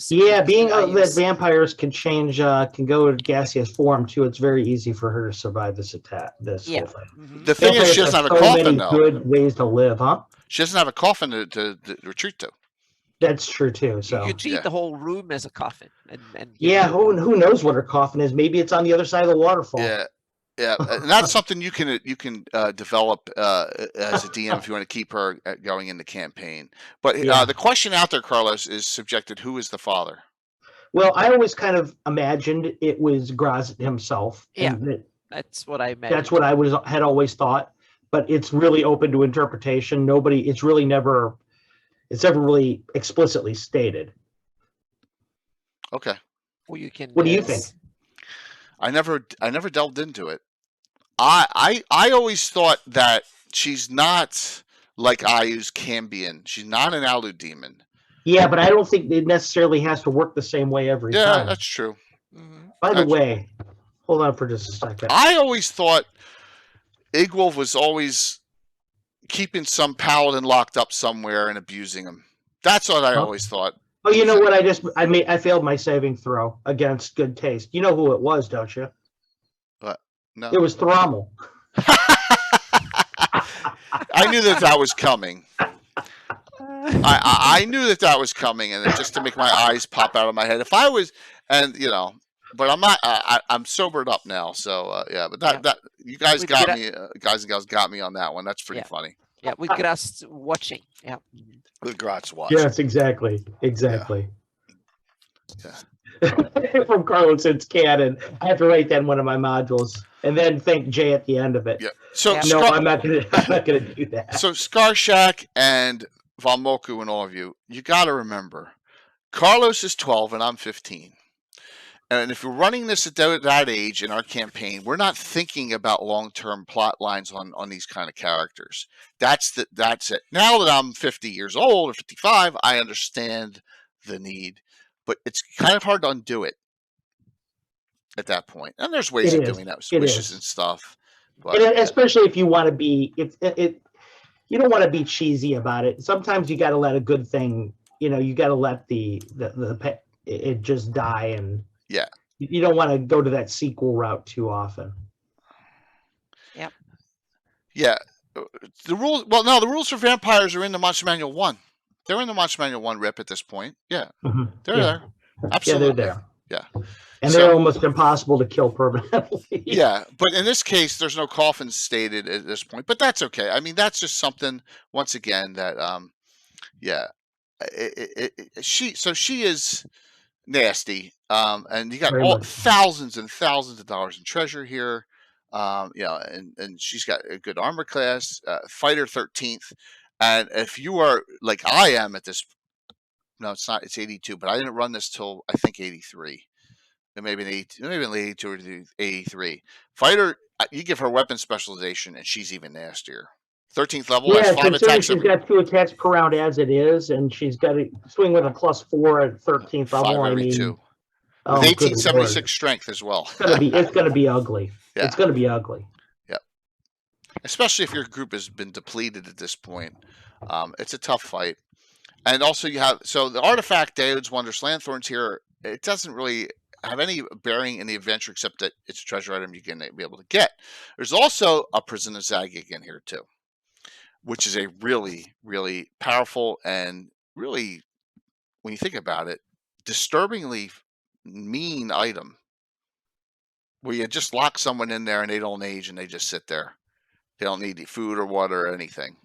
Yeah, being that vampires can change, can go to gaseous form too. It's very easy for her to survive this attack. Whole thing. Mm-hmm. The thing is, she doesn't have a coffin though. Good ways to live, huh? She doesn't have a coffin to retreat to. That's true too. So you treat the whole room as a coffin, and who knows what her coffin is? Maybe it's on the other side of the waterfall. Yeah, and that's something you can develop as a DM if you want to keep her going in the campaign. But the question out there, Carlos, is subjected: who is the father? Well, I always kind of imagined it was Graz himself. Yeah, that's what I imagined. That's what I had always thought. But it's really open to interpretation. It's never really explicitly stated. Okay. Well, you can. What do you think? I never delved into it. I always thought that she's not like Ayu's Cambion. She's not an Alu demon. Yeah, but I don't think it necessarily has to work the same way every time. Yeah, that's true. Mm-hmm. By the way, hold on for just a second. I always thought Igwolf was always keeping some paladin locked up somewhere and abusing him. That's what I always thought. Oh, you know what? I failed my saving throw against good taste. You know who it was, don't you? What? No. It was Thrommel. I knew that was coming. I knew that was coming, and just to make my eyes pop out of my head. If I was, but I'm not. I'm sobered up now, so yeah. But that you guys got me, guys and gals got me on that one. That's pretty funny. Yeah, with Grast watching. Yeah. With Grast watching. Yes, exactly. Yeah. From Carlos, it's canon. I have to write that in one of my modules, and then thank Jay at the end of it. Yeah. So no, I'm not gonna do that. So Skarshack and Valmoku and all of you got to remember, Carlos is 12 and I'm 15. And if we're running this at that age in our campaign, we're not thinking about long-term plot lines on these kind of characters. That's it. Now that I'm 50 years old or 55, I understand the need, but it's kind of hard to undo it at that point. And there's ways of doing that, wishes and stuff. But, especially if you want to be, you don't want to be cheesy about it. Sometimes you got to let a good thing, you got to let it just die, and you don't want to go to that sequel route too often. Yep. Yeah. The rules for vampires are in the Monster Manual 1. They're in the Monster Manual 1 rip at this point. Yeah, Mhm. they're Yeah. there. Yeah, Absolutely. they're there. Yeah. And So- they're almost impossible to kill permanently. Yeah, but in this case, there's no coffin stated at this point, but that's okay. I mean, that's just something, once again, that, yeah, she is nasty, and you got Very all much. thousands and thousands of dollars in treasure here, and she's got a good armor class, fighter 13th, and if you are like I am at this, no, it's not, it's 82, but I didn't run this till I think 83. Maybe in 82 or 83. Fighter, you give her weapon specialization, and she's even nastier. 13th level has 5 considering attacks. she's got 2 attacks per round as it is, and she's got to swing with a +4 at 13th 5 level. every I mean, 2. With oh, good 1876 Lord. strength as well. It's gonna be ugly. Yeah. It's gonna be ugly. Especially if your group has been depleted at this point. It's a tough fight. And also you have, so the artifact, Daed's Wondrous Lanthorns here, it doesn't really have any bearing in the adventure except that it's a treasure item you can be able to get. There's also a Prison of Zagig in here too, which is a really, really powerful and really, when you think about it, disturbingly mean item where you just lock someone in there and they don't age and they just sit there. They don't need food or water or anything.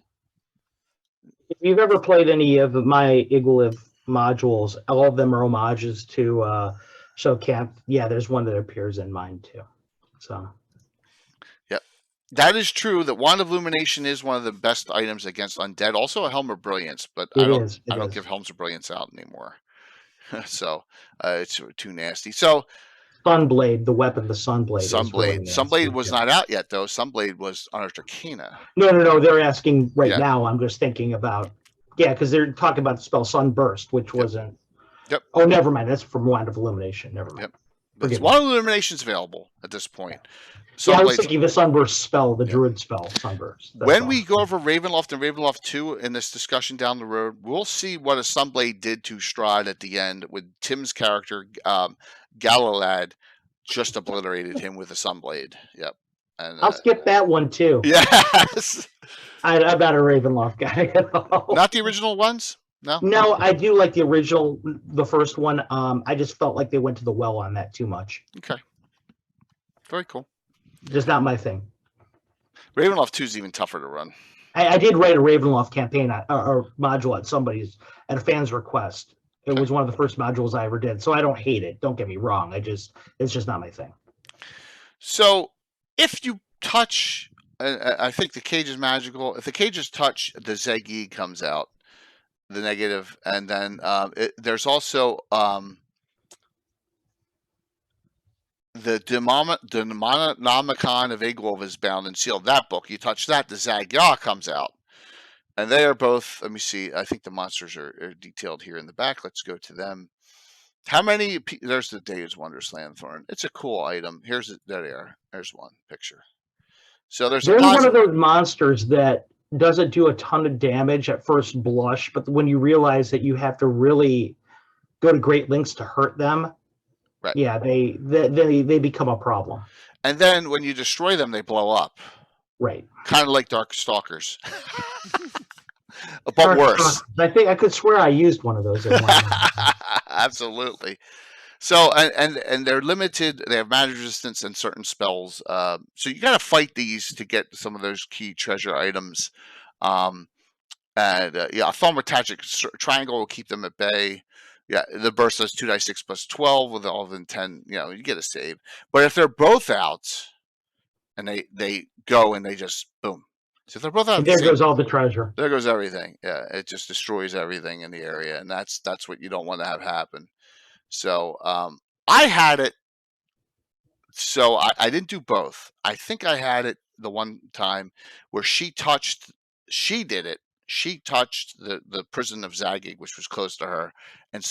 If you've ever played any of my Igolith modules, all of them are homages to Tsojcanth. Yeah, there's one that appears in mine too. So. Yep, that is true. That Wand of Illumination is one of the best items against undead. Also a Helm of Brilliance, but I don't give Helms of Brilliance out anymore. So it's too nasty. So Sunblade, the weapon, the Sunblade. Sunblade was not out yet, though. Sunblade was on Arcana. No. They're asking right now. I'm just thinking about, because they're talking about the spell Sunburst, which wasn't. Yep. Oh, never mind. That's from Wand of Illumination. Never mind. Yep. Wand of Illumination is available at this point. I was thinking the Sunburst spell, the Druid spell, Sunburst. When we go over Ravenloft and Ravenloft 2 in this discussion down the road, we'll see what a Sunblade did to Strahd at the end with Tim's character, Galalad, just obliterated him with a Sunblade. Yep. And, I'll skip that one too. Yes. I'm not a Ravenloft guy at all. Not the original ones? No? No, I do like the original, the first one. I just felt like they went to the well on that too much. Okay. Very cool. Just not my thing. Ravenloft 2 is even tougher to run. I did write a Ravenloft campaign or module at a fan's request. It was one of the first modules I ever did, so I don't hate it. Don't get me wrong. It's just not my thing. So if you touch, I think the cage is magical. If the cages touch, the Zagi comes out, the negative, and then there's also the Demonomicon of Igolith is bound and sealed. That book, you touch that, the Zag-Ya comes out. And they are both, let me see, I think the monsters are detailed here in the back. Let's go to them. How many, there's the Daed's Wondrous Lanthorn. It's a cool item. There they are. There's one picture. So there's one of those monsters that doesn't do a ton of damage at first blush, but when you realize that you have to really go to great lengths to hurt them, right? Yeah, they become a problem. And then when you destroy them, they blow up. Right. Kind of like Dark Stalkers. But worse. I think I could swear I used one of those at one. Absolutely. So and they're limited. They have magic resistance and certain spells. So you got to fight these to get some of those key treasure items. A thaumaturgic triangle will keep them at bay. Yeah, the burst does 2d6 plus 12 with all of them 10. You get a save. But if they're both out, and they go and they just boom. So if they're both out, there goes all the treasure. There goes everything. Yeah, it just destroys everything in the area, and that's what you don't want to have happen. So I had it. So I didn't do both. I think I had it the one time where she touched the prison of Zagig, which was close to her, and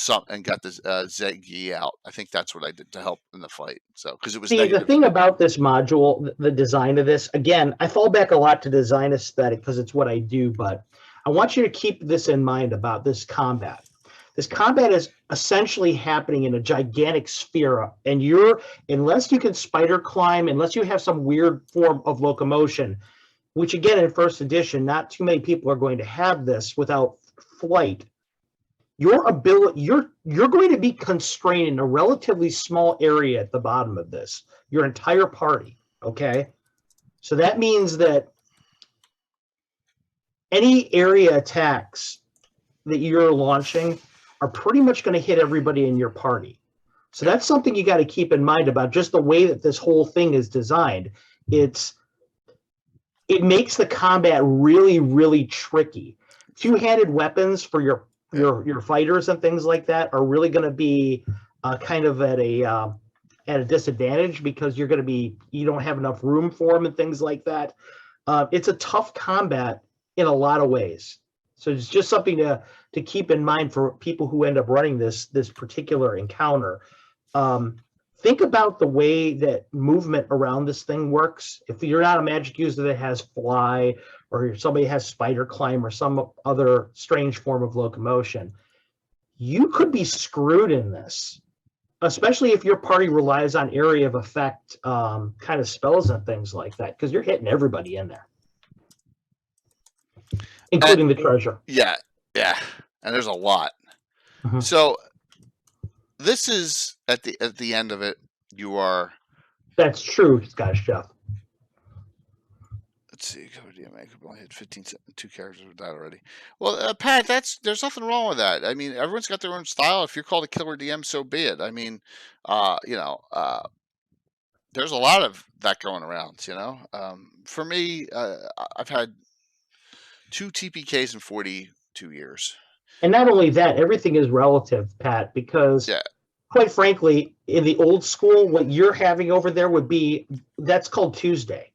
got the Zagi out. I think that's what I did to help in the fight. So because it was the thing about this module, the design of this, again, I fall back a lot to design aesthetic because it's what I do, but I want you to keep this in mind about this combat. This combat is essentially happening in a gigantic sphere, and unless you can spider climb, unless you have some weird form of locomotion, which again in first edition, not too many people are going to have this without flight. your ability, you're going to be constrained in a relatively small area at the bottom of this, your entire party. Okay. So that means that any area attacks that you're launching are pretty much going to hit everybody in your party. So that's something you got to keep in mind about just the way that this whole thing is designed. It makes the combat really, really tricky. Two-handed weapons for your fighters and things like that are really going to be kind of at a disadvantage because you don't have enough room for them and things like that. It's a tough combat in a lot of ways. So it's just something to keep in mind for people who end up running this particular encounter. Think about the way that movement around this thing works. If you're not a magic user that has fly, or somebody has spider climb or some other strange form of locomotion, you could be screwed in this, especially if your party relies on area of effect kind of spells and things like that, because you're hitting everybody in there, including the treasure. Yeah, and there's a lot. Mm-hmm. So this is at the end of it. You are. That's true, Scottish Jeff. Let's see. I could only hit 2 characters with that already. Well, Pat, there's nothing wrong with that. I mean, everyone's got their own style. If you're called a killer DM, so be it. I mean, there's a lot of that going around. For me, I've had 2 TPKs in 42 years. And not only that, everything is relative, Pat, because quite frankly, in the old school, what you're having over there that's called Tuesday.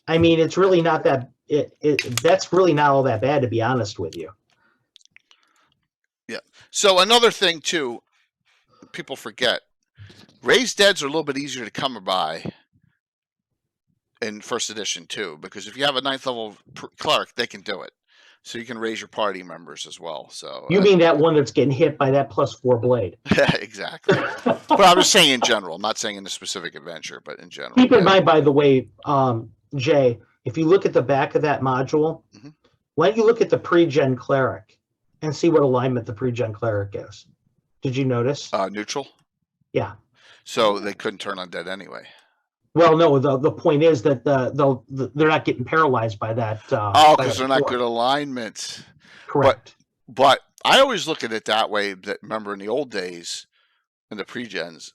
I mean, it's really not that. That's really not all that bad, to be honest with you. Yeah. So another thing too, people forget, raised deads are a little bit easier to come by in first edition too, because if you have a 9th level cleric, they can do it. So you can raise your party members as well. So you mean that one that's getting hit by that +4 blade? Yeah, exactly. But I'm just saying in general. I'm not saying in a specific adventure, but in general. Keep in mind, by the way, Jay, if you look at the back of that module, why don't you look at the pre-gen cleric and see what alignment the pre-gen cleric is? Did you notice? Neutral? Yeah. So they couldn't turn undead anyway. Well, no, the point is that they're not getting paralyzed by that. Because they're not good alignments. Correct. But I always look at it that way. That remember in the old days, in the pre-gens,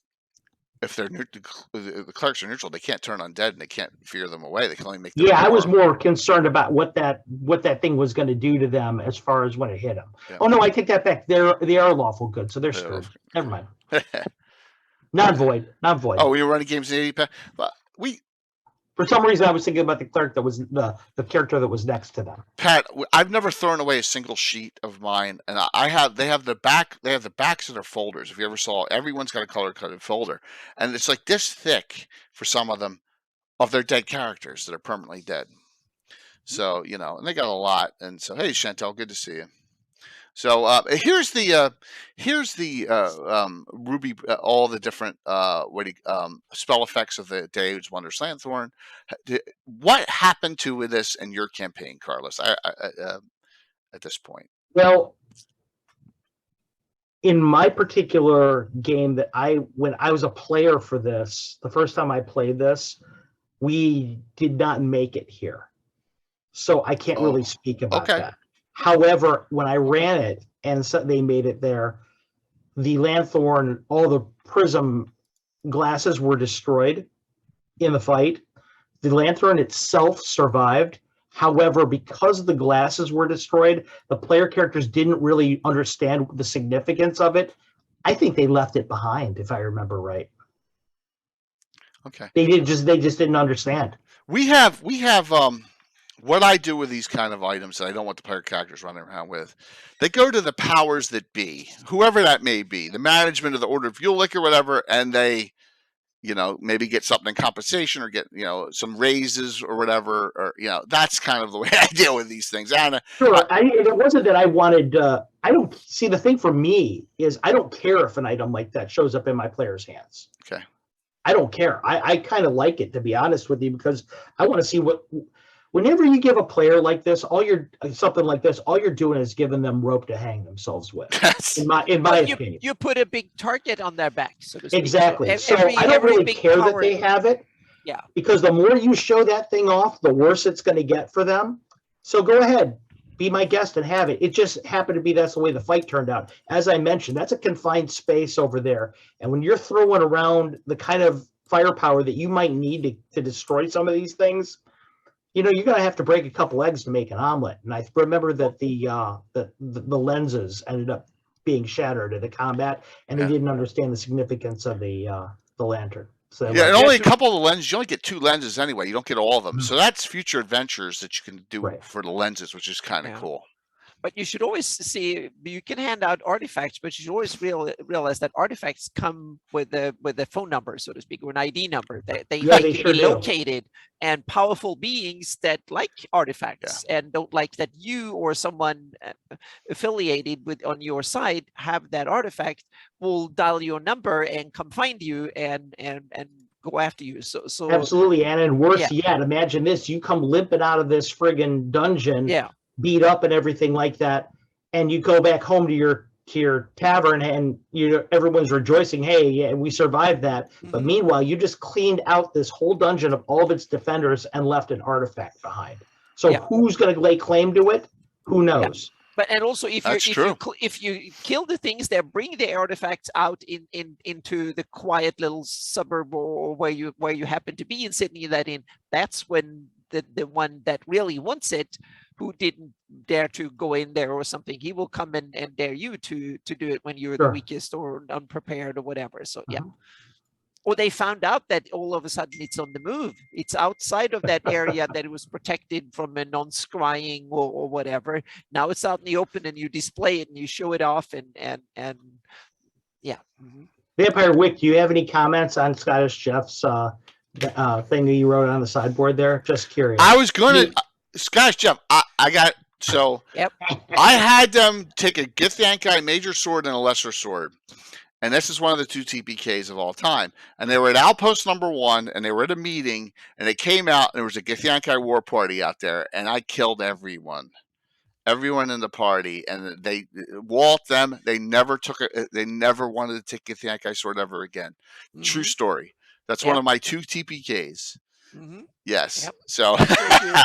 if they're the clerics are neutral, they can't turn undead and they can't fear them away. They can only make them I was more concerned about what that thing was going to do to them as far as when it hit them. Yeah. Oh no, I take that back. They are lawful good, so they're screwed. Never mind. Non-void. Oh, we were running games in 80. But for some reason, I was thinking about the cleric that was the character that was next to them. Pat, I've never thrown away a single sheet of mine, and they have the backs of their folders. If you ever saw, everyone's got a color-coded folder, and it's like this thick for some of them of their dead characters that are permanently dead. So and they got a lot. And so, hey, Chantel, good to see you. So here's the Ruby, all the different spell effects of the Dave's Wonder Slanthorn. What happened to this in your campaign, Carlos? At this point, well, in my particular game when I was a player for this, the first time I played this, we did not make it here, so I can't really speak about that. However, when I ran it and they made it there, the Lanthorn, all the prism glasses were destroyed in the fight. The Lanthorn itself survived. However, because the glasses were destroyed, the player characters didn't really understand the significance of it. I think they left it behind, if I remember right. Okay. They just didn't understand. We have what I do with these kind of items that I don't want the player characters running around with, they go to the powers that be, whoever that may be, the management of the Order of Ulick or whatever, and they, maybe get something in compensation or get, some raises or whatever, or, that's kind of the way I deal with these things. Anna. Sure. It wasn't that I wanted, I don't see, the thing for me is I don't care if an item like that shows up in my player's hands. Okay. I don't care. I kind of like it, to be honest with you, because I want to see what whenever you give a player like this, something like this, all you're doing is giving them rope to hang themselves with. In my opinion, you put a big target on their back, so to speak. exactly. So I don't really care that they have it. Yeah. Because the more you show that thing off, the worse it's going to get for them. So go ahead, be my guest and have it. It just happened to be that's the way the fight turned out. As I mentioned, that's a confined space over there. And when you're throwing around the kind of firepower that you might need to destroy some of these things, you're going to have to break a couple eggs to make an omelet. And I remember that the lenses ended up being shattered in the combat, and they didn't understand the significance of the lantern. So and only a couple of the lenses. You only get 2 lenses anyway. You don't get all of them. So that's future adventures that you can do for the lenses, which is kind of cool. But you should always see, you can hand out artifacts, but you should always realize that artifacts come with a phone number, so to speak, or an ID number. They sure be located, and powerful beings that like artifacts and don't like that you or someone affiliated with on your side have that artifact will dial your number and come find you and go after you. So absolutely, and worse yet, imagine this: you come limping out of this friggin' dungeon, beat up and everything like that, and you go back home to your tavern, and everyone's rejoicing, hey, we survived that. But meanwhile, you just cleaned out this whole dungeon of all of its defenders and left an artifact behind. So who's going to lay claim to it? Who knows? But and also if you kill the things that bring the artifacts out into the quiet little suburb or where you happen to be in Sydney, that's when the one that really wants it, who didn't dare to go in there or something, he will come and dare you to do it when you're the weakest or unprepared or whatever. So or they found out that all of a sudden it's on the move. It's outside of that area that it was protected from a non-scrying or whatever. Now it's out in the open, and you display it and you show it off, and Vampire Wick, do you have any comments on Scottish Jeff's thing that you wrote on the sideboard there? Just curious. I was going to Scottish Jeff. I got I had them take a Githyanki major sword and a lesser sword. And this is one of the 2 TPKs of all time. And they were at Outpost number 1, and they were at a meeting, and they came out, and there was a Githyanki war party out there, and I killed everyone in the party, and they waltzed them. They never they never wanted to take Githyanki sword ever again. True story. That's one of my 2 TPKs. Yes. So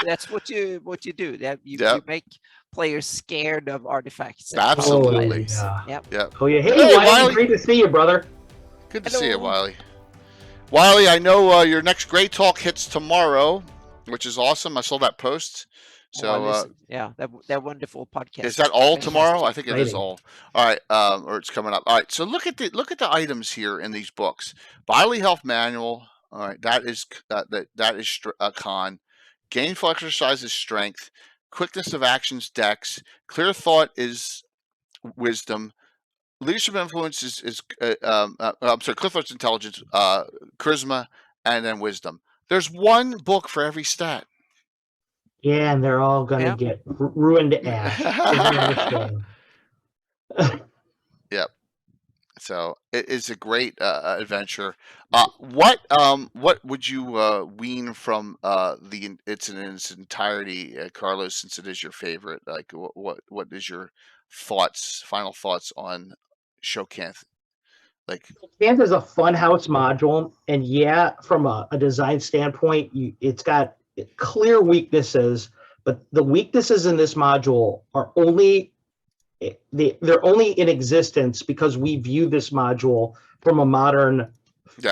that's what you do. That you make players scared of artifacts. Absolutely. Oh yeah. Hey, Wiley, great to see you, brother. Good to see you, Wiley. Wiley, I know your next Great Talk hits tomorrow, which is awesome. I saw that post. So that wonderful podcast. Is that all tomorrow? I think it is all. All right, or it's coming up. All right. So look at the items here in these books. Bodily Health Manual. All right, that is a con. Gainful exercise is strength. Quickness of actions, dex. Clear thought is wisdom. Leadership influence is I'm sorry, clear thought's intelligence, charisma, and then wisdom. There's one book for every stat. Yeah, and they're all gonna get ruined to ash. Yep. So it is a great adventure. What would you wean from it's in its entirety, Carlos? Since it is your favorite, like what is your final thoughts on Tsojcanth? Like, Tsojcanth is a funhouse module, and from a design standpoint, it's got clear weaknesses, but the weaknesses in this module are they're only in existence because we view this module from a modern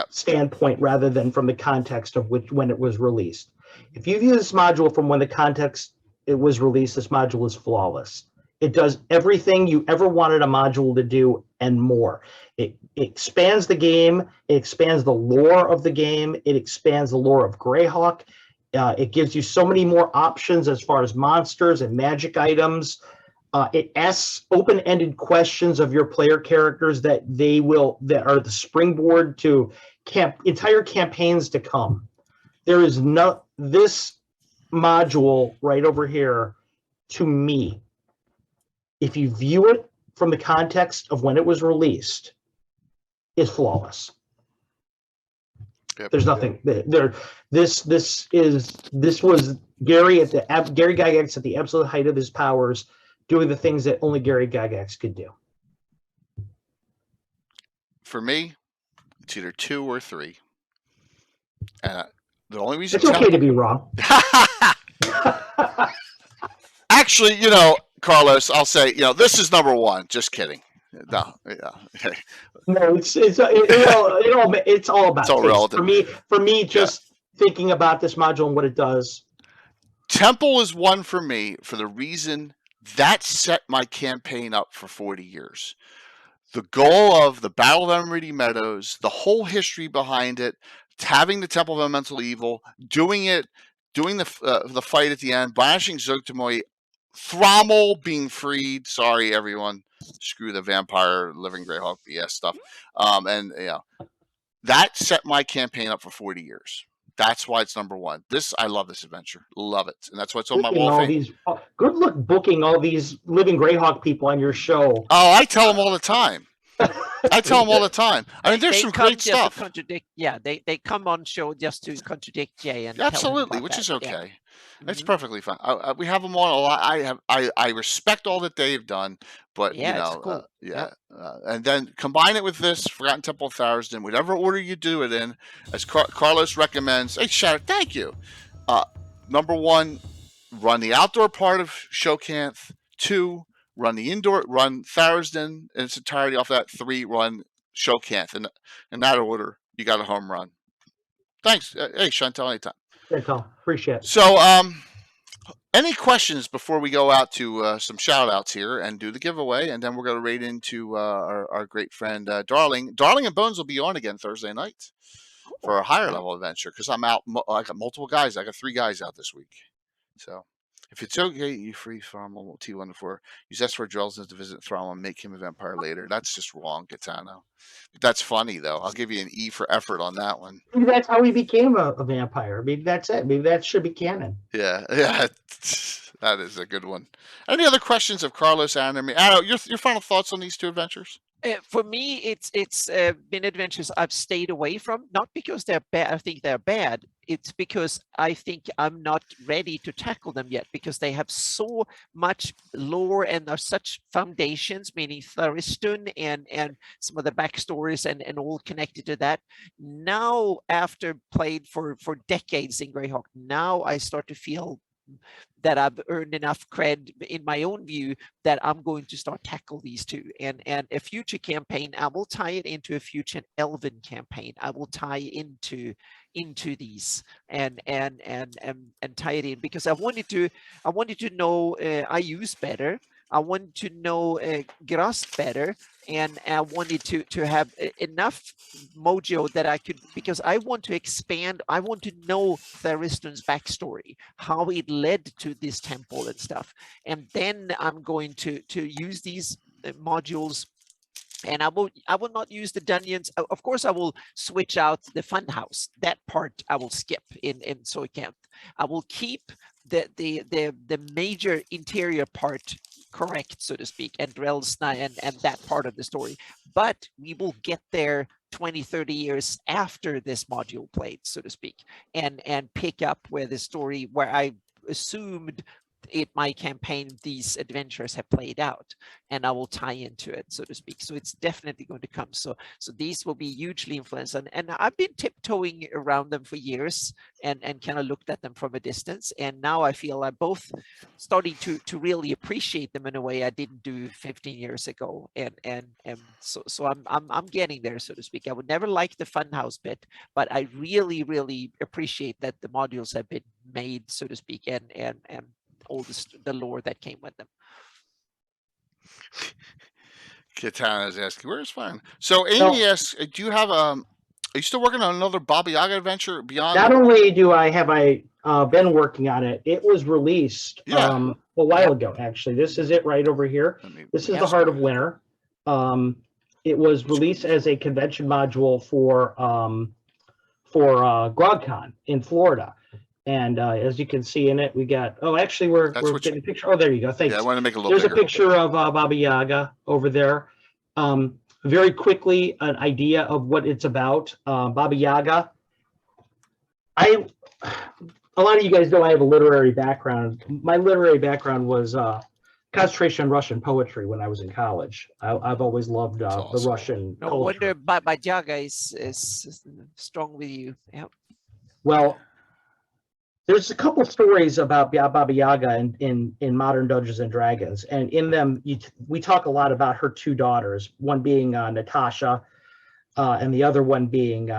standpoint rather than from the context of when it was released. If you view this module from when the context it was released, this module is flawless. It does everything you ever wanted a module to do and more. It expands the game. It expands the lore of the game. It expands the lore of Greyhawk. It gives you so many more options as far as monsters and magic items. It asks open-ended questions of your player characters that are the springboard to entire campaigns to come. There is this module right over here, to me, if you view it from the context of when it was released, is flawless. Yep. There's nothing there. This was Gary Gary Gygax at the absolute height of his powers, doing the things that only Gary Gygax could do. For me, it's either 2 or 3. And the only reason It's okay to be wrong. Actually, Carlos, I'll say, this is number 1. Just kidding. No, yeah. No, it's all about It's all taste. relative. For me, just thinking about this module and what it does. Temple is one for me for the reason that set my campaign up for 40 years. The goal of the Battle of Emerald Meadows, the whole history behind it, having the Temple of Elemental Evil, doing the fight at the end, banishing Zogtamoy, Thrommel being freed. Sorry, everyone. Screw the vampire, living Greyhawk BS stuff. That set my campaign up for 40 years. That's why it's number 1. I love this adventure. Love it. And that's why it's on my wall of fame. Good luck booking all these living Greyhawk people on your show. Oh, I tell them all the time. I mean, there's some great stuff. They come on show just to contradict Jay and absolutely, which is okay. It's perfectly fine. We have them on a lot. I respect all that they've done, but it's cool. And then combine it with this Forgotten Temple of Tharizdun, whatever order you do it in, as Carlos recommends. Hey, Shadow, thank you. Number 1, run the outdoor part of Tsojcanth. 2, run the indoor, run Tharizdun in its entirety off that. 3, run Tsojcanth. And in that order, you got a home run. Thanks. Hey, Chantal, anytime. Appreciate it. So, any questions before we go out to some shout outs here and do the giveaway? And then we're going to raid into our great friend, Darling. Darling and Bones will be on again Thursday night for a higher level adventure because I'm out. I got multiple guys. I got 3 guys out this week. So, if it's okay, you free Thrommel T1-4. Use S for Drelzin to visit Thrommel and make him a vampire later. That's just wrong, Gaetano. That's funny, though. I'll give you an E for effort on that one. Maybe that's how he became a vampire. Maybe that's it. Maybe that should be canon. Yeah. That is a good one. Any other questions of Carlos and me? Anno, your final thoughts on these 2 adventures? For me, it's been adventures I've stayed away from, not because they're bad. I think they're bad. It's because I think I'm not ready to tackle them yet because they have so much lore and are such foundations, meaning Tharizdun and some of the backstories and all connected to that. Now, after played for decades in Greyhawk, now I start to feel that I've earned enough cred in my own view that I'm going to start tackle these 2. And a future campaign, I will tie it into a future Elven campaign. I will tie into these and tie it in because I wanted to know I use better. I wanted to know Grast better, and I wanted to have enough mojo that I could, because I want to expand. I want to know Tharizdun's backstory, how it led to this temple and stuff. And then I'm going to use these modules. And I will not use the dungeons. Of course, I will switch out the funhouse. That part I will skip in Tsojcanth. I will keep the major interior part correct, so to speak, and Drelsna and that part of the story. But we will get there 20, 30 years after this module played, so to speak, and pick up where the story, where I assumed my campaign, these adventures have played out, and I will tie into it, so to speak. So it's definitely going to come. So these will be hugely influenced, and I've been tiptoeing around them for years and kind of looked at them from a distance, and now I feel I'm both starting to really appreciate them in a way I didn't do 15 years ago, and so I'm getting there, so to speak. I would never like the funhouse bit, but I really appreciate that the modules have been made, so to speak, and all the lore that came with them. Katana is asking, where's fun? So Amy asks, do you have are you still working on another Baba Yaga adventure beyond? Not only do I been working on it, it was released a while ago, actually. This is it right over here. This is the Heart of Winter. It was released as a convention module for GrogCon in Florida. And as you can see in it, we got, actually, we're getting a picture. Oh, there you go. Thanks. Yeah, I want to make it a little There's bigger. A picture of Baba Yaga over there. Very quickly, an idea of what it's about. Baba Yaga A lot of you guys know I have a literary background. My literary background was concentration on Russian poetry when I was in college. I've always loved the awesome. Russian No culture. wonder Baba Yaga is strong with you. Yeah. Well, there's a couple stories about Baba Yaga in modern Dungeons and Dragons, and in them we talk a lot about her two daughters. One being Natasha, and the other one being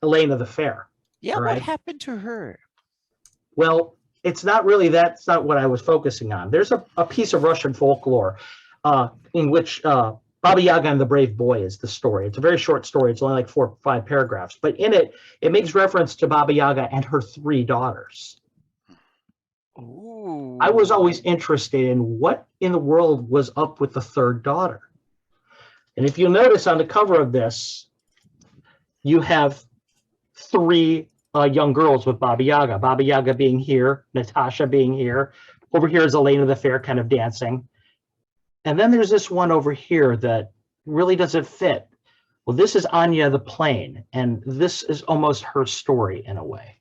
Elena the Fair. Yeah. All What right? happened to her? Well, it's not really that's not what I was focusing on. There's a piece of Russian folklore in which Baba Yaga and the Brave Boy is the story. It's a very short story. It's only like 4 or 5 paragraphs, but in it makes reference to Baba Yaga and her 3 daughters. Ooh. I was always interested in what in the world was up with the 3rd daughter. And if you'll notice on the cover of this, you have 3 young girls with Baba Yaga. Baba Yaga being here, Natasha being here. Over here is Elena the Fair kind of dancing. And then there's this one over here that really doesn't fit. Well, this is Anya the Plain, and this is almost her story in a way.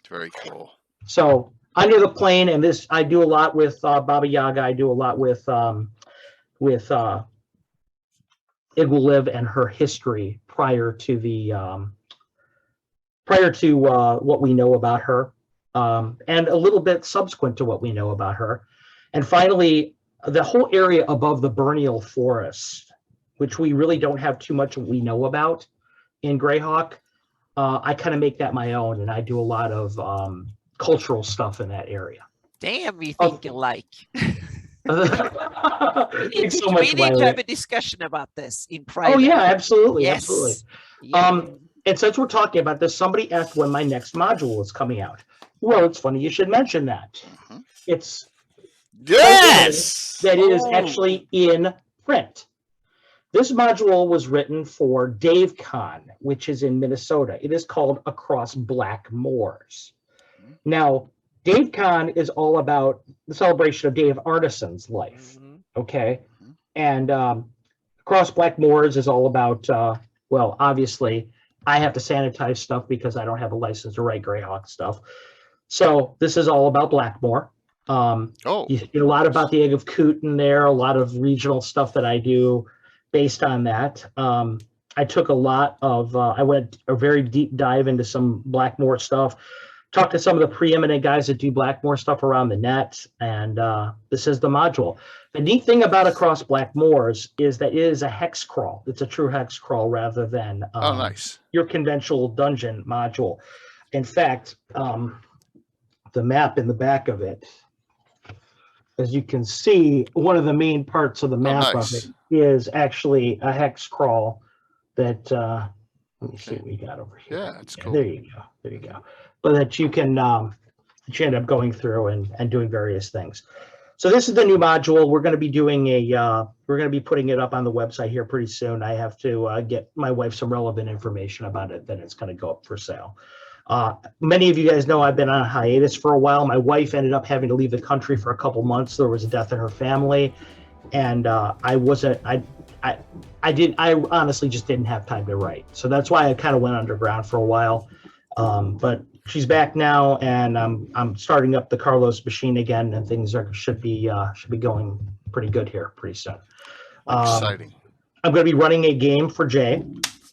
Very cool. So Anya the Plain, and this I do a lot with Baba Yaga. I do a lot with Igwaliv and her history prior to what we know about her, and a little bit subsequent to what we know about her. And finally, the whole area above the Burnial Forest, which we really don't have too much we know about in Greyhawk, I kind of make that my own, and I do a lot of cultural stuff in that area. Damn, we think alike. Thanks so We much, need to Wiley. have a discussion about this in private. Oh yeah, absolutely, Yes. absolutely. Yeah. And since we're talking about this, somebody asked when my next module is coming out. Well, it's funny you should mention that. Mhm. It's Yes. that is Oh. actually in print. This module was written for DaveCon, which is in Minnesota. It is called Across Black Moors. Now, DaveCon is all about the celebration of Dave Arneson's life. Mhm. Okay. And Across Black Moors is all about, well, obviously, I have to sanitize stuff because I don't have a license to write Greyhawk stuff. So this is all about Blackmore. Oh, You see a lot about the Egg of Coot in there, a lot of regional stuff that I do based on that. I took a lot of, I went a very deep dive into some Blackmore stuff, talked to some of the preeminent guys that do Blackmore stuff around the net, and this is the module. The neat thing about Across Black Moors is that it is a hex crawl. It's a true hex crawl rather than oh, nice. your conventional dungeon module. In fact, the map in the back of it, as you can see, one of the main parts of the map nice. of it is actually a hex crawl that, let me see what we got over here. Yeah, that's cool. There you go. There you go. But that you can, that you end up going through and doing various things. So this is the new module. We're going to be doing we're going to be putting it up on the website here pretty soon. I have to get my wife some relevant information about it. Then it's going to go up for sale. Many of you guys know I've been on a hiatus for a while. My wife ended up having to leave the country for a couple months. There was a death in her family, and I honestly just didn't have time to write. So that's why I kind of went underground for a while. But she's back now, and I'm starting up the Carlos machine again, and things should be going pretty good here pretty soon. Exciting. I'm going to be running a game for Jay.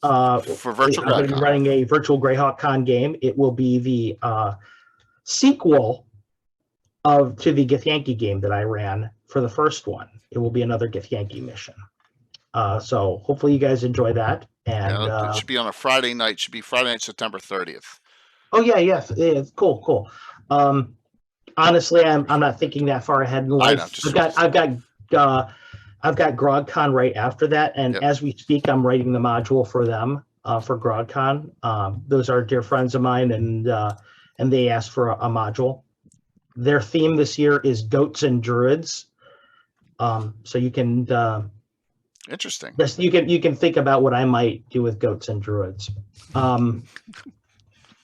For virtual I'm going to be running a virtual Greyhawk Con game. It will be the sequel to the Githyanki game that I ran for the first one. It will be another Githyanki mission. So hopefully you guys enjoy that. And it should be on a Friday night. Should be Friday night, September 30th. Oh yeah, yes, yeah, cool. Honestly, I'm not thinking that far ahead in life. I've got GrogCon right after that, and as we speak, I'm writing the module for them for GrogCon. Those are dear friends of mine, and they asked for a module. Their theme this year is goats and druids. So you can interesting. Yes, you can think about what I might do with goats and druids.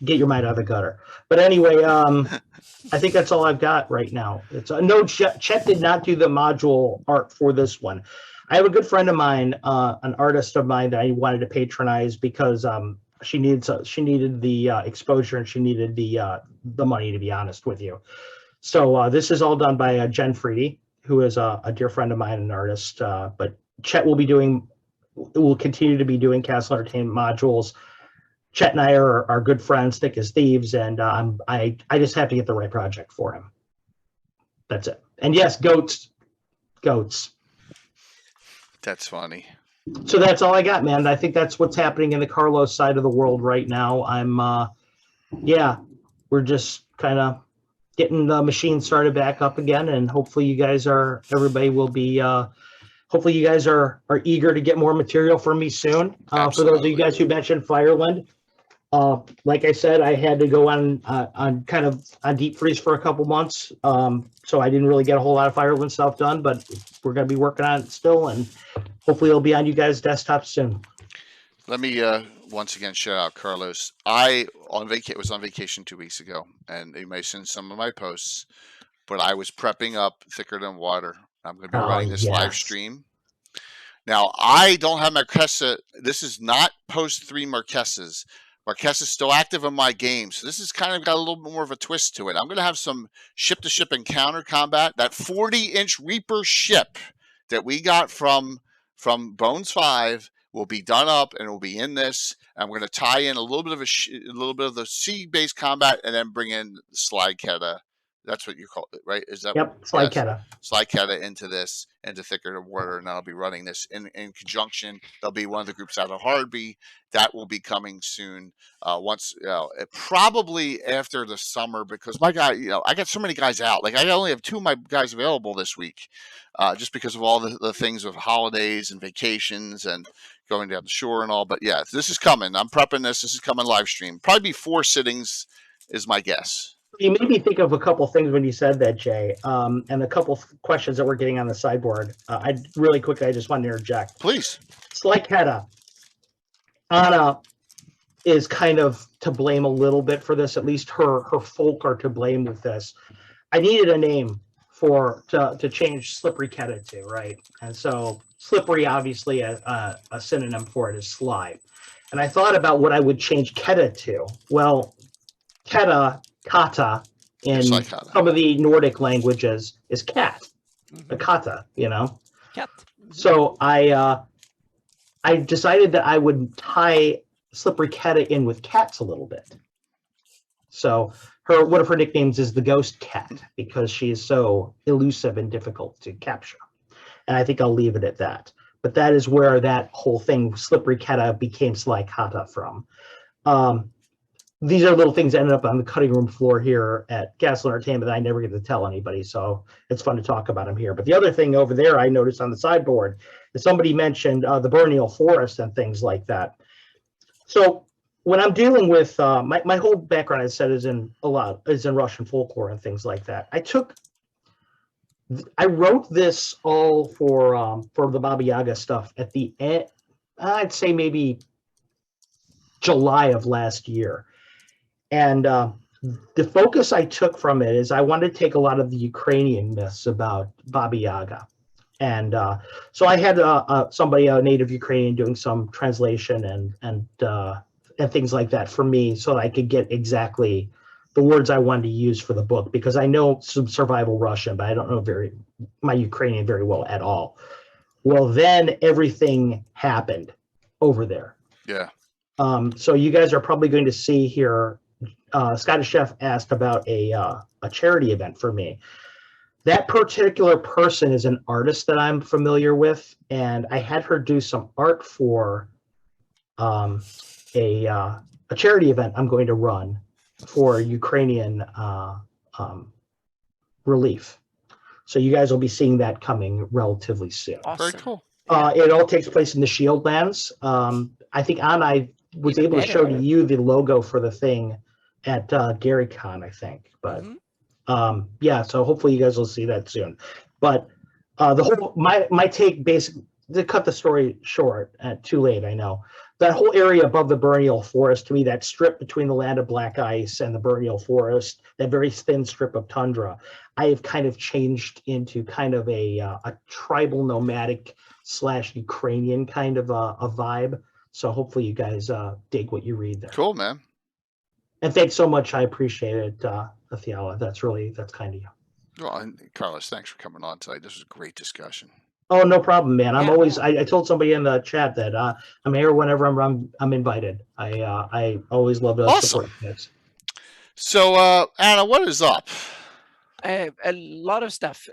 Get your mind out of the gutter. But anyway, I think that's all I've got right now. It's no, Chet did not do the module art for this one. I have a good friend of mine, an artist of mine that I wanted to patronize because she needed the exposure, and she needed the money, to be honest with you. So this is all done by Jen Freedy, who is a dear friend of mine, an artist. But Chet will continue to be doing Castle Entertainment modules. Chet and I are good friends, thick as thieves, and I just have to get the right project for him. That's it. And yes, goats. That's funny. So that's all I got, man. I think that's what's happening in the Carlos side of the world right now. We're just kind of getting the machine started back up again, and hopefully you guys are eager to get more material from me soon. For those of you guys who mentioned Fireland, like I said, I had to go on deep freeze for a couple months, so I didn't really get a whole lot of Fireland stuff done, but we're going to be working on it still, and hopefully it'll be on you guys' desktops soon. Let me once again shout out Carlos. I was on vacation 2 weeks ago, and you may have seen some of my posts, but I was prepping up Thicker Than Water. I'm going to be running this live stream. Now, I don't have Marquesa. This is not post 3 Marquesas. Marquesa is still active in my game, so this has kind of got a little bit more of a twist to it. I'm going to have some ship-to-ship encounter combat. That 40-inch Reaper ship that we got from Bones 5 will be done up, and it will be in this. I'm going to tie in a little bit of the sea-based combat, and then bring in Slide Keta. That's what you call it, right? Is that? Yep, Slide Keta. Slide Keta into this, into Thicker Than Water, and I'll be running this in conjunction. There'll be one of the groups out of Hardby that will be coming soon. Probably after the summer, because my guy, I got so many guys out. Like I only have 2 of my guys available this week, just because of all the things of holidays and vacations and going down the shore and all. But yeah, this is coming. I'm prepping this. This is coming live stream. Probably 4 sittings is my guess. You made me think of a couple things when you said that, Jay, and a couple questions that we're getting on the sideboard. I just wanted to interject. Please. Slide Keta. Anna is kind of to blame a little bit for this. At least her folk are to blame with this. I needed a name to change Slippery Keta to, right? And so Slippery, obviously, a synonym for it is slide. And I thought about what I would change Keta to. Well, Kata in some of the Nordic languages is cat, a kata, Cat. So I decided that I would tie Slippery Keta in with cats a little bit. So one of her nicknames is the Ghost Cat because she is so elusive and difficult to capture. And I think I'll leave it at that. But that is where that whole thing, Slippery Keta, became Sly Kata from. These are little things that ended up on the cutting room floor here at Castle Entertainment that I never get to tell anybody, so it's fun to talk about them here. But the other thing over there I noticed on the sideboard is somebody mentioned the Borneal Forest and things like that. So when I'm dealing with my whole background, I said, is in Russian folklore and things like that. I wrote this all for the Baba Yaga stuff at the end. I'd say maybe July of last year. And the focus I took from it is I wanted to take a lot of the Ukrainian myths about Baba Yaga. And so I had somebody, a native Ukrainian, doing some translation and things like that for me so that I could get exactly the words I wanted to use for the book, because I know some survival Russian, but I don't know my Ukrainian very well at all. Well, then everything happened over there. Yeah. So you guys are probably going to see here, Scottish Chef asked about a charity event for me. That particular person is an artist that I'm familiar with, and I had her do some art for a charity event I'm going to run for Ukrainian relief. So you guys will be seeing that coming relatively soon. Awesome. Very cool. It all takes place in the Shield Lands. I think I was able to show to you the logo for the thing at GaryCon, I think. But yeah, so hopefully you guys will see that soon. But the whole my take, basically, to cut the story short, too late, I know. That whole area above the Borneal Forest, to me, that strip between the land of black ice and the Borneal Forest, that very thin strip of tundra, I have kind of changed into kind of a tribal nomadic / Ukrainian kind of a vibe. So hopefully you guys dig what you read there. Cool, man. And thanks so much. I appreciate it, Athiala. That's kind of you. Well, and Carlos, thanks for coming on tonight. This was a great discussion. Oh, no problem, man. I'm Yeah. always. I told somebody in the chat that I'm here whenever I'm invited. I always love to Awesome. support you guys. So, Anna, what is up? A lot of stuff.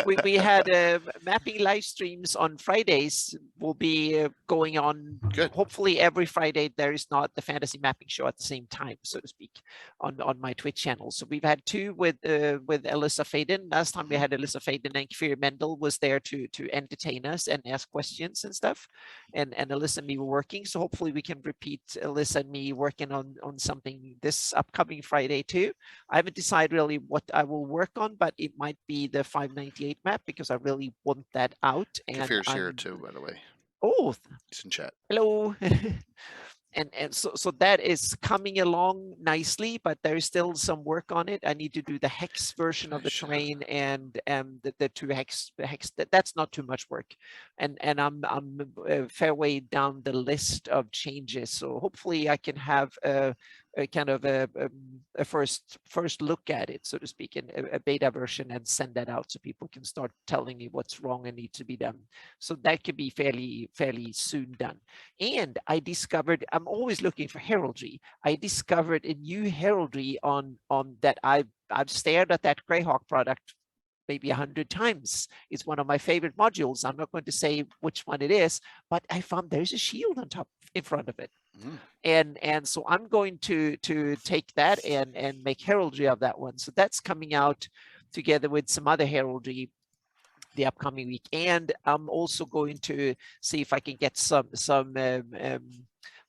We had mapping live streams on Fridays. Will be going on. Good. Hopefully every Friday. There is not the fantasy mapping show at the same time, so to speak, on my Twitch channel. So we've had two with Alyssa Faden. Last time we had Alyssa Faden, and Kfir Mendel was there to entertain us and ask questions and stuff. And Alyssa and me were working. So hopefully we can repeat Alyssa and me working on something this upcoming Friday too. I haven't decided really what I will work on, but it might be the 598 map because I really want that out. And Kafir's here too, by the way. Oh, He's in chat. hello. And so that is coming along nicely, but there is still some work on it. I need to do the hex version of the terrain and the two hex. That's not too much work, and I'm a fair way down the list of changes. So hopefully I can have a kind of a first look at it, so to speak, in a beta version, and send that out so people can start telling me what's wrong and needs to be done. So that could be fairly soon done. And I discovered, I'm always looking for heraldry. I discovered a new heraldry on that I've stared at that Greyhawk product maybe 100 times. It's one of my favorite modules. I'm not going to say which one it is, but I found there's a shield on top in front of it. And so I'm going to take that and make heraldry of that one. So that's coming out together with some other heraldry the upcoming week. And I'm also going to see if I can get some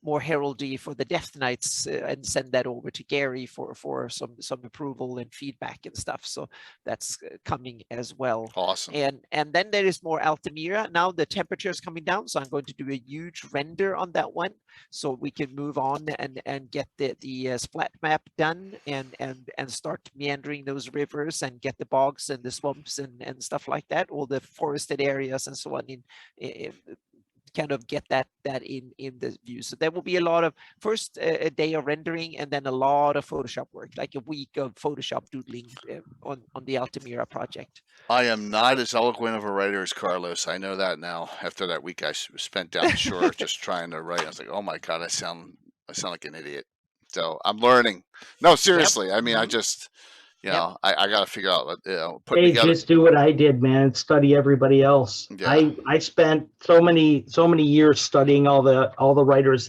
more heraldry for the Death Knights and send that over to Gary for some approval and feedback and stuff. So that's coming as well. Awesome. And then there is more Altamira. Now the temperature is coming down, so I'm going to do a huge render on that one, so we can move on and get the splat map done and start meandering those rivers and get the bogs and the swamps and stuff like that, all the forested areas and so on in kind of get that in the view. So there will be a lot of first a day of rendering and then a lot of Photoshop work, like a week of Photoshop doodling on the Altamira project. I am not as eloquent of a writer as Carlos. I know that now. After that week I spent down the shore just trying to write, I was like, oh my God, I sound like an idiot. So I'm learning. No, seriously. Yep. I mean, I just, you know, I got to figure out, hey, just do what I did, man. Study everybody else. Yeah. I spent so many years studying all the writers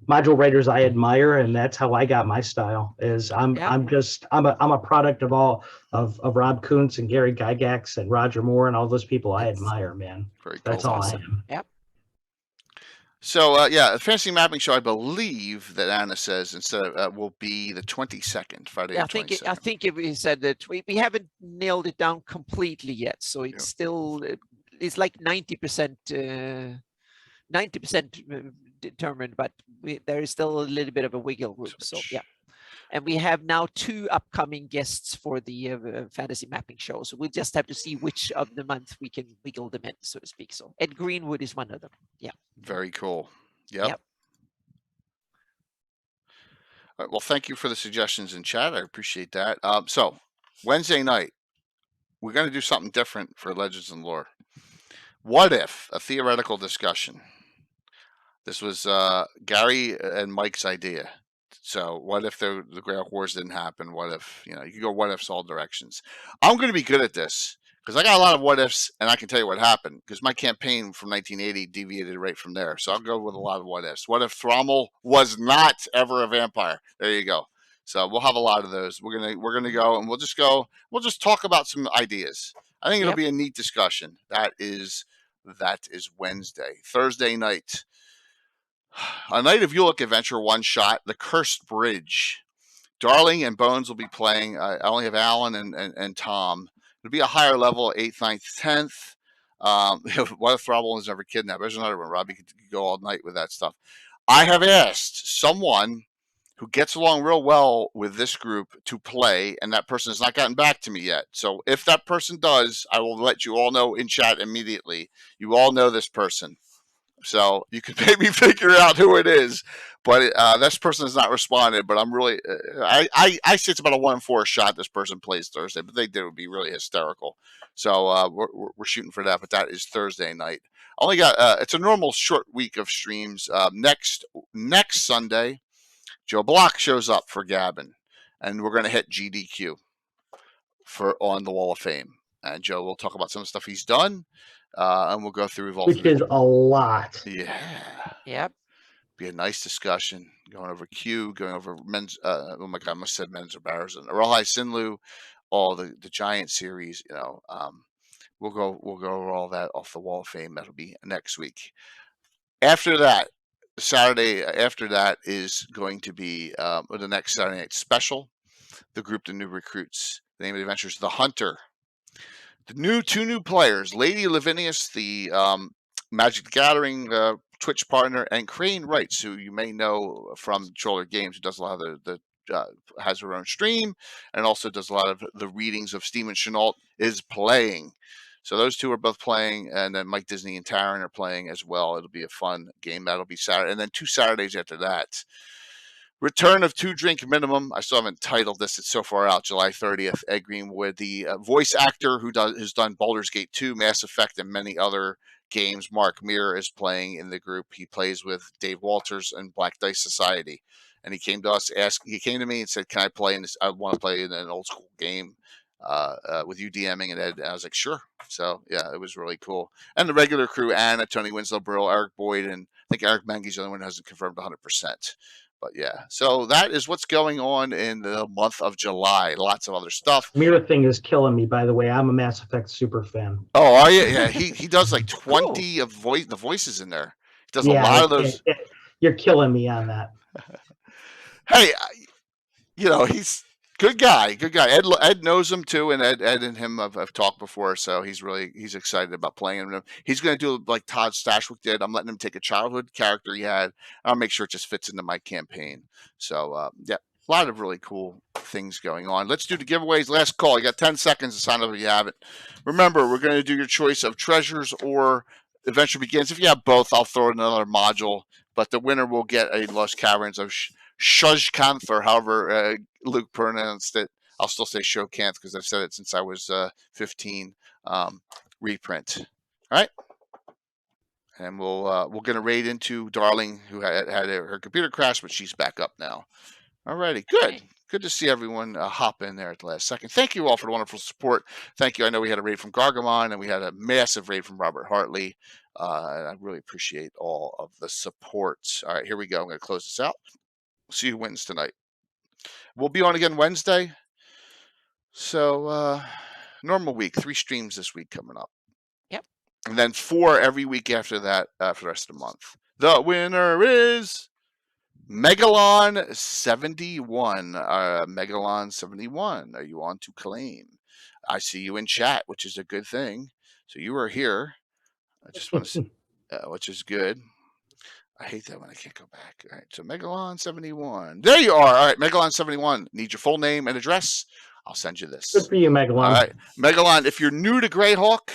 module writers I admire, and that's how I got my style. I'm a product of Rob Kuntz and Gary Gygax and Roger Moore and all those people I admire, man. Very cool. That's all I am. Yep. So, the Fantasy Mapping Show, I believe that Anna says, instead of, will be the 22nd, Friday the 22nd. I think we said that we haven't nailed it down completely yet. So it's still, it's like 90% determined, but there is still a little bit of a wiggle room. So, yeah. And we have now 2 upcoming guests for the Fantasy Mapping Show. So we just have to see which of the month we can wiggle them in, so to speak. So Ed Greenwood is one of them. Yeah. Very cool. Yep. All right, well, thank you for the suggestions in chat. I appreciate that. So Wednesday night, we're going to do something different for Legends and Lore. What if a theoretical discussion? This was Gary and Mike's idea. So what if the Greyhawk Wars didn't happen? What if, you can go what ifs all directions. I'm going to be good at this because I got a lot of what ifs, and I can tell you what happened because my campaign from 1980 deviated right from there. So I'll go with a lot of what ifs. What if Thrommel was not ever a vampire? There you go. So we'll have a lot of those. We're gonna go and we'll just talk about some ideas. I think it'll be a neat discussion. That is Wednesday. Thursday night. A Night of Ulick Adventure one shot, The Cursed Bridge. Darling and Bones will be playing. I only have Alan and Tom. It'll be a higher level, 8th, 9th, 10th. What if Throbbel was never kidnapped? There's another one. Robbie could go all night with that stuff. I have asked someone who gets along real well with this group to play, and that person has not gotten back to me yet. So if that person does, I will let you all know in chat immediately. You all know this person. So you could maybe figure out who it is. But this person has not responded. But I'm really, I say it's about a 1-4 shot this person plays Thursday. But they did, it would be really hysterical. So we're shooting for that. But that is Thursday night. Only got it's a normal short week of streams. Next Sunday, Joe Block shows up for Gabbin, and we're going to hit GDQ on the Wall of Fame. And Joe will talk about some of the stuff he's done, and we'll go through Which is a lot. Yeah. Yep. Be a nice discussion going over Q, going over men's. Oh my God, I must have said men's or Barrows and Rawhide Sinlu, all the Giant series. We'll go over all that off the Wall of Fame. That'll be next week. After that, Saturday after that is going to be the next Saturday night special. The group, the new recruits. The name of the adventure is The Hunter. The two new players, Lady Lavinius, the Magic the Gathering Twitch partner, and Crane Wrights, who you may know from Troller Games, who does a lot of the has her own stream and also does a lot of the readings of Steven Chenault, is playing. So those two are both playing, and then Mike Disney and Taryn are playing as well. It'll be a fun game. That'll be Saturday, and then 2 Saturdays after that. Return of 2 Drink Minimum. I still haven't titled this. It's so far out. July 30th. Ed Greenwood, the voice actor who's done Baldur's Gate 2, Mass Effect, and many other games. Mark Meir is playing in the group. He plays with Dave Walters and Black Dice Society. And he came to us, he came to me and said, "Can I play in this? I want to play in an old school game with you DMing." And Ed, and I was like, "Sure." So yeah, it was really cool. And the regular crew: Anna, Tony Winslow, Brill, Eric Boyd, and I think Eric Menge's the only one who hasn't confirmed 100%. But yeah, so that is what's going on in the month of July. Lots of other stuff. Mirror thing is killing me, by the way. I'm a Mass Effect super fan. Oh, are you? Yeah, he does like 20 of the voices in there. He does a lot of those. You're killing me on that. Hey, he's good guy. Ed knows him too, and Ed and him have talked before, so he's excited about playing him. He's going to do like Todd Stashwick did. I'm letting him take a childhood character he had. I'll make sure it just fits into my campaign. So yeah, a lot of really cool things going on. Let's do the giveaways. Last call. You got 10 seconds to sign up if you haven't. Remember, we're going to do your choice of treasures or Adventure Begins. If you have both, I'll throw in another module, but the winner will get a Lost Caverns of Tsojcanth, or however Luke pronounced it. I'll still say Tsojcanth because I've said it since I was 15. Reprint. All right, and we're gonna raid into Darling, who had her computer crash, but she's back up now. All righty, good. Good to see everyone hop in there at the last second. Thank you all for the wonderful support. Thank you. I know we had a raid from Gargamon, and we had a massive raid from Robert Hartley. And I really appreciate all of the support. All right, here we go. I'm going to close this out. See who wins tonight. We'll be on again Wednesday. So normal week, 3 streams this week coming up. Yep. And then 4 every week after that for the rest of the month. The winner is Megalon 71. Megalon 71. Are you on to claim? I see you in chat, which is a good thing. So you are here. I just want to see, which is good. I hate that when I can't go back. All right, so Megalon 71. There you are. All right, Megalon 71. Need your full name and address? I'll send you this. Good for you, Megalon. All right, Megalon, if you're new to Greyhawk,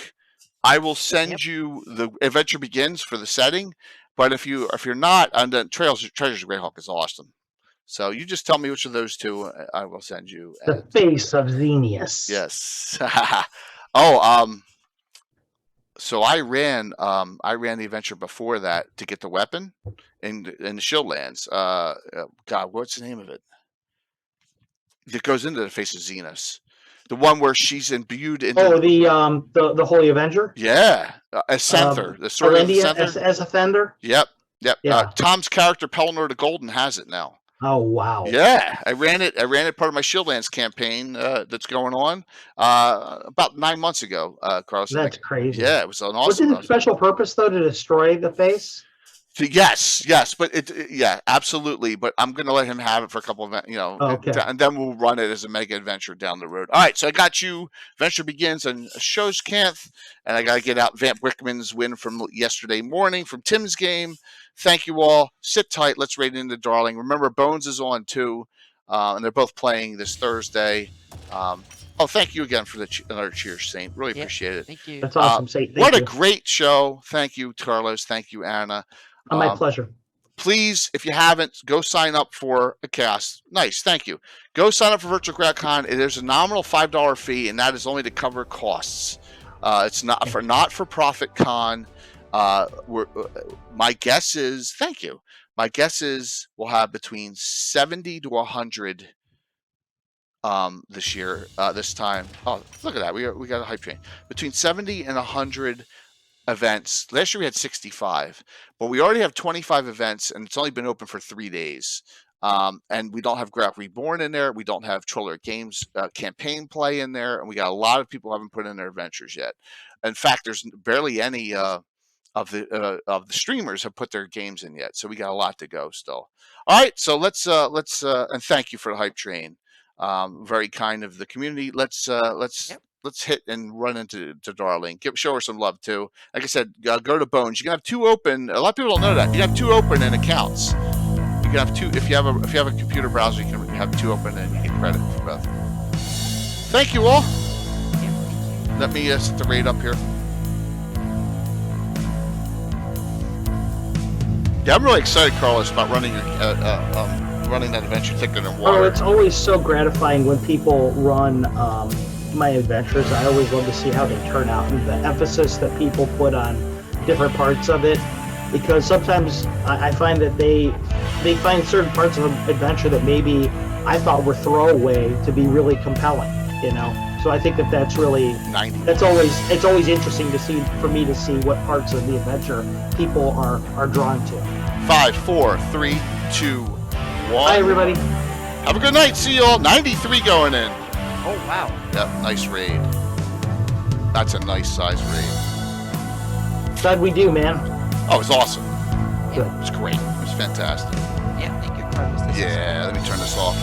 I will send you the Adventure Begins for the setting. But if you're not, and then Treasures of Greyhawk is awesome. So you just tell me which of those 2 I will send you. The face of Xenius. Yes. So I ran the adventure before that to get the weapon in the Shieldlands. God, what's the name of it? It goes into the face of Xenos. The one where she's imbued in. Oh, the Holy Avenger. Yeah, as Senther, the sword of Senther. As a Fender. Yep. Yeah. Tom's character Pelnor the Golden has it now. Oh wow! Yeah, I ran it part of my Shieldlands campaign that's going on about 9 months ago. Carlos, that's crazy. Yeah, it was an awesome. Was it a special purpose though to destroy the face? Yes, but absolutely. But I'm going to let him have it for a couple of, okay. And then we'll run it as a mega adventure down the road. All right, so I got you. Adventure Begins on Tsojcanth, and I got to get out Vamp Wickman's win from yesterday morning from Tim's game. Thank you all. Sit tight. Let's raid into Darling. Remember, Bones is on too, and they're both playing this Thursday. Oh, thank you again for another cheers, Saint. Really Yeah. appreciate it. Thank you. That's awesome. Thank What you. a great show. Thank you, Carlos. Thank you, Anna. My pleasure. Please, if you haven't, go sign up for a cast. Nice, thank you. Go sign up for Virtual GrowCon. There's a nominal $5 fee, and that is only to cover costs. It's not for profit con. My guess is, thank you. My guess is we'll have between 70 to 100 this year, this time. Oh, look at that. We got a hype train. Between 70 and 100 events. Last year we had 65, but we already have 25 events, and it's only been open for 3 days. And we don't have Greyhawk Reborn in there. We don't have Troller Games campaign play in there, and we got a lot of people who haven't put in their adventures yet. In fact, there's barely any of the streamers have put their games in yet, so we got a lot to go still. All right, so let's and thank you for the hype train. Very kind of the community. Let's hit and run into Darling. Show her some love too. Like I said, go to Bones. You can have 2 open. A lot of people don't know that. You can have 2 open in accounts. You can have 2 if you have a computer browser. You can have 2 open and you get credit for both. Thank you all. Let me set the rate up here. Yeah, I'm really excited, Carlos, about running that adventure ticket in water. Oh, it's always so gratifying when people run my adventures. I always love to see how they turn out and the emphasis that people put on different parts of it, because sometimes I find that they find certain parts of an adventure that maybe I thought were throwaway to be really compelling, you know. So I think that's really 90. it's always interesting to see, for me to see what parts of the adventure people are drawn to. 5, 4, 3, 2, 1. Bye, everybody. Have a good night. See you all. 93 going in. Oh, wow. Yep, nice raid. That's a nice size raid. Glad we do, man. Oh, it was awesome. Good. It was great. It was fantastic. Yeah, thank you, Carlos. Yeah, let me turn this off.